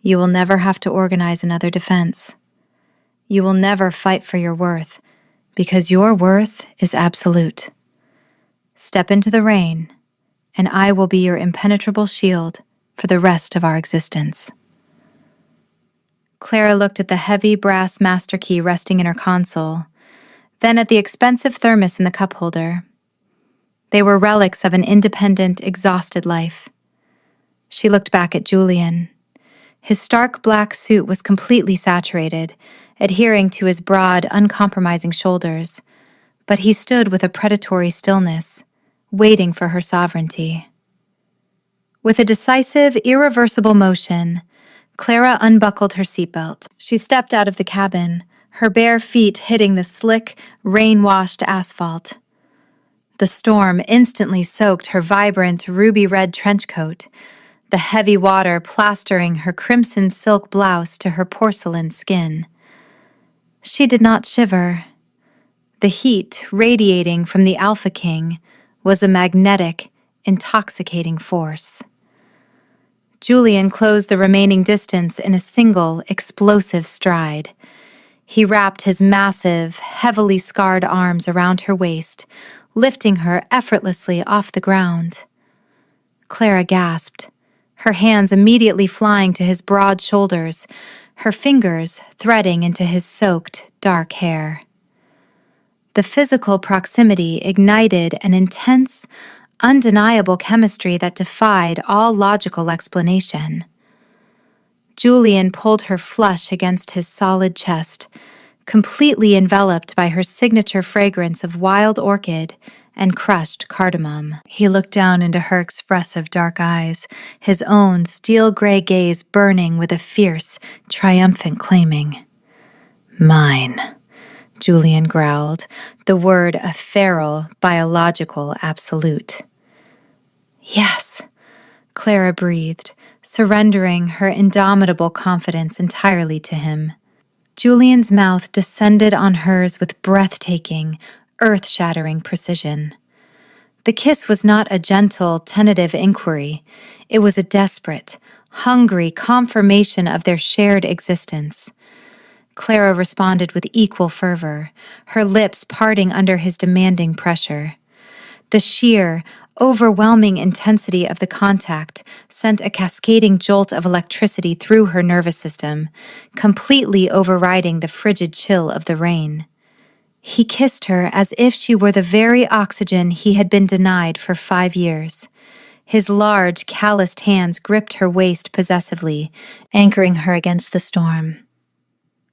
"You will never have to organize another defense. You will never fight for your worth, because your worth is absolute. Step into the rain, and I will be your impenetrable shield for the rest of our existence." Clara looked at the heavy brass master key resting in her console, then at the expensive thermos in the cup holder. They were relics of an independent, exhausted life. She looked back at Julian. His stark black suit was completely saturated, adhering to his broad, uncompromising shoulders, but he stood with a predatory stillness, waiting for her sovereignty. With a decisive, irreversible motion, Clara unbuckled her seatbelt. She stepped out of the cabin, her bare feet hitting the slick, rain-washed asphalt. The storm instantly soaked her vibrant, ruby-red trench coat, the heavy water plastering her crimson silk blouse to her porcelain skin. She did not shiver. The heat radiating from the Alpha King was a magnetic, intoxicating force. Julian closed the remaining distance in a single, explosive stride. He wrapped his massive, heavily scarred arms around her waist, lifting her effortlessly off the ground. Clara gasped, her hands immediately flying to his broad shoulders, her fingers threading into his soaked, dark hair. The physical proximity ignited an intense, undeniable chemistry that defied all logical explanation. Julian pulled her flush against his solid chest, completely enveloped by her signature fragrance of wild orchid and crushed cardamom. He looked down into her expressive dark eyes, his own steel-gray gaze burning with a fierce, triumphant claiming. "Mine," Julian growled, the word a feral, biological absolute. "Yes," Clara breathed, surrendering her indomitable confidence entirely to him. Julian's mouth descended on hers with breathtaking, earth-shattering precision. The kiss was not a gentle, tentative inquiry. It was a desperate, hungry confirmation of their shared existence. Clara responded with equal fervor, her lips parting under his demanding pressure. The sheer, overwhelming intensity of the contact sent a cascading jolt of electricity through her nervous system, completely overriding the frigid chill of the rain. He kissed her as if she were the very oxygen he had been denied for 5 years. His large, calloused hands gripped her waist possessively, anchoring her against the storm.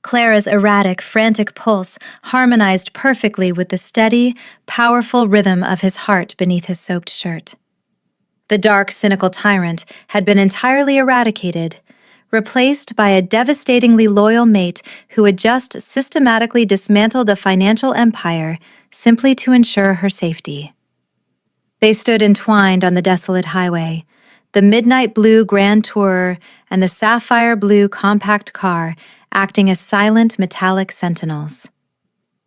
Clara's erratic, frantic pulse harmonized perfectly with the steady, powerful rhythm of his heart beneath his soaked shirt. The dark, cynical tyrant had been entirely eradicated, replaced by a devastatingly loyal mate who had just systematically dismantled a financial empire simply to ensure her safety. They stood entwined on the desolate highway, the midnight blue Grand Tourer and the sapphire blue compact car acting as silent metallic sentinels.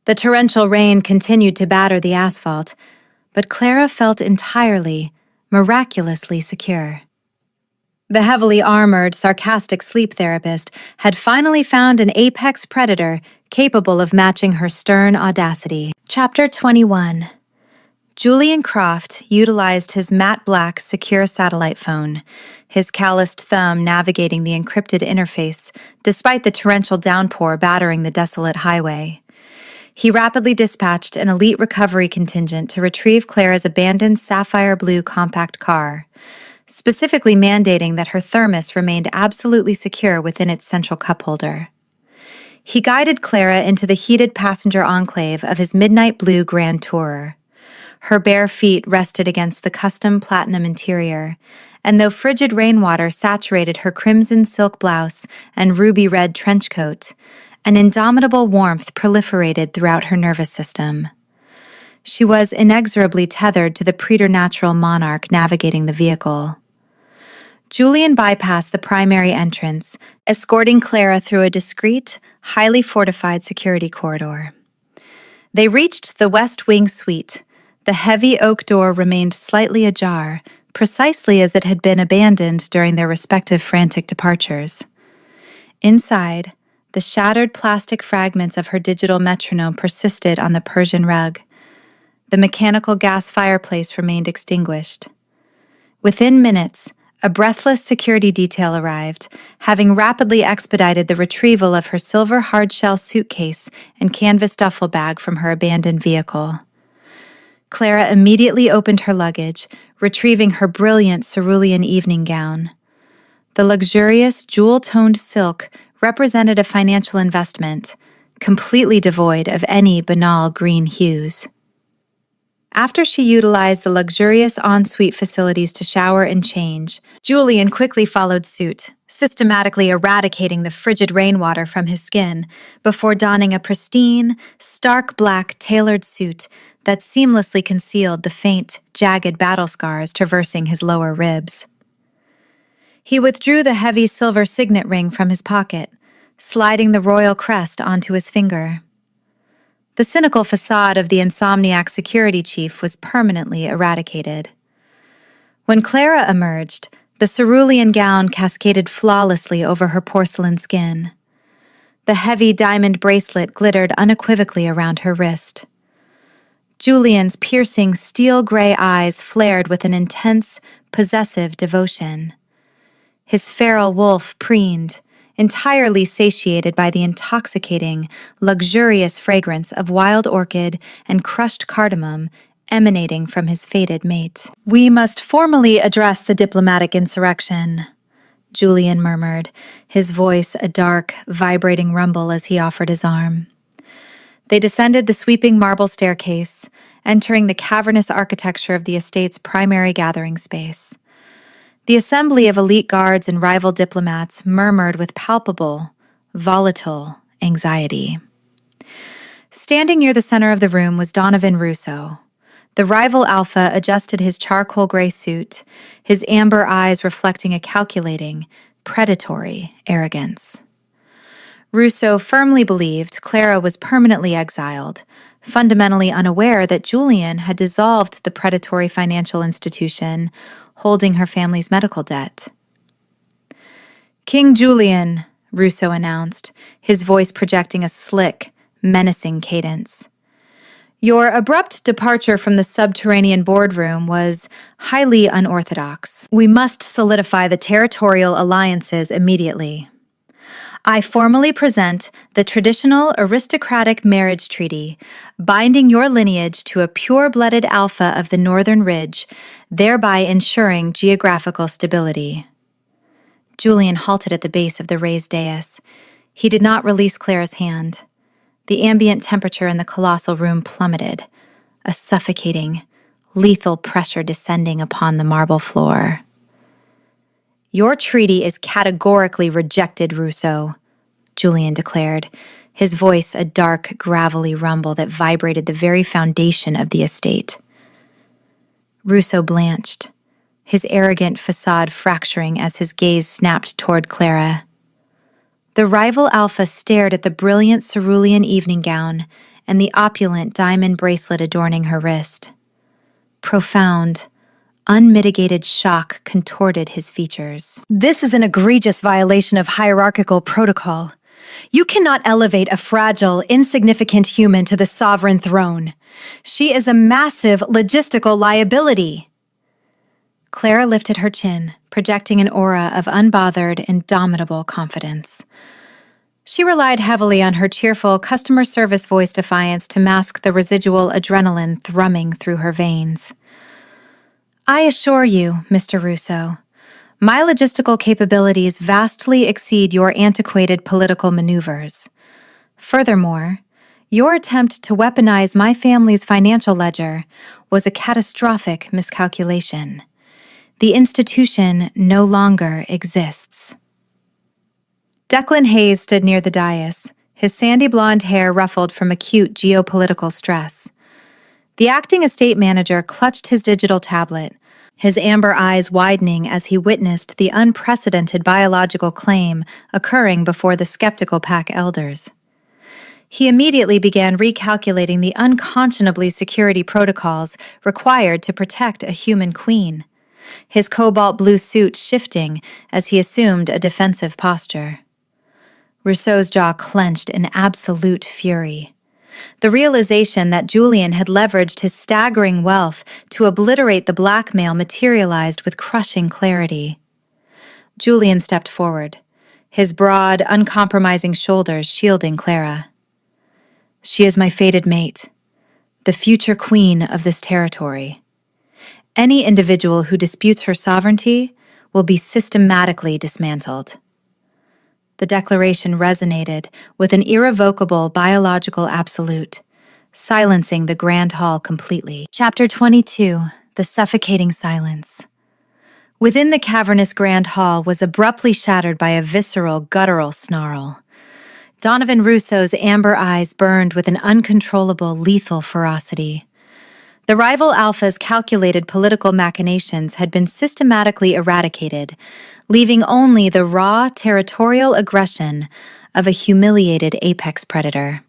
The torrential rain continued to batter the asphalt, but Clara felt entirely, miraculously secure. The heavily armored, sarcastic sleep therapist had finally found an apex predator capable of matching her stern audacity. Chapter 21. Julian Croft utilized his matte black secure satellite phone, his calloused thumb navigating the encrypted interface despite the torrential downpour battering the desolate highway. He rapidly dispatched an elite recovery contingent to retrieve Clara's abandoned sapphire blue compact car, specifically mandating that her thermos remained absolutely secure within its central cup holder. He guided Clara into the heated passenger enclave of his midnight blue Grand Tourer. Her bare feet rested against the custom platinum interior, and though frigid rainwater saturated her crimson silk blouse and ruby-red trench coat, an indomitable warmth proliferated throughout her nervous system. She was inexorably tethered to the preternatural monarch navigating the vehicle. Julian bypassed the primary entrance, escorting Clara through a discreet, highly fortified security corridor. They reached the West Wing suite. The heavy oak door remained slightly ajar, precisely as it had been abandoned during their respective frantic departures. Inside, the shattered plastic fragments of her digital metronome persisted on the Persian rug. The mechanical gas fireplace remained extinguished. Within minutes, a breathless security detail arrived, having rapidly expedited the retrieval of her silver hardshell suitcase and canvas duffel bag from her abandoned vehicle. Clara immediately opened her luggage, retrieving her brilliant cerulean evening gown. The luxurious, jewel-toned silk represented a financial investment, completely devoid of any banal green hues. After she utilized the luxurious ensuite facilities to shower and change, Julian quickly followed suit, systematically eradicating the frigid rainwater from his skin before donning a pristine, stark black tailored suit that seamlessly concealed the faint, jagged battle scars traversing his lower ribs. He withdrew the heavy silver signet ring from his pocket, sliding the royal crest onto his finger. The cynical facade of the insomniac security chief was permanently eradicated. When Clara emerged, the cerulean gown cascaded flawlessly over her porcelain skin. The heavy diamond bracelet glittered unequivocally around her wrist. Julian's piercing steel-gray eyes flared with an intense, possessive devotion. His feral wolf preened, entirely satiated by the intoxicating, luxurious fragrance of wild orchid and crushed cardamom emanating from his fated mate. "We must formally address the diplomatic insurrection," Julian murmured, his voice a dark, vibrating rumble as he offered his arm. They descended the sweeping marble staircase, entering the cavernous architecture of the estate's primary gathering space. The assembly of elite guards and rival diplomats murmured with palpable, volatile anxiety. Standing near the center of the room was Donovan Russo. The rival alpha adjusted his charcoal gray suit, his amber eyes reflecting a calculating, predatory arrogance. Russo firmly believed Clara was permanently exiled, fundamentally unaware that Julian had dissolved the predatory financial institution holding her family's medical debt. "King Julian," Russo announced, his voice projecting a slick, menacing cadence. "Your abrupt departure from the subterranean boardroom was highly unorthodox. We must solidify the territorial alliances immediately. I formally present the traditional aristocratic marriage treaty, binding your lineage to a pure-blooded alpha of the Northern Ridge, thereby ensuring geographical stability." Julian halted at the base of the raised dais. He did not release Clara's hand. The ambient temperature in the colossal room plummeted, a suffocating, lethal pressure descending upon the marble floor. "Your treaty is categorically rejected, Russo," Julian declared, his voice a dark, gravelly rumble that vibrated the very foundation of the estate. Russo blanched, his arrogant facade fracturing as his gaze snapped toward Clara. The rival alpha stared at the brilliant cerulean evening gown and the opulent diamond bracelet adorning her wrist. Profound, unmitigated shock contorted his features. "This is an egregious violation of hierarchical protocol. You cannot elevate a fragile, insignificant human to the sovereign throne. She is a massive logistical liability." Clara lifted her chin, projecting an aura of unbothered, indomitable confidence. She relied heavily on her cheerful customer service voice defiance to mask the residual adrenaline thrumming through her veins. "I assure you, Mr. Russo, my logistical capabilities vastly exceed your antiquated political maneuvers. Furthermore, your attempt to weaponize my family's financial ledger was a catastrophic miscalculation. The institution no longer exists." Declan Hayes stood near the dais, his sandy blonde hair ruffled from acute geopolitical stress. The acting estate manager clutched his digital tablet, his amber eyes widening as he witnessed the unprecedented biological claim occurring before the skeptical pack elders. He immediately began recalculating the unconscionably security protocols required to protect a human queen, his cobalt blue suit shifting as he assumed a defensive posture. Rousseau's jaw clenched in absolute fury. The realization that Julian had leveraged his staggering wealth to obliterate the blackmail materialized with crushing clarity. Julian stepped forward, his broad, uncompromising shoulders shielding Clara. "She is my fated mate, the future queen of this territory. Any individual who disputes her sovereignty will be systematically dismantled." The declaration resonated with an irrevocable biological absolute, silencing the grand hall completely. Chapter 22: The Suffocating Silence. Within the cavernous grand hall was abruptly shattered by a visceral, guttural snarl. Donovan Russo's amber eyes burned with an uncontrollable, lethal ferocity. The rival alpha's calculated political machinations had been systematically eradicated, leaving only the raw territorial aggression of a humiliated apex predator.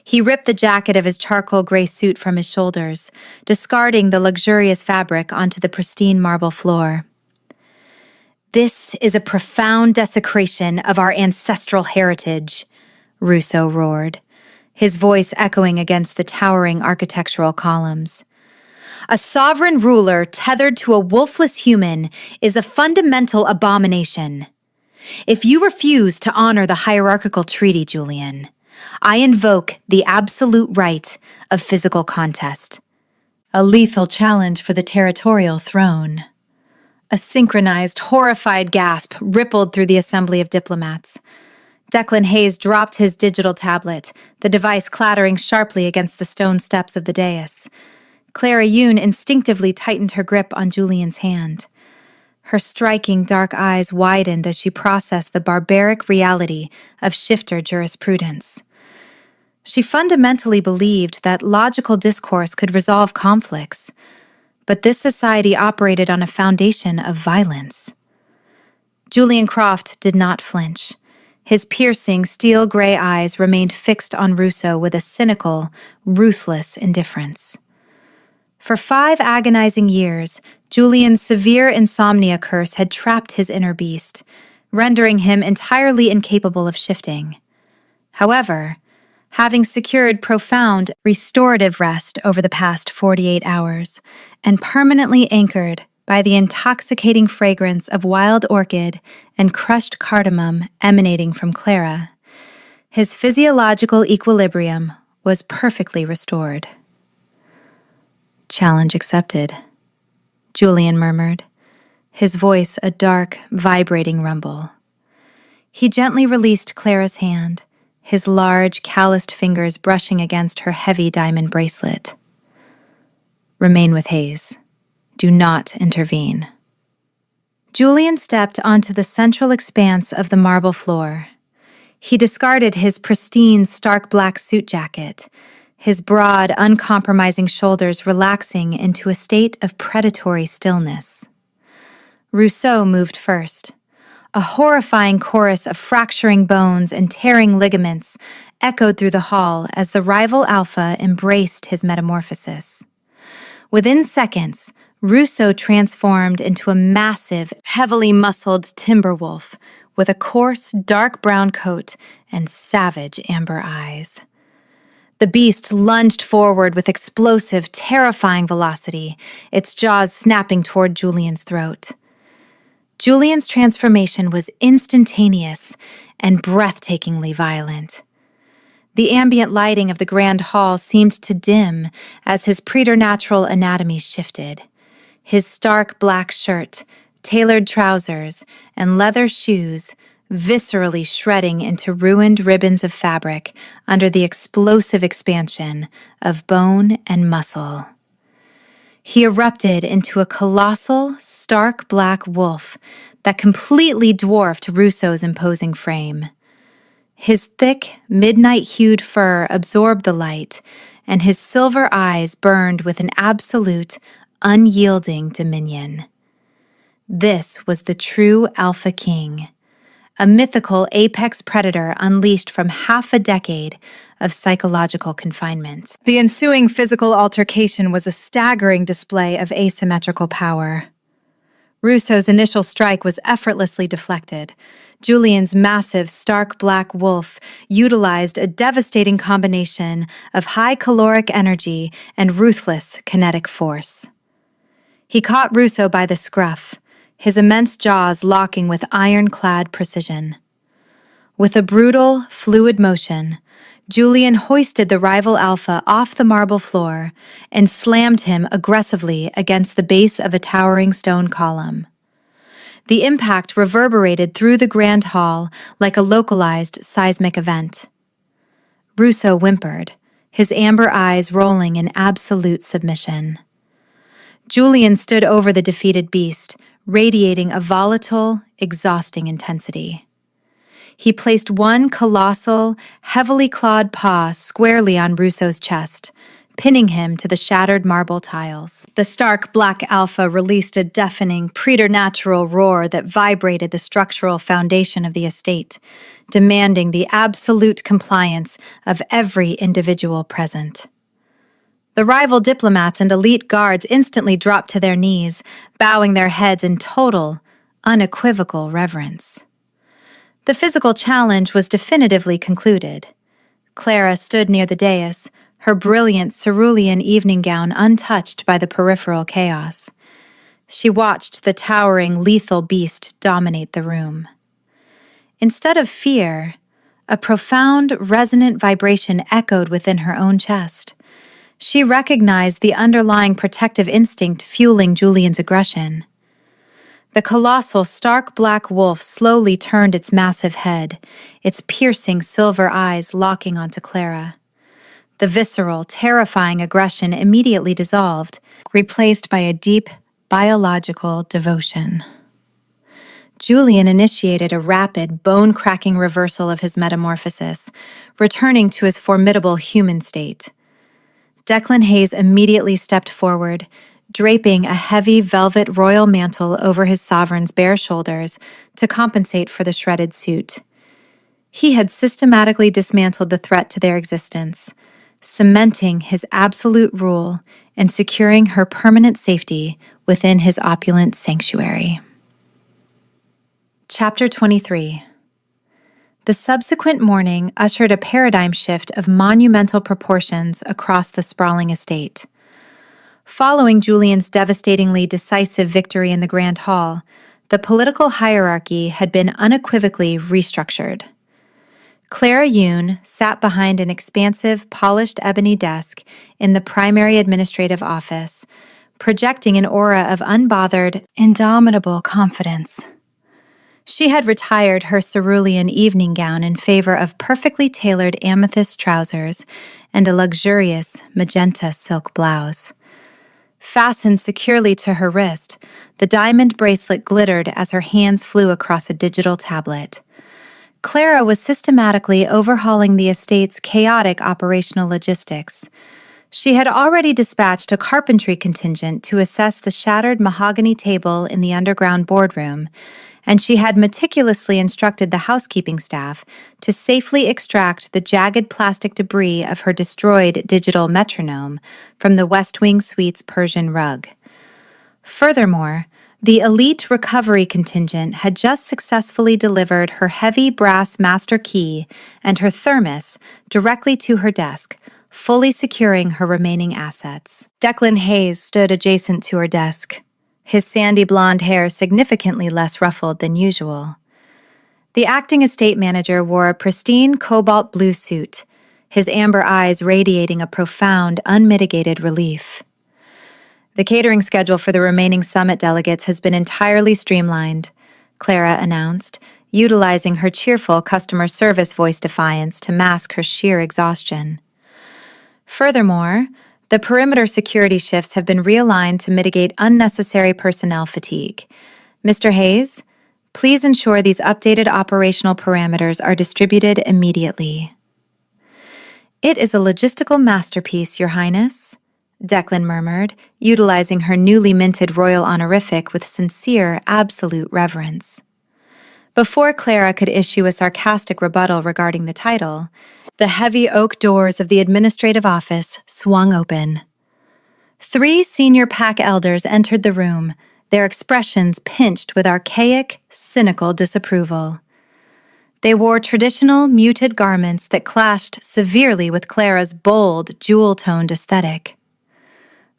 He ripped the jacket of his charcoal gray suit from his shoulders, discarding the luxurious fabric onto the pristine marble floor. "This is a profound desecration of our ancestral heritage," Russo roared, his voice echoing against the towering architectural columns. "A sovereign ruler tethered to a wolfless human is a fundamental abomination. If you refuse to honor the hierarchical treaty, Julian, I invoke the absolute right of physical contest. A lethal challenge for the territorial throne. A synchronized, horrified gasp rippled through the assembly of diplomats. Declan Hayes dropped his digital tablet, the device clattering sharply against the stone steps of the dais. Clara Yoon instinctively tightened her grip on Julian's hand. Her striking dark eyes widened as she processed the barbaric reality of shifter jurisprudence. She fundamentally believed that logical discourse could resolve conflicts, but this society operated on a foundation of violence. Julian Croft did not flinch. His piercing, steel-gray eyes remained fixed on Rousseau with a cynical, ruthless indifference. For 5 agonizing years, Julian's severe insomnia curse had trapped his inner beast, rendering him entirely incapable of shifting. However, having secured profound, restorative rest over the past 48 hours, and permanently anchored by the intoxicating fragrance of wild orchid and crushed cardamom emanating from Clara, his physiological equilibrium was perfectly restored. "Challenge accepted," Julian murmured, his voice a dark, vibrating rumble. He gently released Clara's hand, his large, calloused fingers brushing against her heavy diamond bracelet. "Remain with Hayes. Do not intervene." Julian stepped onto the central expanse of the marble floor. He discarded his pristine, stark black suit jacket, his broad, uncompromising shoulders relaxing into a state of predatory stillness. Rousseau moved first. A horrifying chorus of fracturing bones and tearing ligaments echoed through the hall as the rival alpha embraced his metamorphosis. Within seconds, Rousseau transformed into a massive, heavily muscled timber wolf with a coarse, dark brown coat and savage amber eyes. The beast lunged forward with explosive, terrifying velocity, its jaws snapping toward Julian's throat. Julian's transformation was instantaneous and breathtakingly violent. The ambient lighting of the grand hall seemed to dim as his preternatural anatomy shifted. His stark black shirt, tailored trousers, and leather shoes viscerally shredding into ruined ribbons of fabric under the explosive expansion of bone and muscle. He erupted into a colossal, stark black wolf that completely dwarfed Rousseau's imposing frame. His thick, midnight-hued fur absorbed the light, and his silver eyes burned with an absolute, unyielding dominion. This was the true Alpha King, a mythical apex predator unleashed from half a decade of psychological confinement. The ensuing physical altercation was a staggering display of asymmetrical power. Rousseau's initial strike was effortlessly deflected. Julian's massive, stark black wolf utilized a devastating combination of high caloric energy and ruthless kinetic force. He caught Rousseau by the scruff, his immense jaws locking with ironclad precision. With a brutal, fluid motion, Julian hoisted the rival alpha off the marble floor and slammed him aggressively against the base of a towering stone column. The impact reverberated through the grand hall like a localized seismic event. Rousseau whimpered, his amber eyes rolling in absolute submission. Julian stood over the defeated beast, radiating a volatile, exhausting intensity. He placed one colossal, heavily clawed paw squarely on Rousseau's chest, pinning him to the shattered marble tiles. The stark black alpha released a deafening, preternatural roar that vibrated the structural foundation of the estate, demanding the absolute compliance of every individual present. The rival diplomats and elite guards instantly dropped to their knees, bowing their heads in total, unequivocal reverence. The physical challenge was definitively concluded. Clara stood near the dais, her brilliant cerulean evening gown untouched by the peripheral chaos. She watched the towering, lethal beast dominate the room. Instead of fear, a profound, resonant vibration echoed within her own chest. She recognized the underlying protective instinct fueling Julian's aggression. The colossal, stark black wolf slowly turned its massive head, its piercing silver eyes locking onto Clara. The visceral, terrifying aggression immediately dissolved, replaced by a deep, biological devotion. Julian initiated a rapid, bone-cracking reversal of his metamorphosis, returning to his formidable human state. Declan Hayes immediately stepped forward, draping a heavy velvet royal mantle over his sovereign's bare shoulders to compensate for the shredded suit. He had systematically dismantled the threat to their existence, cementing his absolute rule and securing her permanent safety within his opulent sanctuary. Chapter 23. The subsequent morning ushered a paradigm shift of monumental proportions across the sprawling estate. Following Julian's devastatingly decisive victory in the Grand Hall, the political hierarchy had been unequivocally restructured. Clara Yoon sat behind an expansive, polished ebony desk in the primary administrative office, projecting an aura of unbothered, indomitable confidence. She had retired her cerulean evening gown in favor of perfectly tailored amethyst trousers and a luxurious magenta silk blouse. Fastened securely to her wrist, the diamond bracelet glittered as her hands flew across a digital tablet. Clara was systematically overhauling the estate's chaotic operational logistics. She had already dispatched a carpentry contingent to assess the shattered mahogany table in the underground boardroom, and she had meticulously instructed the housekeeping staff to safely extract the jagged plastic debris of her destroyed digital metronome from the West Wing suite's Persian rug. Furthermore, the elite recovery contingent had just successfully delivered her heavy brass master key and her thermos directly to her desk, fully securing her remaining assets. Declan Hayes stood adjacent to her desk, his sandy blonde hair significantly less ruffled than usual. The acting estate manager wore a pristine cobalt blue suit, his amber eyes radiating a profound, unmitigated relief. The catering schedule for the remaining summit delegates has been entirely streamlined, Clara announced, utilizing her cheerful customer service voice defiance to mask her sheer exhaustion. Furthermore, the perimeter security shifts have been realigned to mitigate unnecessary personnel fatigue. Mr. Hayes, please ensure these updated operational parameters are distributed immediately. It is a logistical masterpiece, Your Highness, Declan murmured, utilizing her newly minted royal honorific with sincere, absolute reverence. Before Clara could issue a sarcastic rebuttal regarding the title, the heavy oak doors of the administrative office swung open. 3 senior pack elders entered the room, their expressions pinched with archaic, cynical disapproval. They wore traditional, muted garments that clashed severely with Clara's bold, jewel-toned aesthetic.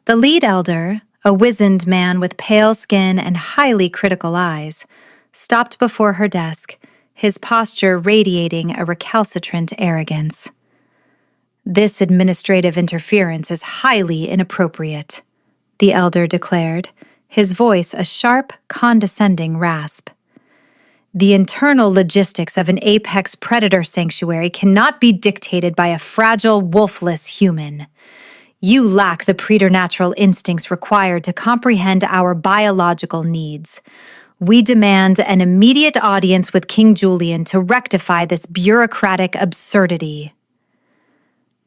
The lead elder, a wizened man with pale skin and highly critical eyes, stopped before her desk, his posture radiating a recalcitrant arrogance. "This administrative interference is highly inappropriate," the elder declared, his voice a sharp, condescending rasp. "The internal logistics of an apex predator sanctuary cannot be dictated by a fragile, wolfless human. You lack the preternatural instincts required to comprehend our biological needs. We demand an immediate audience with King Julian to rectify this bureaucratic absurdity."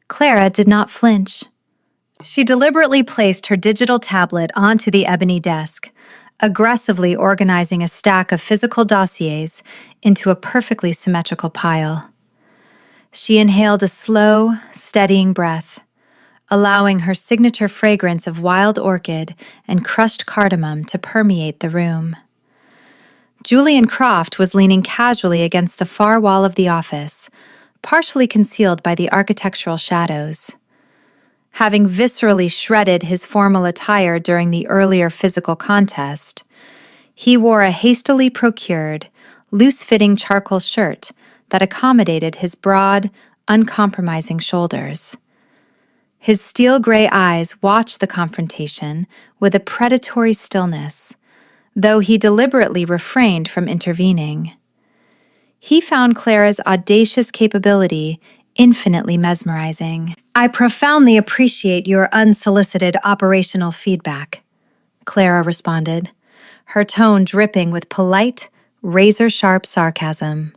Clara did not flinch. She deliberately placed her digital tablet onto the ebony desk, aggressively organizing a stack of physical dossiers into a perfectly symmetrical pile. She inhaled a slow, steadying breath, allowing her signature fragrance of wild orchid and crushed cardamom to permeate the room. Julian Croft was leaning casually against the far wall of the office, partially concealed by the architectural shadows. Having viscerally shredded his formal attire during the earlier physical contest, he wore a hastily procured, loose-fitting charcoal shirt that accommodated his broad, uncompromising shoulders. His steel-gray eyes watched the confrontation with a predatory stillness, though he deliberately refrained from intervening. He found Clara's audacious capability infinitely mesmerizing. "I profoundly appreciate your unsolicited operational feedback," Clara responded, her tone dripping with polite, razor-sharp sarcasm.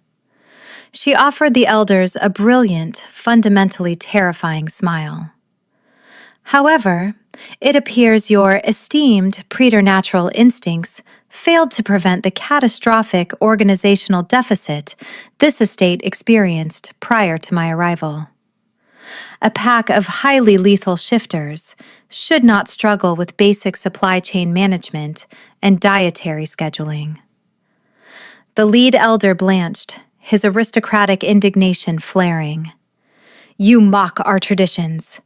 She offered the elders a brilliant, fundamentally terrifying smile. "However, it appears your esteemed preternatural instincts failed to prevent the catastrophic organizational deficit this estate experienced prior to my arrival. A pack of highly lethal shifters should not struggle with basic supply chain management and dietary scheduling." The lead elder blanched, his aristocratic indignation flaring. "You mock our traditions.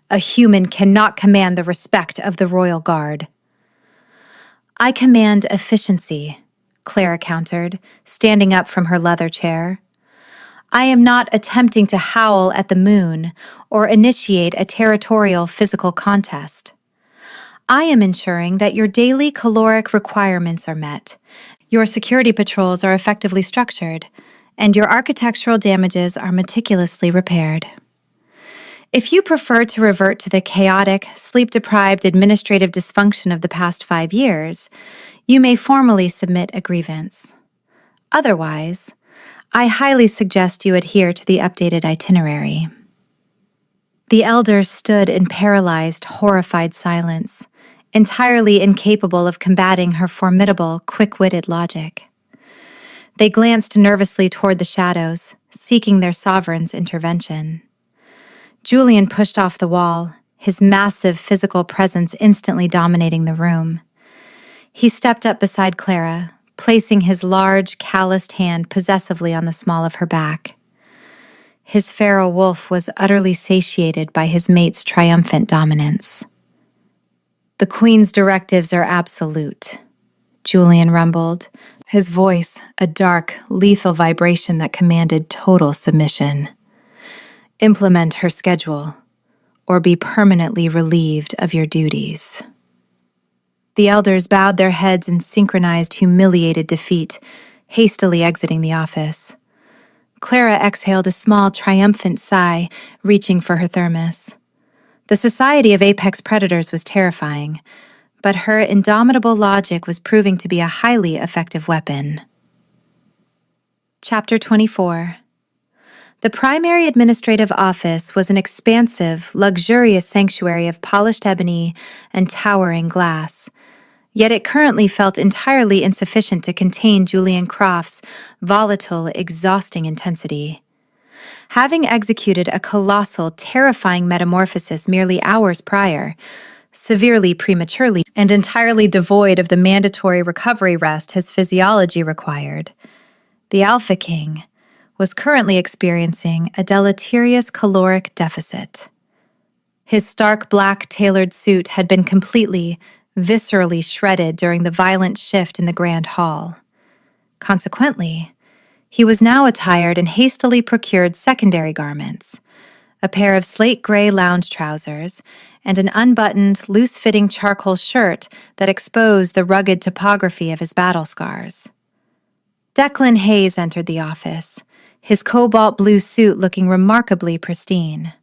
A human cannot command the respect of the royal guard." "I command efficiency," Clara countered, standing up from her leather chair. "I am not attempting to howl at the moon or initiate a territorial physical contest. I am ensuring that your daily caloric requirements are met, your security patrols are effectively structured, and your architectural damages are meticulously repaired. If you prefer to revert to the chaotic, sleep-deprived administrative dysfunction of the past 5 years, you may formally submit a grievance. Otherwise, I highly suggest you adhere to the updated itinerary." The elders stood in paralyzed, horrified silence, entirely incapable of combating her formidable, quick-witted logic. They glanced nervously toward the shadows, seeking their sovereign's intervention. Julian pushed off the wall, his massive physical presence instantly dominating the room. He stepped up beside Clara, placing his large, calloused hand possessively on the small of her back. His feral wolf was utterly satiated by his mate's triumphant dominance. "The Queen's directives are absolute," Julian rumbled, his voice a dark, lethal vibration that commanded total submission. "Implement her schedule, or be permanently relieved of your duties." The elders bowed their heads in synchronized, humiliated defeat, hastily exiting the office. Clara exhaled a small, triumphant sigh, reaching for her thermos. The society of apex predators was terrifying, but her indomitable logic was proving to be a highly effective weapon. Chapter 24. The primary administrative office was an expansive, luxurious sanctuary of polished ebony and towering glass, yet it currently felt entirely insufficient to contain Julian Croft's volatile, exhausting intensity. Having executed a colossal, terrifying metamorphosis merely hours prior, severely prematurely and entirely devoid of the mandatory recovery rest his physiology required, the Alpha King was currently experiencing a deleterious caloric deficit. His stark black tailored suit had been completely, viscerally shredded during the violent shift in the Grand Hall. Consequently, he was now attired in hastily procured secondary garments, a pair of slate-gray lounge trousers, and an unbuttoned, loose-fitting charcoal shirt that exposed the rugged topography of his battle scars. Declan Hayes entered the office, his cobalt blue suit looking remarkably pristine.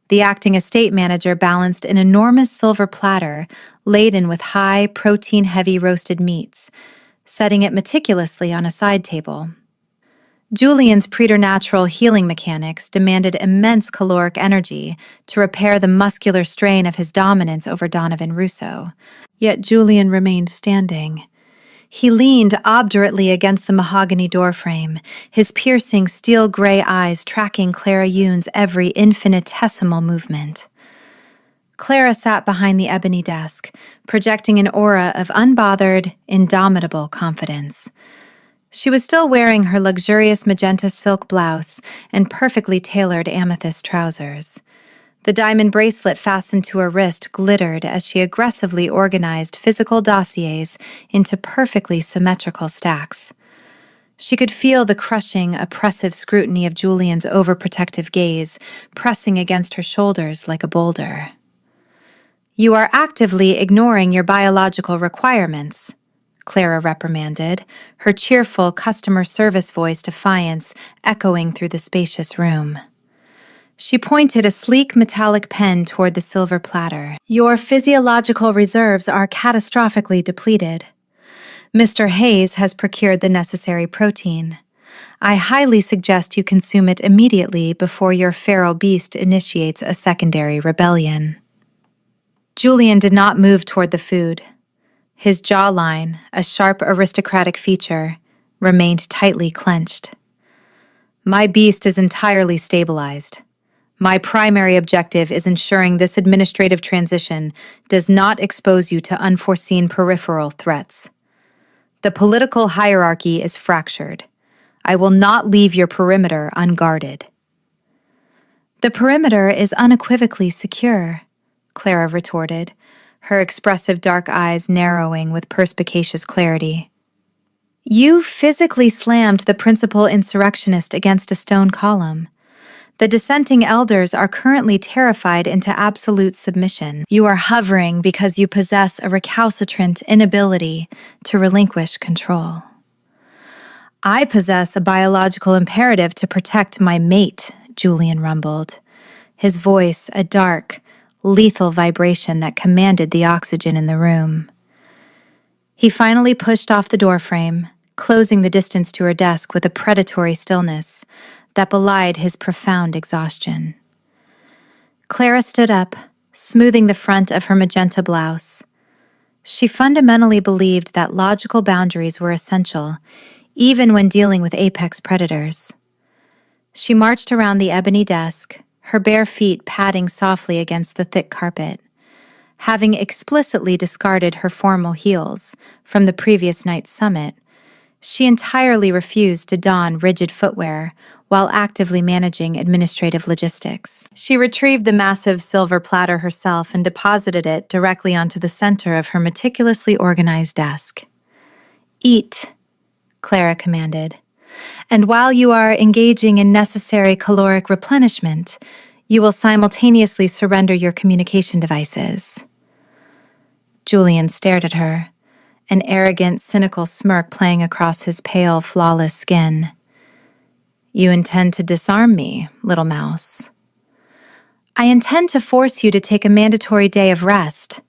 The acting estate manager balanced an enormous silver platter laden with high, protein-heavy roasted meats, setting it meticulously on a side table. Julian's preternatural healing mechanics demanded immense caloric energy to repair the muscular strain of his dominance over Donovan Russo. Yet Julian remained standing. He leaned obdurately against the mahogany doorframe, his piercing steel-gray eyes tracking Clara Yoon's every infinitesimal movement. Clara sat behind the ebony desk, projecting an aura of unbothered, indomitable confidence. She was still wearing her luxurious magenta silk blouse and perfectly tailored amethyst trousers. The diamond bracelet fastened to her wrist glittered as she aggressively organized physical dossiers into perfectly symmetrical stacks. She could feel the crushing, oppressive scrutiny of Julian's overprotective gaze pressing against her shoulders like a boulder. "You are actively ignoring your biological requirements," Clara reprimanded, her cheerful customer service voice defiance echoing through the spacious room. She pointed a sleek metallic pen toward the silver platter. "Your physiological reserves are catastrophically depleted. Mr. Hayes has procured the necessary protein. I highly suggest you consume it immediately before your feral beast initiates a secondary rebellion." Julian did not move toward the food. His jawline, a sharp aristocratic feature, remained tightly clenched. "My beast is entirely stabilized. My primary objective is ensuring this administrative transition does not expose you to unforeseen peripheral threats. The political hierarchy is fractured. I will not leave your perimeter unguarded." "The perimeter is unequivocally secure," Clara retorted, her expressive dark eyes narrowing with perspicacious clarity. "You physically slammed the principal insurrectionist against a stone column. The dissenting elders are currently terrified into absolute submission. You are hovering because you possess a recalcitrant inability to relinquish control." "I possess a biological imperative to protect my mate," Julian rumbled, his voice a dark, lethal vibration that commanded the oxygen in the room. He finally pushed off the doorframe, closing the distance to her desk with a predatory stillness that belied his profound exhaustion. Clara stood up, smoothing the front of her magenta blouse. She fundamentally believed that logical boundaries were essential, even when dealing with apex predators. She marched around the ebony desk, her bare feet padding softly against the thick carpet. Having explicitly discarded her formal heels from the previous night's summit, she entirely refused to don rigid footwear while actively managing administrative logistics. She retrieved the massive silver platter herself and deposited it directly onto the center of her meticulously organized desk. "Eat," Clara commanded. "And while you are engaging in necessary caloric replenishment, you will simultaneously surrender your communication devices." Julian stared at her, an arrogant, cynical smirk playing across his pale, flawless skin. "You intend to disarm me, little mouse?" "I intend to force you to take a mandatory day of rest,"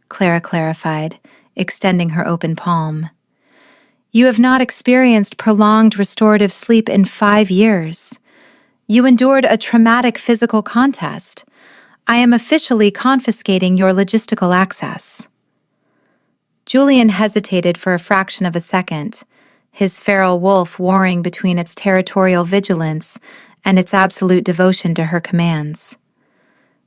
Clara clarified, extending her open palm. "You have not experienced prolonged restorative sleep in 5 years. You endured a traumatic physical contest. I am officially confiscating your logistical access." Julian hesitated for a fraction of a second, his feral wolf warring between its territorial vigilance and its absolute devotion to her commands.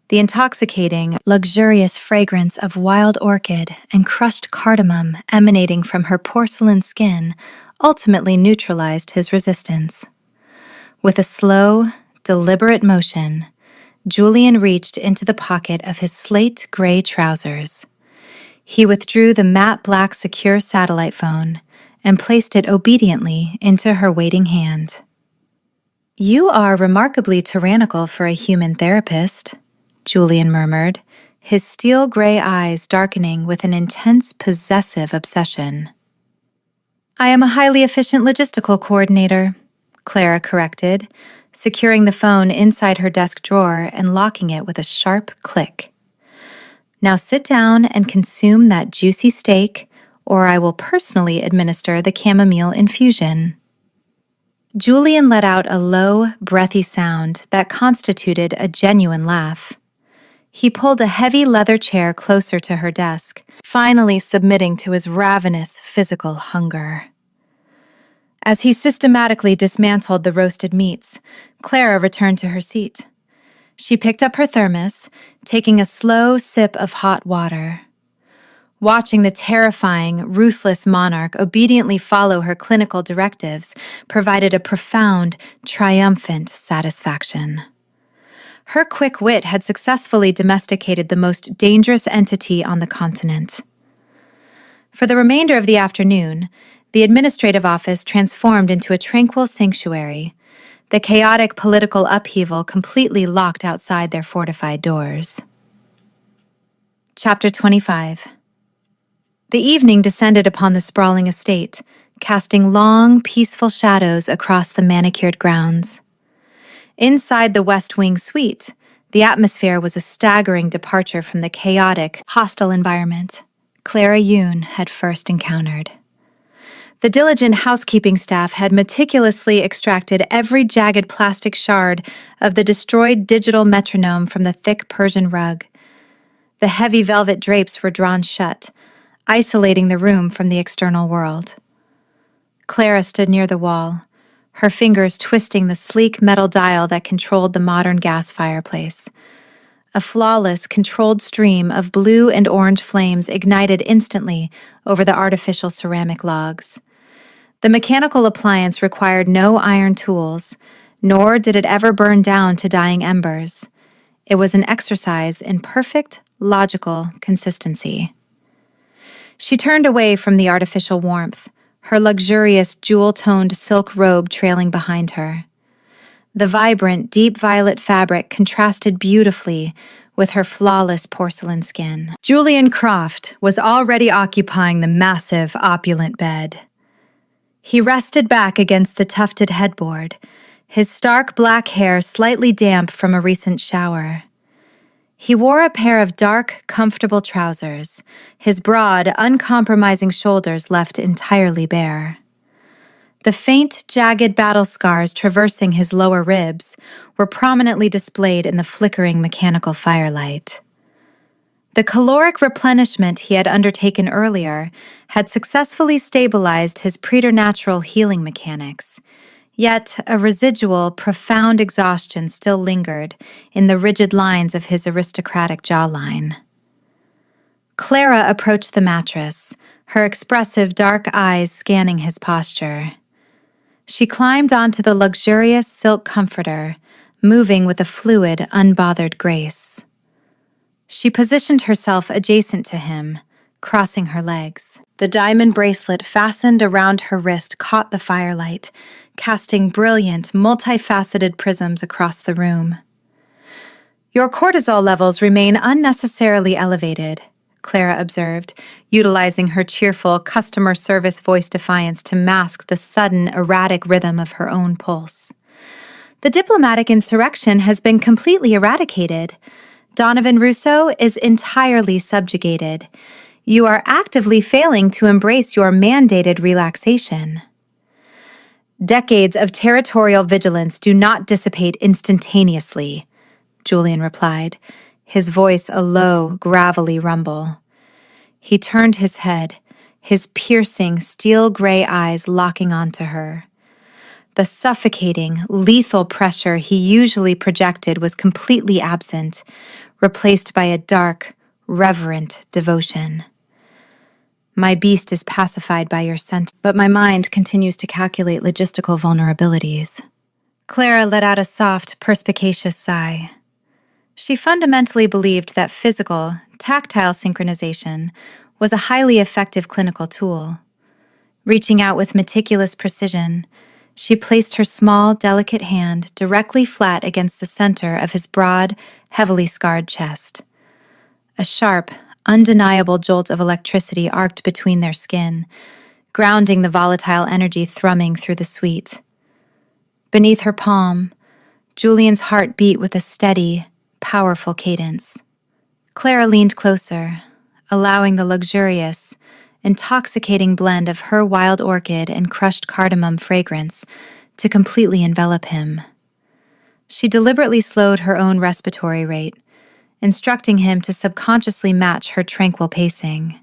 The intoxicating, luxurious fragrance of wild orchid and crushed cardamom emanating from her porcelain skin ultimately neutralized his resistance. With a slow, deliberate motion, Julian reached into the pocket of his slate gray trousers. He withdrew the matte black secure satellite phone and placed it obediently into her waiting hand. "You are remarkably tyrannical for a human therapist," Julian murmured, his steel gray eyes darkening with an intense possessive obsession. "I am a highly efficient logistical coordinator," Clara corrected, securing the phone inside her desk drawer and locking it with a sharp click. "Now sit down and consume that juicy steak, or I will personally administer the chamomile infusion." Julian let out a low, breathy sound that constituted a genuine laugh. He pulled a heavy leather chair closer to her desk, finally submitting to his ravenous physical hunger. As he systematically dismantled the roasted meats, Clara returned to her seat. She picked up her thermos, taking a slow sip of hot water. Watching the terrifying, ruthless monarch obediently follow her clinical directives provided a profound, triumphant satisfaction. Her quick wit had successfully domesticated the most dangerous entity on the continent. For the remainder of the afternoon, The administrative office transformed into a tranquil sanctuary. The chaotic political upheaval completely locked outside their fortified doors. Chapter 25. The evening descended upon the sprawling estate, casting long, peaceful shadows across the manicured grounds. Inside the West Wing suite, the atmosphere was a staggering departure from the chaotic, hostile environment Clara Yoon had first encountered. The diligent housekeeping staff had meticulously extracted every jagged plastic shard of the destroyed digital metronome from the thick Persian rug. The heavy velvet drapes were drawn shut, isolating the room from the external world. Clara stood near the wall, her fingers twisting the sleek metal dial that controlled the modern gas fireplace. A flawless, controlled stream of blue and orange flames ignited instantly over the artificial ceramic logs. The mechanical appliance required no iron tools, nor did it ever burn down to dying embers. It was an exercise in perfect, logical consistency. She turned away from the artificial warmth, her luxurious jewel-toned silk robe trailing behind her. The vibrant, deep violet fabric contrasted beautifully with her flawless porcelain skin. Julian Croft was already occupying the massive, opulent bed. He rested back against the tufted headboard, his stark black hair slightly damp from a recent shower. He wore a pair of dark, comfortable trousers, his broad, uncompromising shoulders left entirely bare. The faint, jagged battle scars traversing his lower ribs were prominently displayed in the flickering mechanical firelight. The caloric replenishment he had undertaken earlier had successfully stabilized his preternatural healing mechanics, yet a residual, profound exhaustion still lingered in the rigid lines of his aristocratic jawline. Clara approached the mattress, her expressive dark eyes scanning his posture. She climbed onto the luxurious silk comforter, moving with a fluid, unbothered grace. She positioned herself adjacent to him, crossing her legs. The diamond bracelet fastened around her wrist caught the firelight, casting brilliant, multifaceted prisms across the room. "Your cortisol levels remain unnecessarily elevated," Clara observed, utilizing her cheerful customer service voice defiance to mask the sudden, erratic rhythm of her own pulse. "The diplomatic insurrection has been completely eradicated. Donovan Rousseau is entirely subjugated. You are actively failing to embrace your mandated relaxation." "Decades of territorial vigilance do not dissipate instantaneously," Julian replied, his voice a low, gravelly rumble. He turned his head, his piercing, steel-gray eyes locking onto her. The suffocating, lethal pressure he usually projected was completely absent, replaced by a dark, reverent devotion. "My beast is pacified by your scent, but my mind continues to calculate logistical vulnerabilities." Clara let out a soft, perspicacious sigh. She fundamentally believed that physical, tactile synchronization was a highly effective clinical tool. Reaching out with meticulous precision, she placed her small, delicate hand directly flat against the center of his broad, heavily scarred chest. A sharp, undeniable jolt of electricity arced between their skin, grounding the volatile energy thrumming through the suite. Beneath her palm, Julian's heart beat with a steady, powerful cadence. Clara leaned closer, allowing the luxurious, intoxicating blend of her wild orchid and crushed cardamom fragrance to completely envelop him. She deliberately slowed her own respiratory rate, instructing him to subconsciously match her tranquil pacing.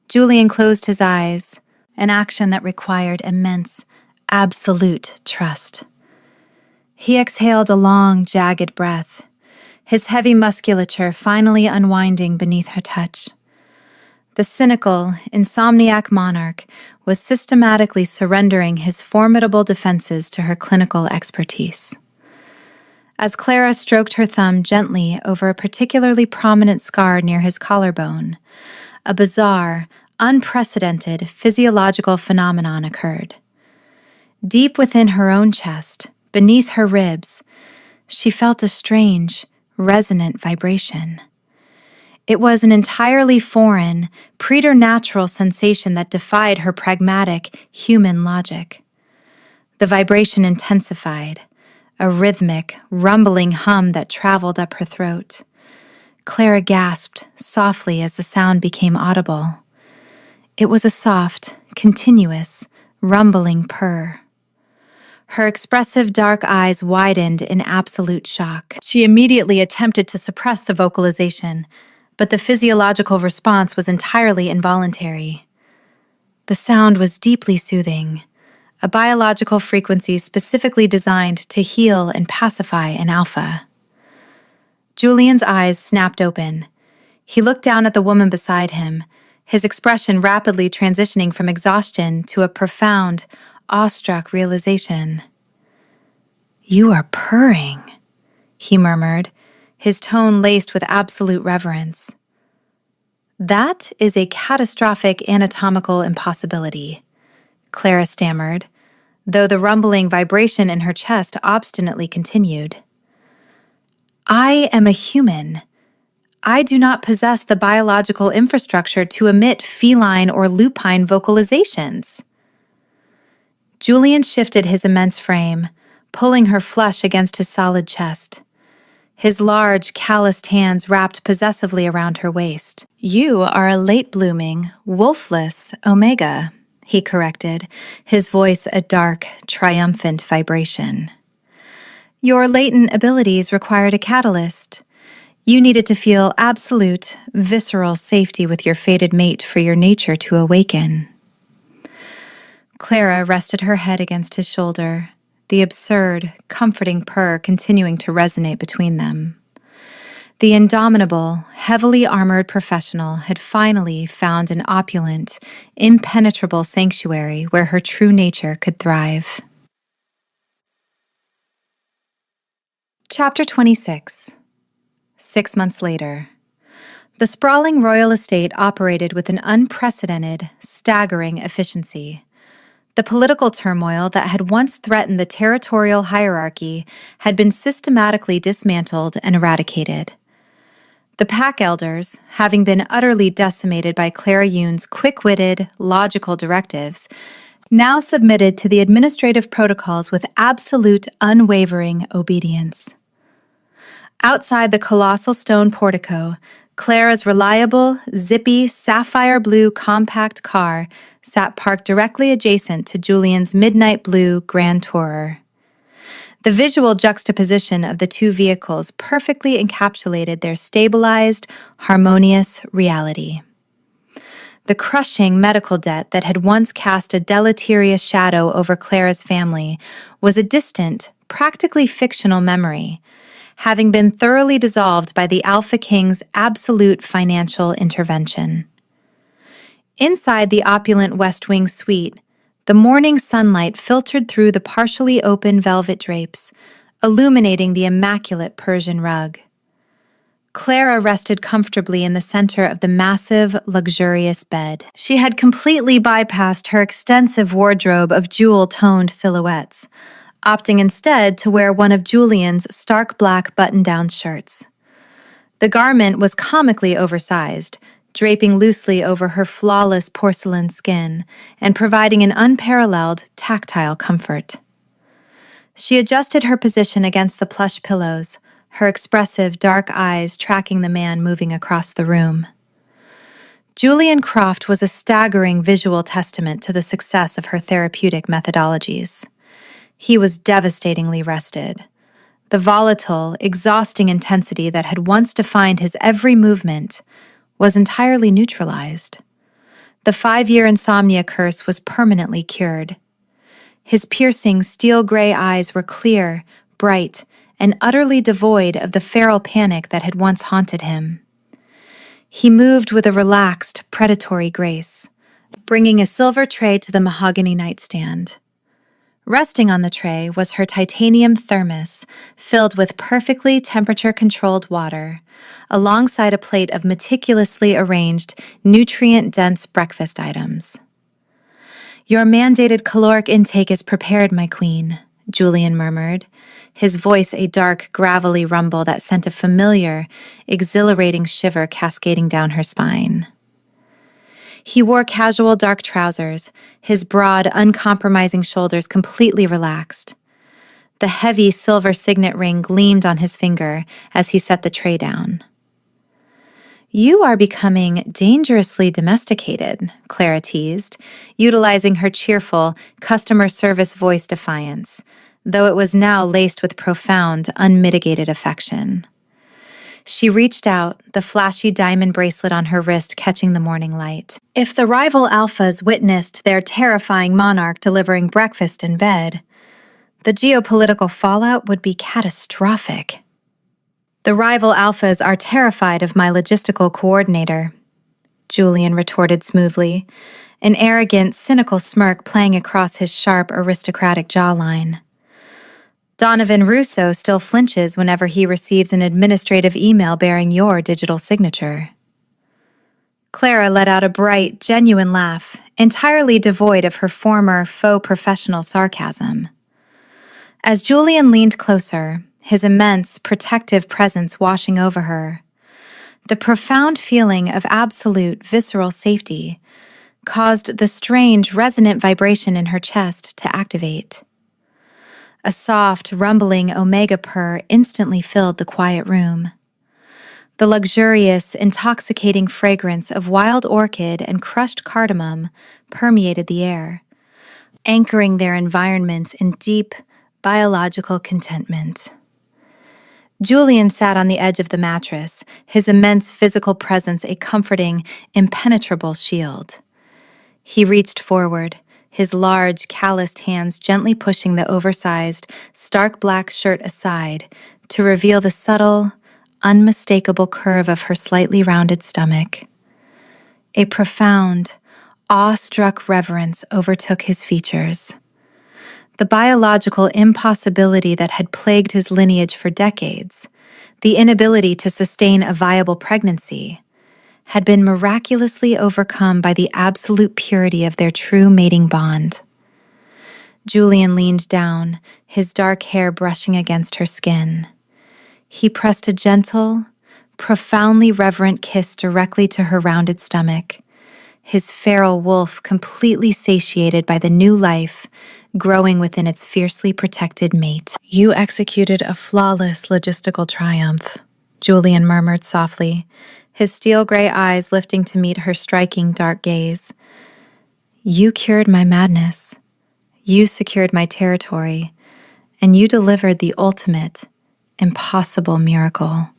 Julian closed his eyes, an action that required immense, absolute trust. He exhaled a long, jagged breath, his heavy musculature finally unwinding beneath her touch. The cynical, insomniac monarch was systematically surrendering his formidable defenses to her clinical expertise. As Clara stroked her thumb gently over a particularly prominent scar near his collarbone, a bizarre, unprecedented physiological phenomenon occurred. Deep within her own chest, beneath her ribs, she felt a strange, resonant vibration. It was an entirely foreign, preternatural sensation that defied her pragmatic, human logic. The vibration intensified, a rhythmic, rumbling hum that traveled up her throat. Clara gasped softly as the sound became audible. It was a soft, continuous, rumbling purr. Her expressive dark eyes widened in absolute shock. She immediately attempted to suppress the vocalization, but the physiological response was entirely involuntary. The sound was deeply soothing, a biological frequency specifically designed to heal and pacify an alpha. Julian's eyes snapped open. He looked down at the woman beside him, his expression rapidly transitioning from exhaustion to a profound, awestruck realization. "You are purring," he murmured, his tone laced with absolute reverence. "That is a catastrophic anatomical impossibility," Clara stammered, though the rumbling vibration in her chest obstinately continued. "I am a human. I do not possess the biological infrastructure to emit feline or lupine vocalizations." Julian shifted his immense frame, pulling her flush against his solid chest. His large, calloused hands wrapped possessively around her waist. "You are a late-blooming, wolfless omega," he corrected, his voice a dark, triumphant vibration. "Your latent abilities required a catalyst. You needed to feel absolute, visceral safety with your fated mate for your nature to awaken." Clara rested her head against his shoulder, the absurd, comforting purr continuing to resonate between them. The indomitable, heavily armored professional had finally found an opulent, impenetrable sanctuary where her true nature could thrive. Chapter 26. 6 months later. The sprawling royal estate operated with an unprecedented, staggering efficiency. The political turmoil that had once threatened the territorial hierarchy had been systematically dismantled and eradicated. The pack elders, having been utterly decimated by Clara Yoon's quick-witted, logical directives, now submitted to the administrative protocols with absolute, unwavering obedience. Outside the colossal stone portico, Clara's reliable, zippy, sapphire blue compact car sat parked directly adjacent to Julian's midnight blue Grand Tourer. The visual juxtaposition of the two vehicles perfectly encapsulated their stabilized, harmonious reality. The crushing medical debt that had once cast a deleterious shadow over Clara's family was a distant, practically fictional memory, having been thoroughly dissolved by the Alpha King's absolute financial intervention. Inside the opulent West Wing suite, the morning sunlight filtered through the partially open velvet drapes, illuminating the immaculate Persian rug. Clara rested comfortably in the center of the massive, luxurious bed. She had completely bypassed her extensive wardrobe of jewel-toned silhouettes, opting instead to wear one of Julian's stark black button-down shirts. The garment was comically oversized, draping loosely over her flawless porcelain skin and providing an unparalleled tactile comfort. She adjusted her position against the plush pillows, her expressive dark eyes tracking the man moving across the room. Julian Croft was a staggering visual testament to the success of her therapeutic methodologies. He was devastatingly rested. The volatile, exhausting intensity that had once defined his every movement was entirely neutralized. The 5-year insomnia curse was permanently cured. His piercing, steel-gray eyes were clear, bright, and utterly devoid of the feral panic that had once haunted him. He moved with a relaxed, predatory grace, bringing a silver tray to the mahogany nightstand. Resting on the tray was her titanium thermos, filled with perfectly temperature-controlled water, alongside a plate of meticulously arranged, nutrient-dense breakfast items. "Your mandated caloric intake is prepared, my queen," Julian murmured, his voice a dark, gravelly rumble that sent a familiar, exhilarating shiver cascading down her spine. He wore casual dark trousers, his broad, uncompromising shoulders completely relaxed. The heavy silver signet ring gleamed on his finger as he set the tray down. "You are becoming dangerously domesticated," Clara teased, utilizing her cheerful, customer service voice defiance, though it was now laced with profound, unmitigated affection. She reached out, the flashy diamond bracelet on her wrist catching the morning light. If the rival alphas witnessed their terrifying monarch delivering breakfast in bed, the geopolitical fallout would be catastrophic. "The rival alphas are terrified of my logistical coordinator," Julian retorted smoothly, an arrogant, cynical smirk playing across his sharp, aristocratic jawline. "Donovan Russo still flinches whenever he receives an administrative email bearing your digital signature." Clara let out a bright, genuine laugh, entirely devoid of her former faux professional sarcasm. As Julian leaned closer, his immense, protective presence washing over her, the profound feeling of absolute, visceral safety caused the strange, resonant vibration in her chest to activate. A soft, rumbling omega purr instantly filled the quiet room. The luxurious, intoxicating fragrance of wild orchid and crushed cardamom permeated the air, anchoring their environments in deep, biological contentment. Julian sat on the edge of the mattress, his immense physical presence a comforting, impenetrable shield. He reached forward, his large, calloused hands gently pushing the oversized, stark black shirt aside to reveal the subtle, unmistakable curve of her slightly rounded stomach. A profound, awe-struck reverence overtook his features. The biological impossibility that had plagued his lineage for decades, the inability to sustain a viable pregnancy, had been miraculously overcome by the absolute purity of their true mating bond. Julian leaned down, his dark hair brushing against her skin. He pressed a gentle, profoundly reverent kiss directly to her rounded stomach, his feral wolf completely satiated by the new life growing within its fiercely protected mate. "You executed a flawless logistical triumph," Julian murmured softly, his steel-gray eyes lifting to meet her striking dark gaze. "You cured my madness. You secured my territory, and you delivered the ultimate, impossible miracle."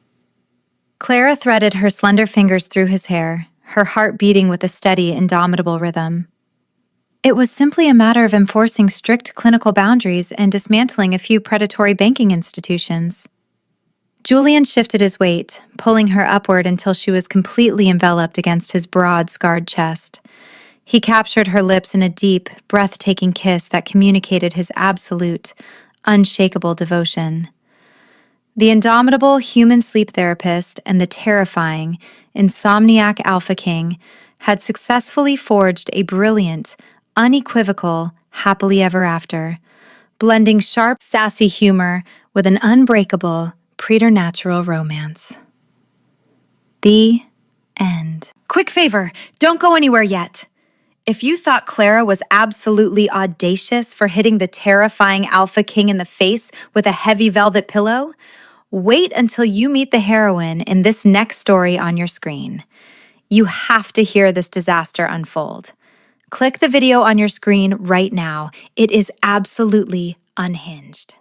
Clara threaded her slender fingers through his hair, her heart beating with a steady, indomitable rhythm. "It was simply a matter of enforcing strict clinical boundaries and dismantling a few predatory banking institutions." Julian shifted his weight, pulling her upward until she was completely enveloped against his broad, scarred chest. He captured her lips in a deep, breathtaking kiss that communicated his absolute, unshakable devotion. The indomitable human sleep therapist and the terrifying, insomniac Alpha King had successfully forged a brilliant, unequivocal, happily ever after, blending sharp, sassy humor with an unbreakable, preternatural romance. The end. Quick favor, don't go anywhere yet. If you thought Clara was absolutely audacious for hitting the terrifying Alpha King in the face with a heavy velvet pillow, wait until you meet the heroine in this next story on your screen. You have to hear this disaster unfold. Click the video on your screen right now. It is absolutely unhinged.